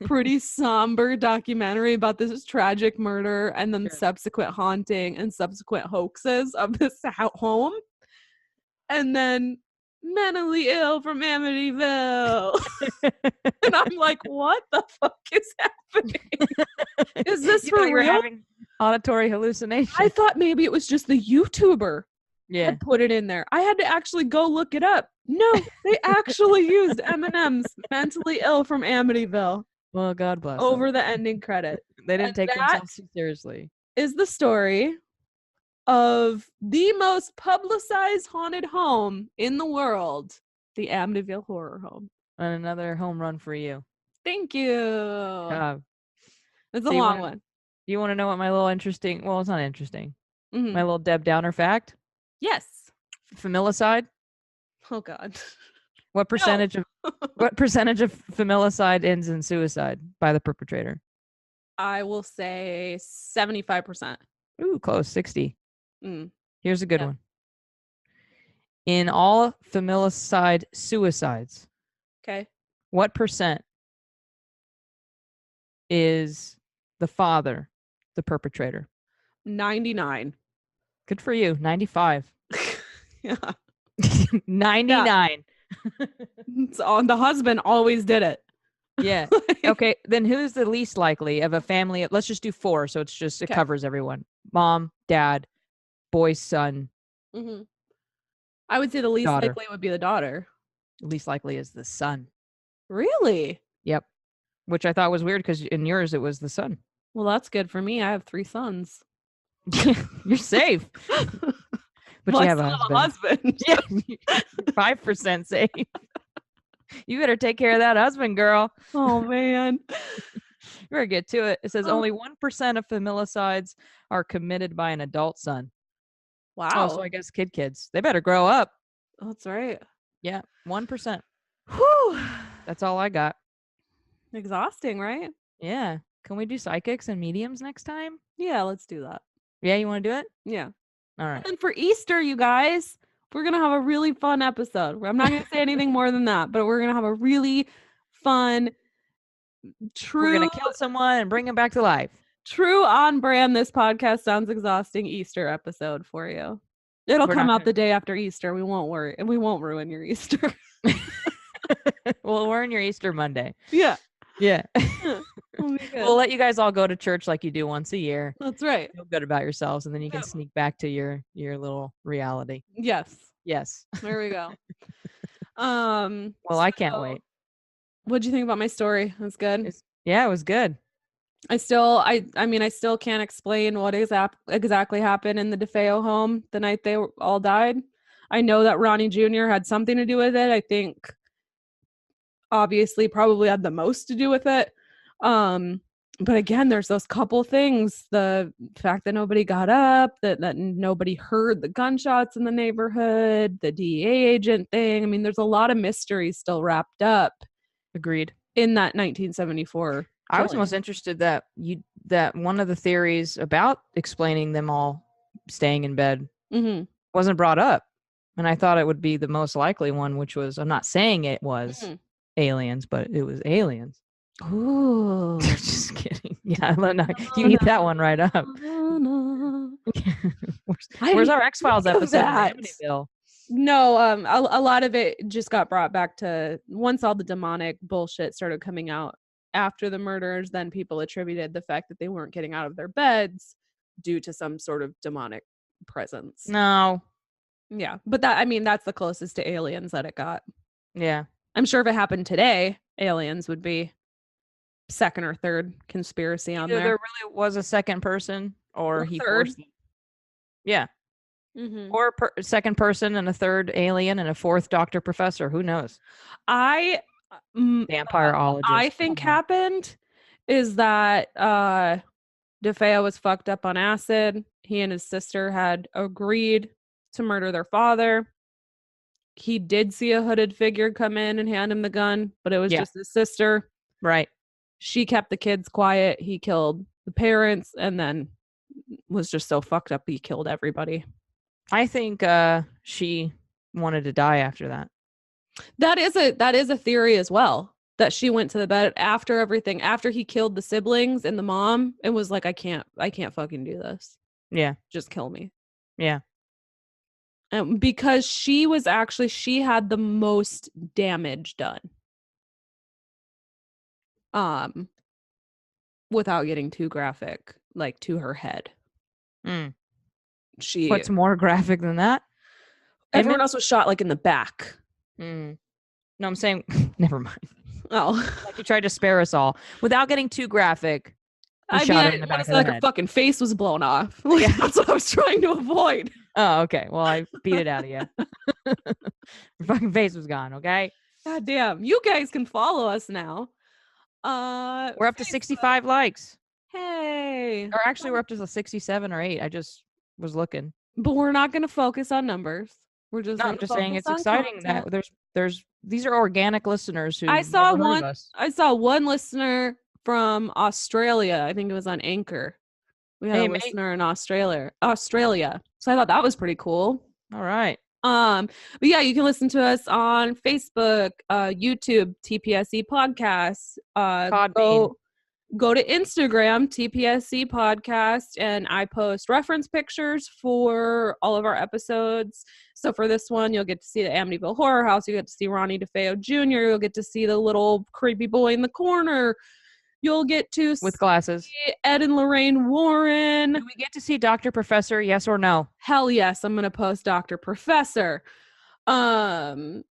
pretty somber documentary about this tragic murder and then subsequent haunting and subsequent hoaxes of this home. And then mentally ill from Amityville. And I'm like, what the fuck is happening? Is this for real? Having auditory hallucination. I thought maybe it was just the YouTuber had put it in there. I had to actually go look it up. No, they actually used Eminem's Mentally Ill from Amityville. Well, God bless over the ending credit. They didn't take themselves too seriously. Is the story of the most publicized haunted home in the world, the Amityville Horror Home. And another home run for you. Thank you. It's a long one. You want to know what my little interesting, well, it's not interesting. Mm-hmm. My little Deb Downer fact? Yes. Familicide? Oh, God. What percentage of familicide ends in suicide by the perpetrator? I will say 75%. Ooh, close. 60. Mm. Here's a good one. In all familicide suicides, okay, what percent is the father the perpetrator? 99. Good for you. 95. Yeah. 99. So the husband always did it. Yeah. Okay. Then who's the least likely of a family? Let's just do 4. So it's just, it covers everyone. Mom, dad, boy, son. Mm-hmm. I would say the least likely would be the daughter. Least likely is the son. Really? Yep. Which I thought was weird because in yours it was the son. Well, that's good for me. I have 3 sons. You're safe. But well, you have a husband. Yeah. 5% safe. You better take care of that husband, girl. Oh, man. You better get to it. It says only 1% of familicides are committed by an adult son. Wow. Oh, so I guess kids. They better grow up. That's right. Yeah, 1%. Whew. That's all I got. Exhausting, right? Yeah. Can we do psychics and mediums next time? Yeah, let's do that. Yeah, you want to do it? Yeah. All right. And for Easter, you guys, we're going to have a really fun episode. I'm not going to say anything more than that, but we're going to have a really fun, we're going to kill someone and bring him back to life. True on brand, this podcast sounds exhausting Easter episode for you. It'll come out the day after Easter. We won't worry. And we won't ruin your Easter. Well, we're in your Easter Monday. Yeah. Yeah. We'll let you guys all go to church like you do once a year. That's right. Feel good about yourselves, and then you can sneak back to your little reality. Yes. There we go. Well, I can't wait. What'd you think about my story? It was good. It was good. I still can't explain what exactly happened in the DeFeo home the night they all died. I know that Ronnie Jr. had something to do with it. I think obviously probably had the most to do with it. But again, there's those couple things. The fact that nobody got up, that nobody heard the gunshots in the neighborhood, the DEA agent thing. I mean, there's a lot of mystery still wrapped up. Agreed. In that 1974. I was most interested that one of the theories about explaining them all staying in bed wasn't brought up. And I thought it would be the most likely one, which was, I'm not saying it was aliens, but it was aliens. Ooh. Just kidding. Yeah, you eat that one right up. Where's our X-Files episode? Amityville? No, a lot of it just got brought back to once all the demonic bullshit started coming out after the murders, then people attributed the fact that they weren't getting out of their beds due to some sort of demonic presence. No. Yeah, but that's the closest to aliens that it got. Yeah. I'm sure if it happened today, aliens would be second or third conspiracy on there. There really was a second person or he forced it. Yeah. Mm-hmm. Or second person and a third alien and a fourth Dr. Professor. Who knows? Vampireologist. I think happened is that DeFeo was fucked up on acid. He and his sister had agreed to murder their father. He did see a hooded figure come in and hand him the gun, but it was just his sister. Right. She kept the kids quiet. He killed the parents and then was just so fucked up he killed everybody. I think she wanted to die after that. That is a theory as well. That she went to the bed after everything, after he killed the siblings and the mom, and was like, I can't fucking do this. Yeah. Just kill me. Yeah. And because she had the most damage done. Without getting too graphic, like to her head. What's more graphic than that? Everyone else was shot like in the back. No, I'm saying never mind. Oh, like you tried to spare us all without getting too graphic. I mean, it's like her fucking face was blown off. Like, that's what I was trying to avoid. Oh, okay. Well, I beat it out of you. Your fucking face was gone. Okay. God damn. You guys can follow us now. We're up to 65 likes. Hey. Or actually, we're up to 67 or 8. I just was looking. But we're not going to focus on numbers. We're just. No, I'm just saying it's exciting that there's these are organic listeners who I saw never heard of us. I saw one listener from Australia. I think it was on Anchor. We had a listener in Australia. So I thought that was pretty cool. All right. But yeah, you can listen to us on Facebook, YouTube, TPSE Podcasts. Go to Instagram, TPSE Podcast, and I post reference pictures for all of our episodes. So for this one, you'll get to see the Amityville Horror House. You get to see Ronnie DeFeo Jr. You'll get to see the little creepy boy in the corner. You'll get to with glasses. Ed and Lorraine Warren. Do we get to see Dr. Professor? Yes or no? Hell yes. I'm going to post Dr. Professor. You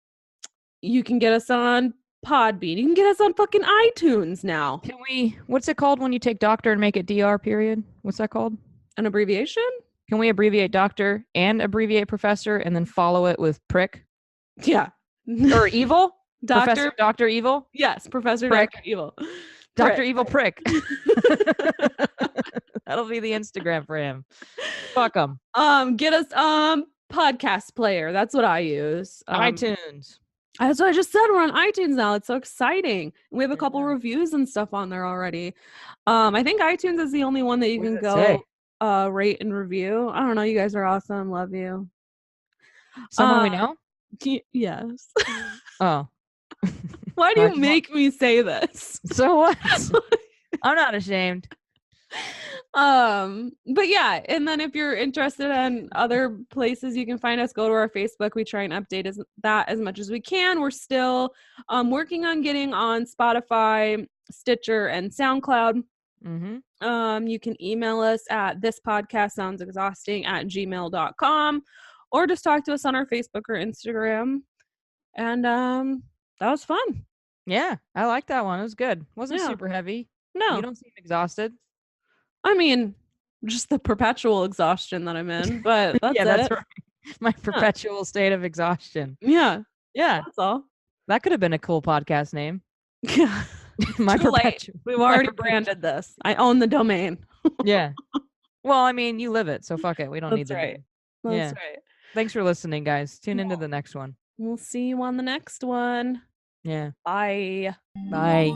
can get us on Podbean. You can get us on fucking iTunes now. Can we, what's it called when you take doctor and make it DR period? What's that called? An abbreviation? Can we abbreviate doctor and abbreviate professor and then follow it with prick? Yeah. Or evil? Doctor? Dr. Evil? Yes. Professor Prick. Dr. Evil. Dr. Evil Prick. That'll be the Instagram for him. Fuck him. Get us podcast player. That's what I use. iTunes. That's what I just said. We're on iTunes now. It's so exciting. We have a couple reviews and stuff on there already. I think iTunes is the only one that you can go rate and review. I don't know. You guys are awesome. Love you. Someone we know? Yes. Oh. Why do you make me say this? So what? I'm not ashamed. But yeah, and then if you're interested in other places you can find us, go to our Facebook. We try and update that as much as we can. We're still working on getting on Spotify, Stitcher, and SoundCloud. You can email us at thispodcastsoundsexhausting@gmail.com or just talk to us on our Facebook or Instagram. And that was fun. Yeah, I like that one. It was good. Wasn't super heavy. No. You don't seem exhausted. I mean, just the perpetual exhaustion that I'm in, but that's that's right. My perpetual state of exhaustion. Yeah. Yeah. That's all. That could have been a cool podcast name. Yeah. My perpetual. We've already branded this. I own the domain. Yeah. Well, I mean, you live it, so fuck it. We don't need the name. That's right. Thanks for listening, guys. Tune into the next one. We'll see you on the next one. Yeah. Bye. Bye.